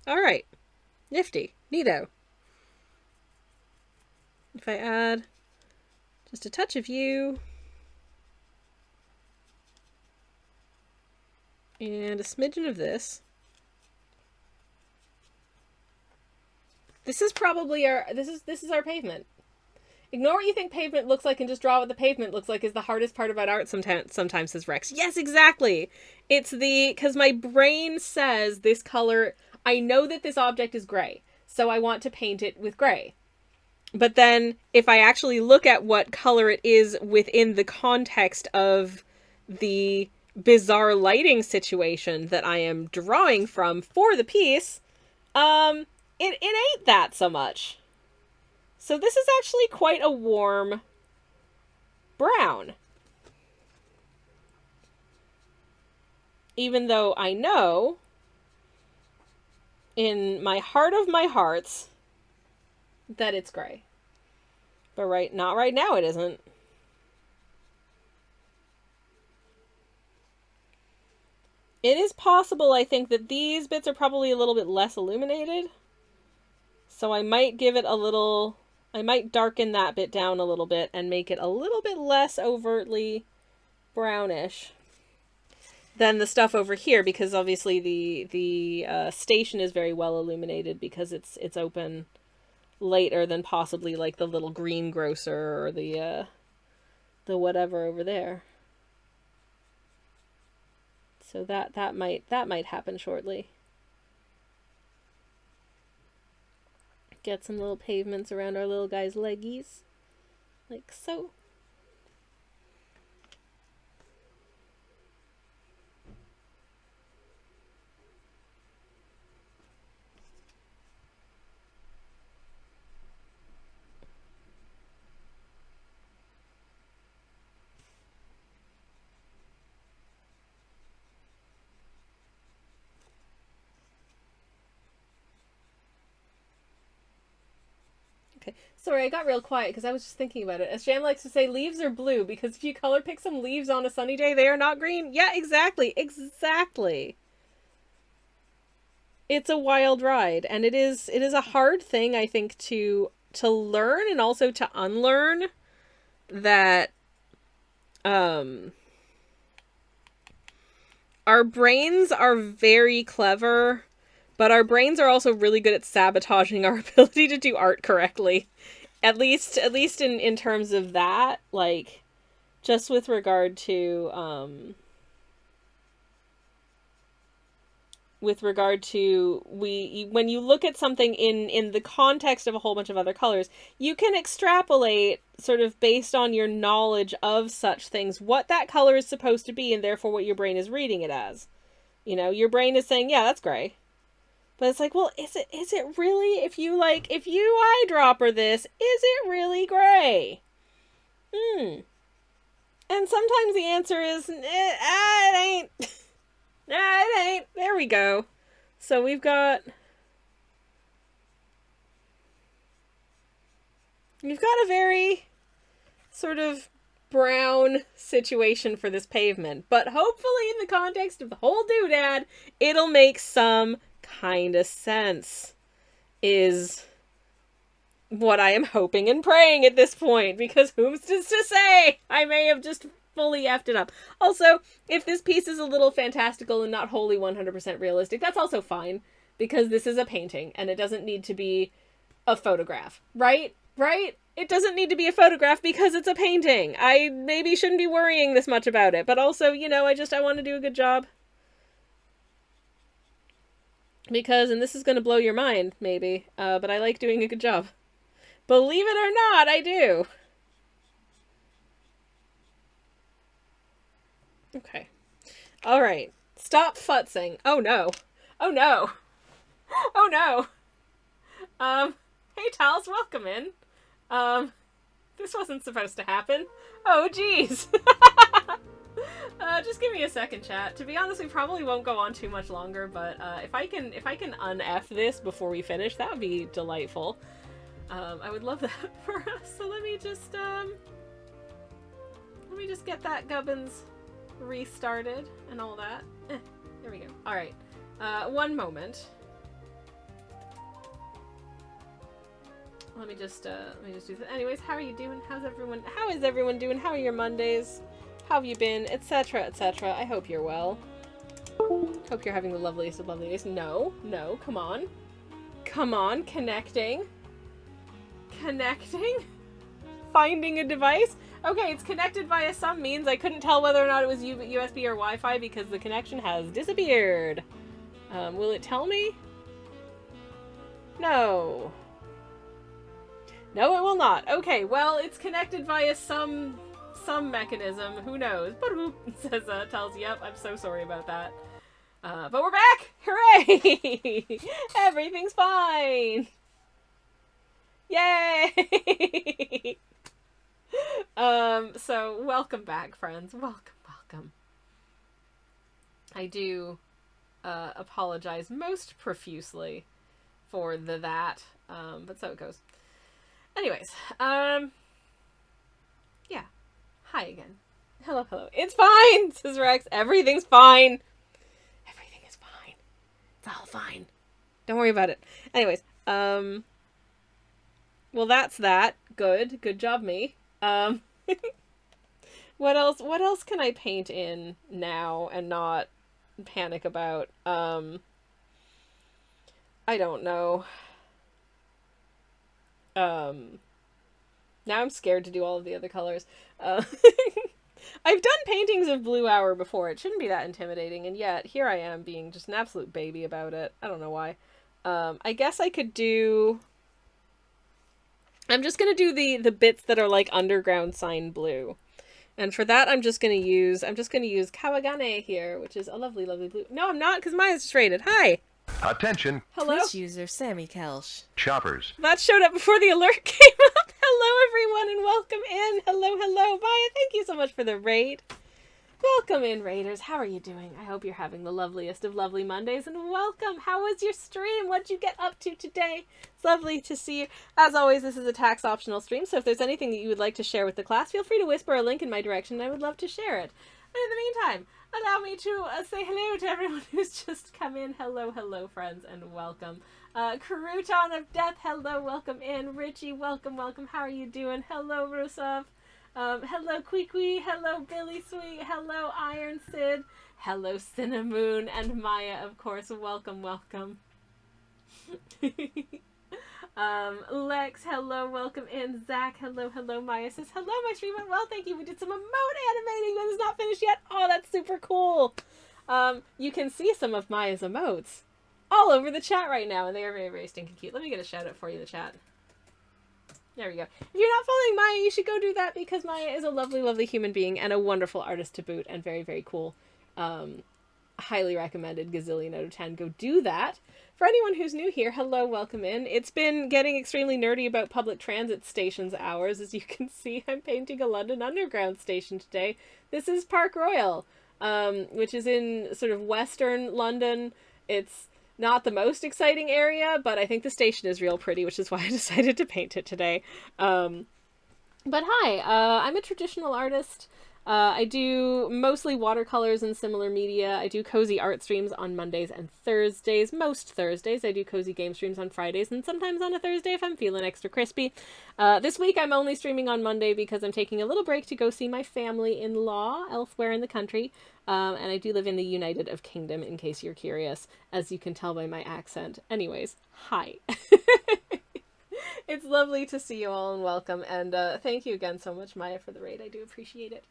All right. Nifty. Neato. If I add just a touch of you and a smidgen of this. This is probably this is our pavement. Ignore what you think pavement looks like and just draw what the pavement looks like is the hardest part about art sometimes, says Rex. Yes, exactly. It's because my brain says this color, I know that this object is gray, so I want to paint it with gray. But then if I actually look at what color it is within the context of the bizarre lighting situation that I am drawing from for the piece, it ain't that so much. So this is actually quite a warm brown. Even though I know in my heart of my hearts that it's gray. But not right now it isn't. It is possible, I think, that these bits are probably a little bit less illuminated. So I might give it a little... I might darken that bit down a little bit and make it a little bit less overtly brownish than the stuff over here, because obviously the station is very well illuminated because it's open later than possibly like the little greengrocer or the whatever over there. So that might happen shortly. Get some little pavements around our little guy's leggies, like so. Okay, sorry, I got real quiet because I was just thinking about it. As Jam likes to say, leaves are blue because if you color pick some leaves on a sunny day, they are not green. Yeah, exactly, exactly. It's a wild ride, and it is a hard thing, I think, to learn and also to unlearn that our brains are very clever, but our brains are also really good at sabotaging our ability to do art correctly. At least in terms of that, like, just with regard to when you look at something in the context of a whole bunch of other colors, you can extrapolate sort of based on your knowledge of such things what that color is supposed to be, and therefore what your brain is reading it as. You know, your brain is saying, yeah, that's gray. But it's like, well, is it really, if you eyedropper this, is it really gray? And sometimes the answer is, it ain't. Nah, it ain't. There we go. So we've got a very sort of brown situation for this pavement, but hopefully in the context of the whole doodad, it'll make some kind of sense, is what I am hoping and praying at this point, because whom's to say? I may have just fully effed it up. Also, if this piece is a little fantastical and not wholly 100% realistic, that's also fine, because this is a painting, and it doesn't need to be a photograph, right? Right? It doesn't need to be a photograph because it's a painting. I maybe shouldn't be worrying this much about it, but also, you know, I want to do a good job. Because, and this is going to blow your mind, maybe, but I like doing a good job. Believe it or not, I do. Okay. All right. Stop futzing. Oh no. Oh no. Oh no. Hey Tals, welcome in. This wasn't supposed to happen. Oh geez. Just give me a second, chat. To be honest, we probably won't go on too much longer, but if I can un-F this before we finish, that would be delightful. I would love that for us. So let me just get that gubbins restarted and all that. There we go. All right. One moment. Let me just do this. Anyways, how are you doing? How is everyone doing? How are your Mondays? How have you been? Etc. etc. I hope you're well. Hope you're having the loveliest of lovely days. No, come on. Come on, connecting. Finding a device. Okay, it's connected via some means. I couldn't tell whether or not it was USB or Wi-Fi because the connection has disappeared. Will it tell me? No. No, it will not. Okay, well, it's connected via some mechanism. Who knows? Says, tells, yep, I'm so sorry about that. But we're back! Hooray! Everything's fine! Yay! So welcome back, friends. Welcome. I do apologize most profusely for that. But so it goes. Anyways, yeah. Hi again. Hello, hello. It's fine, says Rex. Everything's fine. Everything is fine. It's all fine. Don't worry about it. Anyways, well, that's that. Good job, me. What else can I paint in now and not panic about? I don't know. Now I'm scared to do all of the other colors. I've done paintings of Blue Hour before. It shouldn't be that intimidating, and yet here I am being just an absolute baby about it. I don't know why. I guess I could do... I'm just gonna do the bits that are like underground sign blue. And for that, I'm just gonna use Kawagane here, which is a lovely, lovely blue. No, I'm not, because mine is just rated. Hi! Attention! Hello? Twitch user Sammy Kelsch. Shoppers. That showed up before the alert came up. Hello, everyone, and welcome in. Hello, hello. Maya, thank you so much for the raid. Welcome in, Raiders. How are you doing? I hope you're having the loveliest of lovely Mondays, and welcome. How was your stream? What'd you get up to today? It's lovely to see you. As always, this is a tax-optional stream, so if there's anything that you would like to share with the class, feel free to whisper a link in my direction, and I would love to share it. And in the meantime, allow me to say hello to everyone who's just come in. Hello, hello, friends, and welcome. Karutan of Death, hello, welcome in. Richie, welcome, welcome. How are you doing? Hello, Rusev. Hello, Queequee. Hello, Billy Sweet. Hello, Iron Sid. Hello, Cinnamoon. And Maya, of course. Welcome, welcome. Lex, hello, welcome in. Zach, hello, hello. Maya says, hello, my stream went well, thank you. We did some emote animating that is not finished yet. Oh, that's super cool. You can see some of Maya's emotes all over the chat right now, and they are very, very stinking cute. Let me get a shout out for you in the chat. There we go. If you're not following Maya, you should go do that, because Maya is a lovely, lovely human being and a wonderful artist to boot, and very, very cool. Highly recommended, gazillion out of 10. Go do that. For anyone who's new here, hello, welcome in. It's been getting extremely nerdy about public transit stations hours. As you can see, I'm painting a London Underground station today. This is Park Royal, which is in sort of western London. It's not the most exciting area, but I think the station is real pretty, which is why I decided to paint it today. But hi, I'm a traditional artist. I do mostly watercolors and similar media. I do cozy art streams on Mondays and Thursdays. Most Thursdays. I do cozy game streams on Fridays, and sometimes on a Thursday if I'm feeling extra crispy. This week I'm only streaming on Monday because I'm taking a little break to go see my family-in-law elsewhere in the country. And I do live in the United of Kingdom, in case you're curious, as you can tell by my accent. Anyways, hi. It's lovely to see you all, and welcome, and thank you again so much, Maya, for the raid. I do appreciate it.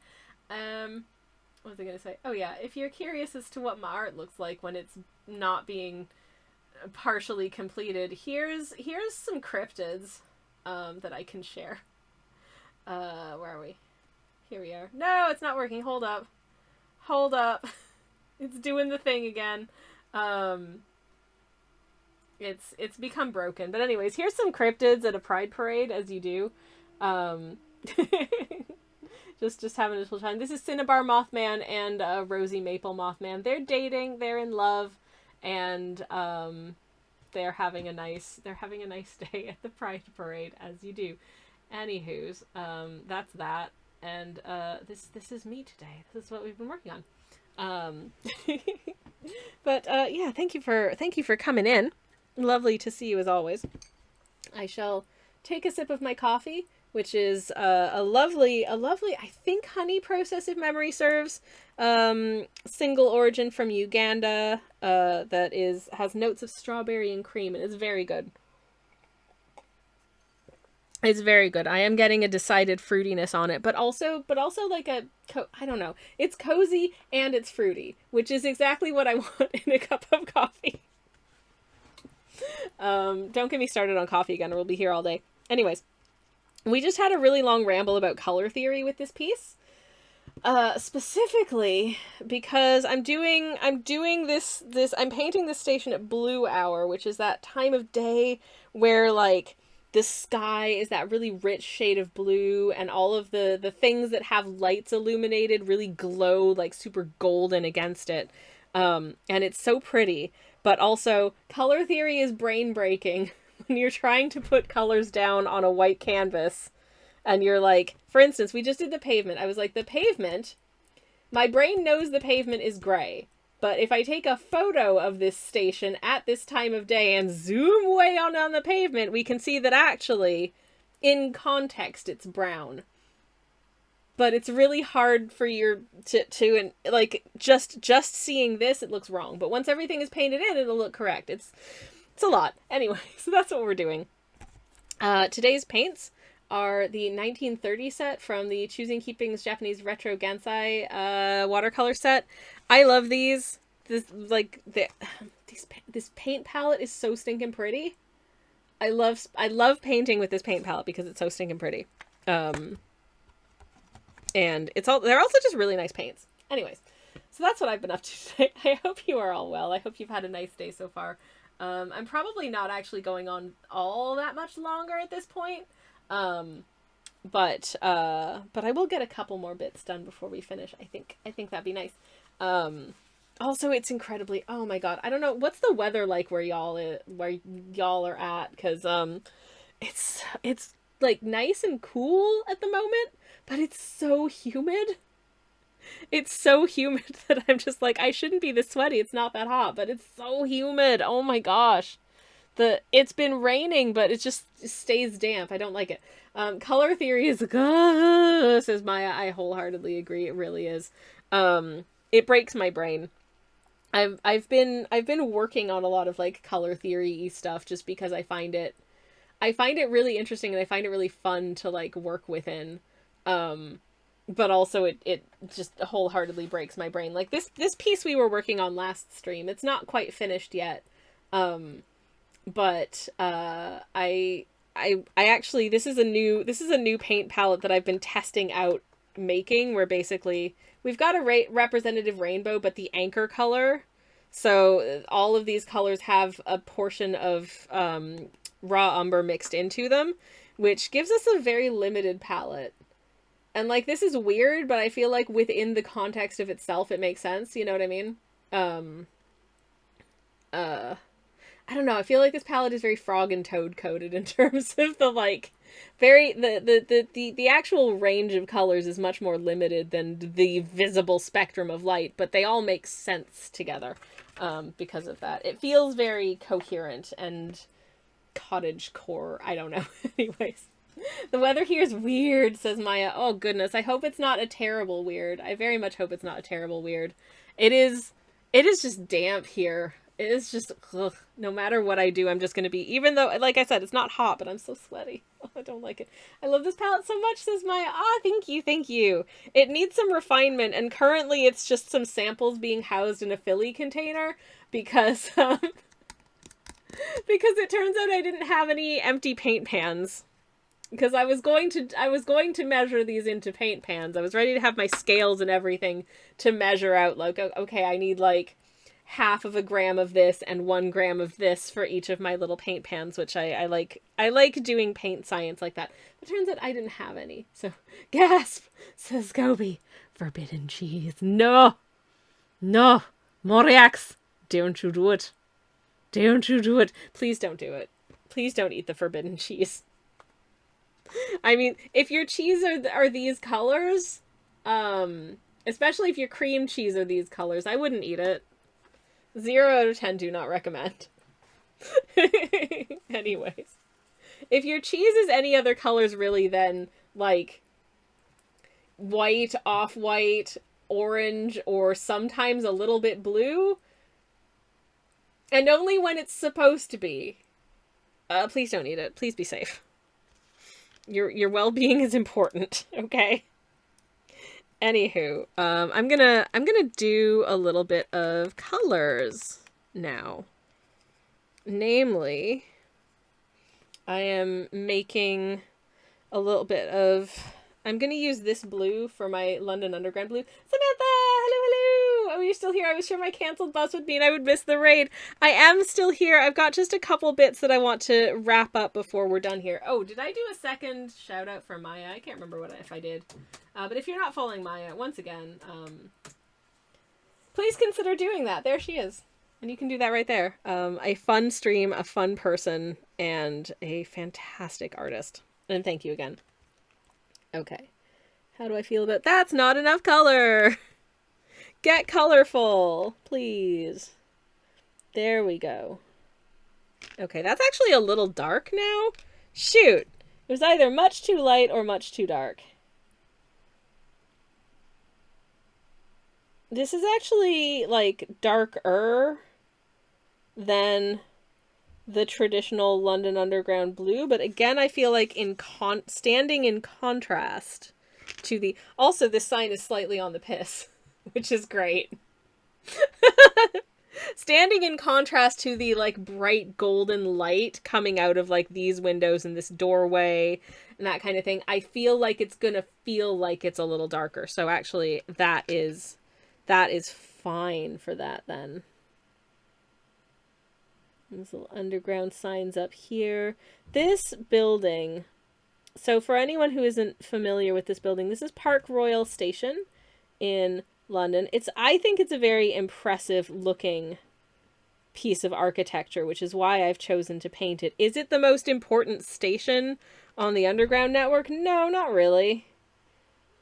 What was I going to say? Oh yeah, if you're curious as to what my art looks like when it's not being partially completed, here's some cryptids that I can share. Where are we? Here we are. No, it's not working. Hold up. Hold up. It's doing the thing again. It's become broken. But anyways, here's some cryptids at a pride parade, as you do. Just having a little time. This is Cinnabar Mothman and Rosie Maple Mothman. They're dating, they're in love, and they're having a nice day at the pride parade, as you do. Anywho's, that's that. And this is me today. This is what we've been working on. But yeah, thank you for coming in. Lovely to see you as always. I shall take a sip of my coffee, which is a lovely, I think, honey process, if memory serves. Single origin from Uganda, that has notes of strawberry and cream, and it's very good. It's very good. I am getting a decided fruitiness on it, but also like I don't know. It's cozy and it's fruity, which is exactly what I want in a cup of coffee. Don't get me started on coffee again, or we'll be here all day. Anyways, we just had a really long ramble about color theory with this piece. Specifically because I'm painting this station at Blue Hour, which is that time of day where like the sky is that really rich shade of blue, and all of the things that have lights illuminated really glow like super golden against it. And it's so pretty, but also color theory is brain breaking when you're trying to put colors down on a white canvas. And you're like, for instance, we just did the pavement. I was like, the pavement, my brain knows the pavement is gray. But if I take a photo of this station at this time of day and zoom way on the pavement, we can see that actually, in context, it's brown. But it's really hard for your to like just seeing this, it looks wrong. But once everything is painted in, it'll look correct. It's a lot. Anyway, so that's what we're doing. Today's paints are the 1930 set from the Choosing Keeping's Japanese Retro Gansai watercolor set. I love these. This paint palette is so stinking pretty. I love painting with this paint palette because it's so stinking pretty. And they're also just really nice paints. Anyways, so that's what I've been up to today. I hope you are all well. I hope you've had a nice day so far. I'm probably not actually going on all that much longer at this point. But I will get a couple more bits done before we finish. I think that'd be nice. Also, it's incredibly, oh my god, I don't know, what's the weather like where y'all are at? Because it's like nice and cool at the moment, but it's so humid. It's so humid that I'm just like, I shouldn't be this sweaty. It's not that hot, but it's so humid. Oh my gosh. It's been raining, but it just stays damp. I don't like it. Color theory is says Maya. I wholeheartedly agree. It really is. It breaks my brain. I've been working on a lot of like color theory stuff just because I find it really interesting and I find it really fun to like work within. But also it just wholeheartedly breaks my brain. Like this piece we were working on last stream, it's not quite finished yet. But I actually, this is a new paint palette that I've been testing out making, where basically we've got a representative rainbow, but the anchor color, so all of these colors have a portion of raw umber mixed into them, which gives us a very limited palette. And like, this is weird, but I feel like within the context of itself it makes sense, you know what I mean? I don't know, I feel like this palette is very frog and toad coded in terms of the like the actual range of colors is much more limited than the visible spectrum of light, but they all make sense together because of that. It feels very coherent and cottagecore. I don't know. Anyways, the weather here is weird, says Maya. Oh goodness, I hope it's not a terrible weird. I very much hope it's not a terrible weird. It is just damp here. It is just, ugh. No matter what I do, I'm just going to be, even though, like I said, it's not hot, but I'm so sweaty. Oh, I don't like it. I love this palette so much, says Maya. Thank you. It needs some refinement, and currently it's just some samples being housed in a Philly container, because, because it turns out I didn't have any empty paint pans. Because I was going to measure these into paint pans. I was ready to have my scales and everything to measure out, like, okay, I need, like, 1/2 gram of this and 1 gram of this for each of my little paint pans, which I like. I like doing paint science like that. But it turns out I didn't have any. So, gasp, says Gobi. Forbidden cheese. No, Moriax, don't you do it. Don't you do it. Please don't do it. Please don't eat the forbidden cheese. I mean, if your cheese are these colors, especially if your cream cheese are these colors, I wouldn't eat it. 0 out of 10 do not recommend. Anyways. If your cheese is any other colors really than, like, white, off-white, orange, or sometimes a little bit blue, and only when it's supposed to be, please don't eat it. Please be safe. Your well-being is important, okay? Anywho, I'm gonna do a little bit of colors now. Namely, I am making a little bit of, I'm gonna use this blue for my London Underground blue. Samantha! Hello! Oh, you're still here. I was sure my canceled bus would mean I would miss the raid. I am still here. I've got just a couple bits that I want to wrap up before we're done here. Oh, did I do a second shout out for Maya? I can't remember if I did. But if you're not following Maya, once again, please consider doing that. There she is. And you can do that right there. A fun stream, a fun person, and a fantastic artist. And thank you again. Okay. How do I feel about... That's not enough color! Get colorful, please. There we go. Okay, that's actually a little dark now. Shoot! It was either much too light or much too dark. This is actually, like, darker than the traditional London Underground blue, but again, I feel like standing in contrast to the... Also, this sign is slightly on the piss, which is great. Standing in contrast to the, like, bright golden light coming out of, like, these windows and this doorway and that kind of thing, I feel like it's gonna feel like it's a little darker. So actually, that is fine for that, then. These little underground signs up here. This building... So for anyone who isn't familiar with this building, this is Park Royal Station in London. I think it's a very impressive looking piece of architecture, which is why I've chosen to paint it. Is it the most important station on the Underground network? No, not really.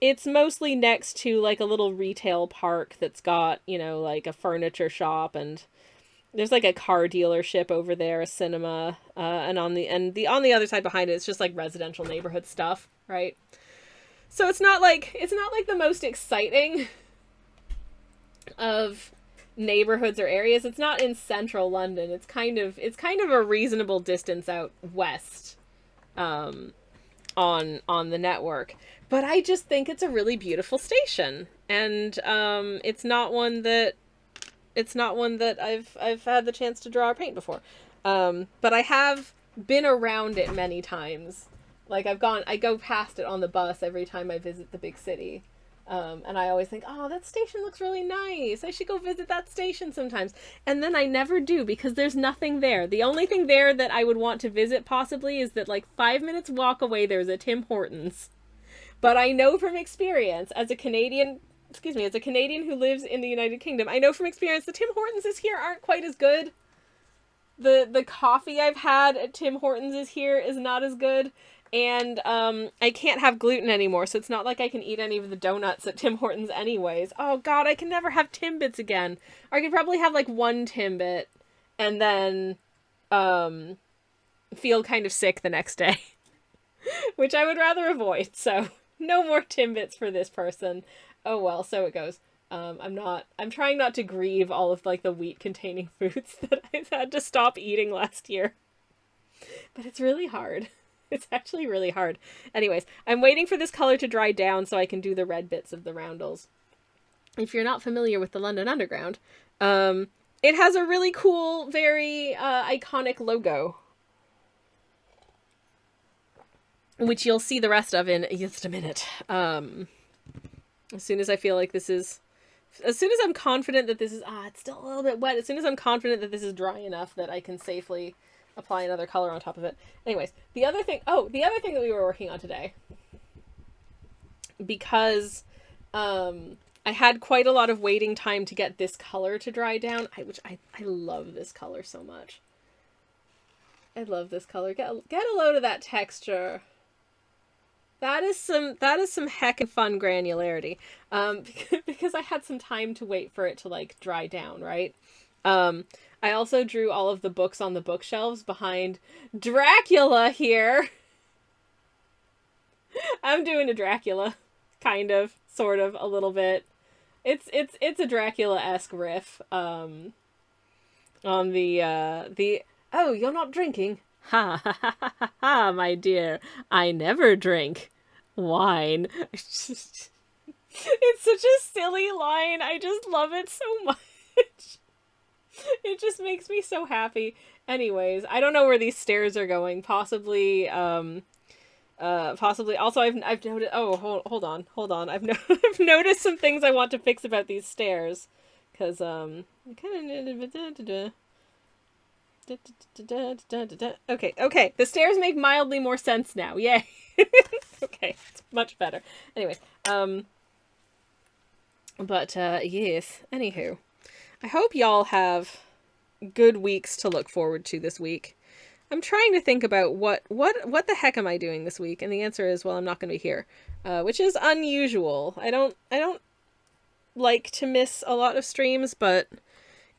It's mostly next to, like, a little retail park that's got, you know, like a furniture shop, and there's like a car dealership over there, a cinema, and on the other side behind it, it's just like residential neighborhood stuff, right? So it's not like the most exciting of neighborhoods or areas. It's not in central London. It's kind of a reasonable distance out west, on the network. But I just think it's a really beautiful station, and it's not one that I've had the chance to draw or paint before. But I have been around it many times. Like, I go past it on the bus every time I visit the big city. And I always think, oh, that station looks really nice. I should go visit that station sometimes. And then I never do, because there's nothing there. The only thing there that I would want to visit possibly is that, like, 5 minutes walk away, there's a Tim Hortons. But I know from experience, as a Canadian who lives in the United Kingdom, I know from experience the Tim Hortons here aren't quite as good. The coffee I've had at Tim Hortons here is not as good. And I can't have gluten anymore, so it's not like I can eat any of the donuts at Tim Hortons anyways. Oh god, I can never have Timbits again. Or I could probably have, like, one Timbit and then feel kind of sick the next day. Which I would rather avoid, so no more Timbits for this person. Oh well, so it goes. I'm trying not to grieve all of, like, the wheat-containing foods that I've had to stop eating last year. But it's really hard. It's actually really hard. Anyways, I'm waiting for this color to dry down so I can do the red bits of the roundels. If you're not familiar with the London Underground, it has a really cool, very iconic logo, which you'll see the rest of in just a minute. As soon as I feel like as soon as I'm confident that this is, it's still a little bit wet. As soon as I'm confident that this is dry enough that I can safely apply another color on top of it. Anyways, the other thing that we were working on today, because I had quite a lot of waiting time to get this color to dry down, which I love this color so much. I love this color. Get a load of that texture. That is some heckin' fun granularity. Because I had some time to wait for it to, like, dry down, right? I also drew all of the books on the bookshelves behind Dracula here. I'm doing a Dracula. Kind of, sort of, a little bit. It's a Dracula-esque riff, on the, oh, you're not drinking? Ha ha ha ha ha ha, my dear. I never drink wine. It's such a silly line. I just love it so much. It just makes me so happy. Anyways, I don't know where these stairs are going. Possibly, possibly. Also, I've noticed. Oh, hold on. I've noticed some things I want to fix about these stairs, because I kind of. Okay. The stairs make mildly more sense now. Yay. Okay, it's much better. Anyway, but yes. Anywho. I hope y'all have good weeks to look forward to this week. I'm trying to think about what the heck am I doing this week, and the answer is, well, I'm not going to be here, which is unusual. I don't like to miss a lot of streams, but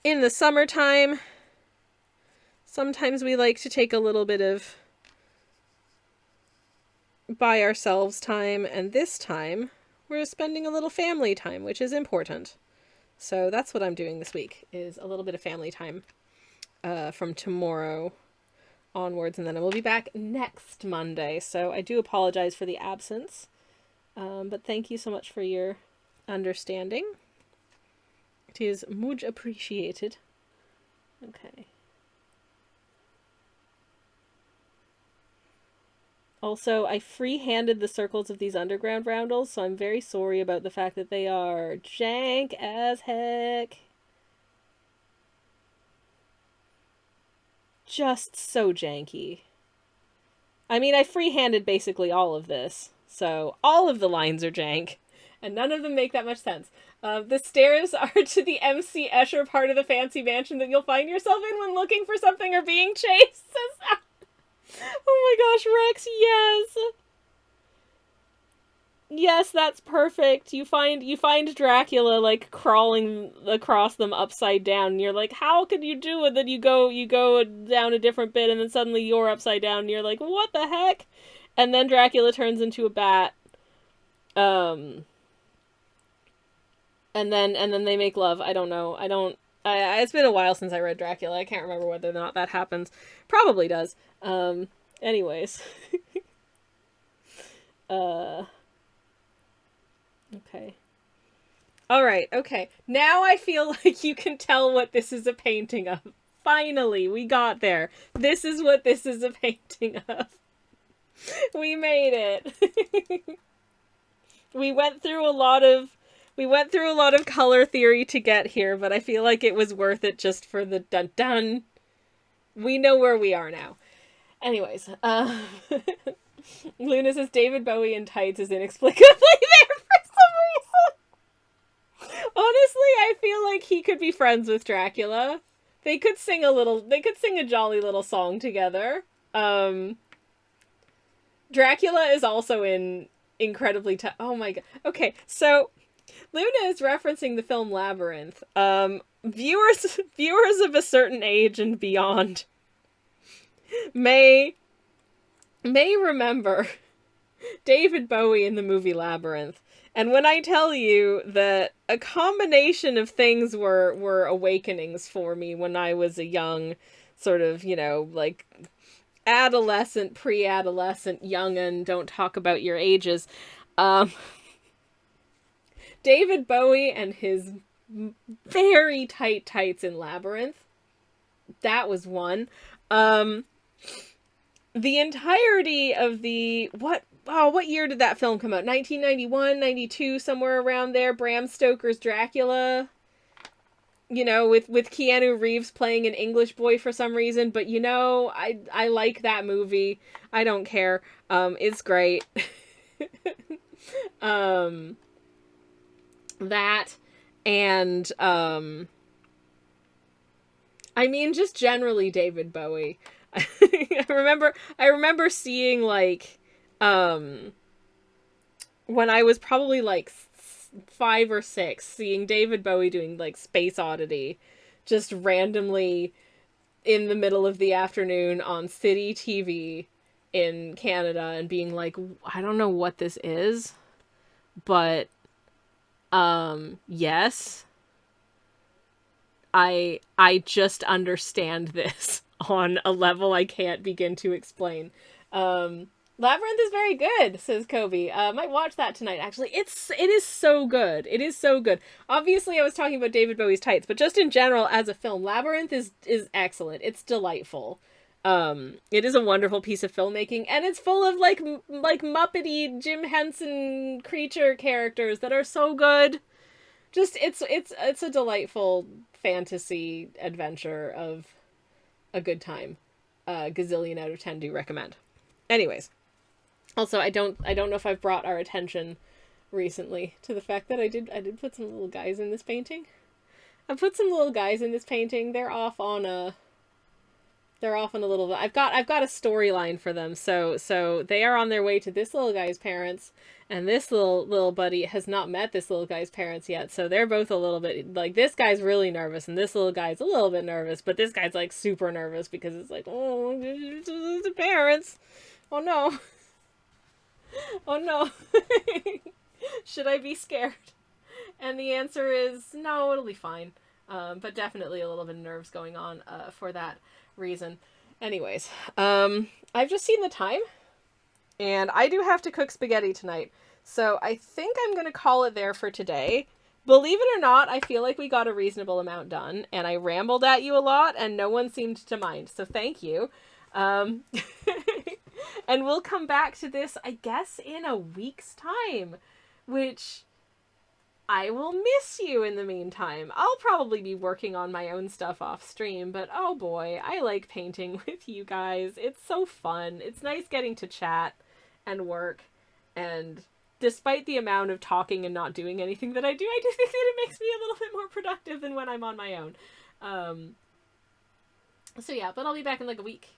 in the summertime, sometimes we like to take a little bit of by ourselves time, and this time we're spending a little family time, which is important. So that's what I'm doing this week, is a little bit of family time from tomorrow onwards, and then I will be back next Monday. So I do apologize for the absence, but thank you so much for your understanding. It is much appreciated. Okay. Also, I free-handed the circles of these underground roundels, so I'm very sorry about the fact that they are jank as heck. Just so janky. I mean, I free-handed basically all of this, so all of the lines are jank, and none of them make that much sense. The stairs are to the MC Escher part of the fancy mansion that you'll find yourself in when looking for something or being chased. Oh my gosh, Rex, yes! Yes, that's perfect. You find Dracula, like, crawling across them upside down, and you're like, how could you do it? Then you go down a different bit, and then suddenly you're upside down, and you're like, what the heck? And then Dracula turns into a bat. And then they make love. I don't know. It's been a while since I read Dracula. I can't remember whether or not that happens. Probably does. Anyways. Okay. Alright, okay. Now I feel like you can tell what this is a painting of. Finally, we got there. This is what this is a painting of. We made it. We went through a lot of color theory to get here, but I feel like it was worth it just for the dun-dun. We know where we are now. Anyways, Luna says David Bowie in tights is inexplicably there for some reason. Honestly, I feel like he could be friends with Dracula. They could sing a jolly little song together. Dracula is also in incredibly oh my god. Okay, so Luna is referencing the film Labyrinth. Viewers of a certain age and beyond may remember David Bowie in the movie Labyrinth. And when I tell you that a combination of things were awakenings for me when I was a young sort of, like adolescent, pre-adolescent, young'un, don't talk about your ages. David Bowie and his very tight tights in Labyrinth. That was one. The entirety of the... What year did that film come out? 1991, 92, somewhere around there. Bram Stoker's Dracula. With Keanu Reeves playing an English boy for some reason. But, I like that movie. I don't care. It's great. That and I mean just generally David Bowie. I remember seeing like when I was probably like 5 or 6, seeing David Bowie doing like Space Oddity just randomly in the middle of the afternoon on City TV in Canada and being like, I don't know what this is, but yes, I just understand this on a level I can't begin to explain. Labyrinth is very good, says Kobe. Might watch that tonight, actually. It is so good. It is so good. Obviously, I was talking about David Bowie's tights, but just in general, as a film, Labyrinth is excellent. It's delightful. It is a wonderful piece of filmmaking, and it's full of like Muppety Jim Henson creature characters that are so good. Just it's a delightful fantasy adventure of a good time. Gazillion out of 10 do recommend. Anyways, also I don't know if I've brought our attention recently to the fact that I did put some little guys in this painting. I put some little guys in this painting. They're off on a little. I've got a storyline for them. So they are on their way to this little guy's parents, and this little buddy has not met this little guy's parents yet. So they're both a little bit like, this guy's really nervous, and this little guy's a little bit nervous, but this guy's like super nervous because it's like, oh, the parents. Oh no. Oh no. Should I be scared? And the answer is no, it'll be fine. But definitely a little bit of nerves going on for that reason. Anyways, I've just seen the time, and I do have to cook spaghetti tonight. So I think I'm going to call it there for today. Believe it or not, I feel like we got a reasonable amount done, and I rambled at you a lot, and no one seemed to mind. So thank you. And we'll come back to this, I guess, in a week's time, which I will miss you in the meantime. I'll probably be working on my own stuff off stream, but oh boy, I like painting with you guys. It's so fun. It's nice getting to chat and work, and despite the amount of talking and not doing anything that I do think that it makes me a little bit more productive than when I'm on my own. So yeah, but I'll be back in like a week.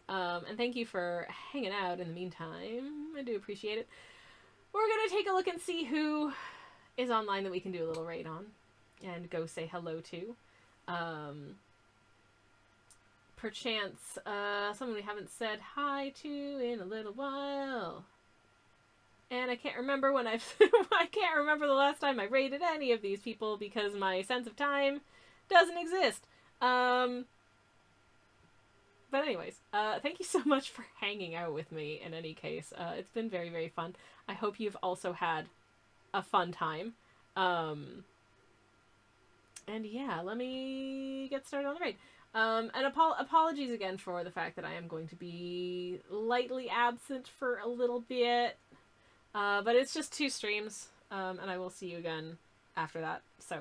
And thank you for hanging out in the meantime. I do appreciate it. We're gonna take a look and see who is online that we can do a little raid on and go say hello to. Perchance, someone we haven't said hi to in a little while. And I can't remember when I can't remember the last time I raided any of these people because my sense of time doesn't exist. But anyways, thank you so much for hanging out with me in any case. It's been very, very fun. I hope you've also had a fun time. And yeah, let me get started on the raid. And apologies again for the fact that I am going to be lightly absent for a little bit. But it's just 2 streams, and I will see you again after that. So,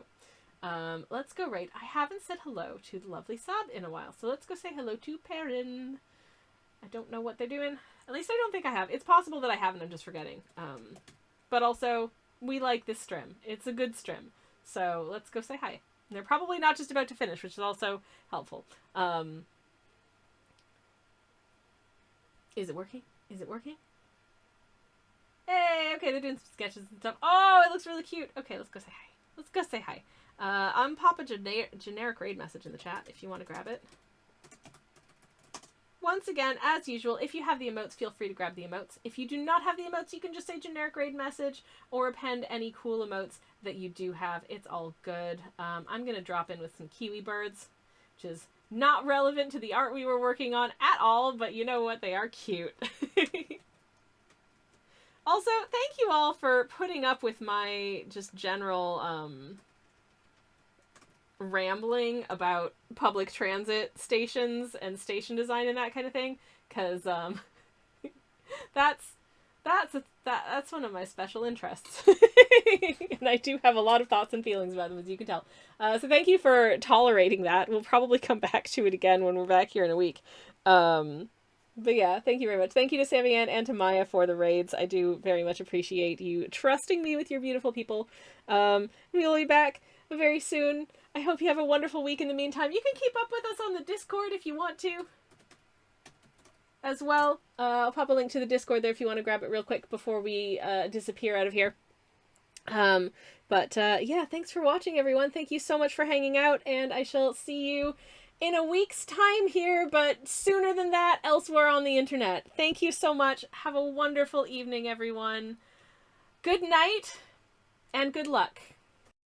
let's go raid. I haven't said hello to the lovely Sab in a while, so let's go say hello to Perrin. I don't know what they're doing. At least I don't think I have. It's possible that I haven't, I'm just forgetting. But also, we like this strim. It's a good strim. So, let's go say hi. They're probably not just about to finish, which is also helpful. Is it working? Is it working? Hey, okay, they're doing some sketches and stuff. Oh, it looks really cute. Okay, let's go say hi. Let's go say hi. I'm pop a generic raid message in the chat if you want to grab it. Once again, as usual, if you have the emotes, feel free to grab the emotes. If you do not have the emotes, you can just say generic raid message or append any cool emotes that you do have. It's all good. I'm going to drop in with some kiwi birds, which is not relevant to the art we were working on at all, but you know what? They are cute. Also, thank you all for putting up with my just general rambling about public transit stations and station design and that kind of thing, because that's one of my special interests. And I do have a lot of thoughts and feelings about them, as you can tell. So thank you for tolerating that. We'll probably come back to it again when we're back here in a week. But yeah, thank you very much. Thank you to Sammy Ann and to Maya for the raids. I do very much appreciate you trusting me with your beautiful people. We will be back very soon. I hope you have a wonderful week in the meantime. You can keep up with us on the Discord if you want to as well. I'll pop a link to the Discord there if you want to grab it real quick before we disappear out of here. Yeah, thanks for watching, everyone. Thank you so much for hanging out, and I shall see you in a week's time here, but sooner than that, elsewhere on the internet. Thank you so much. Have a wonderful evening, everyone. Good night, and good luck.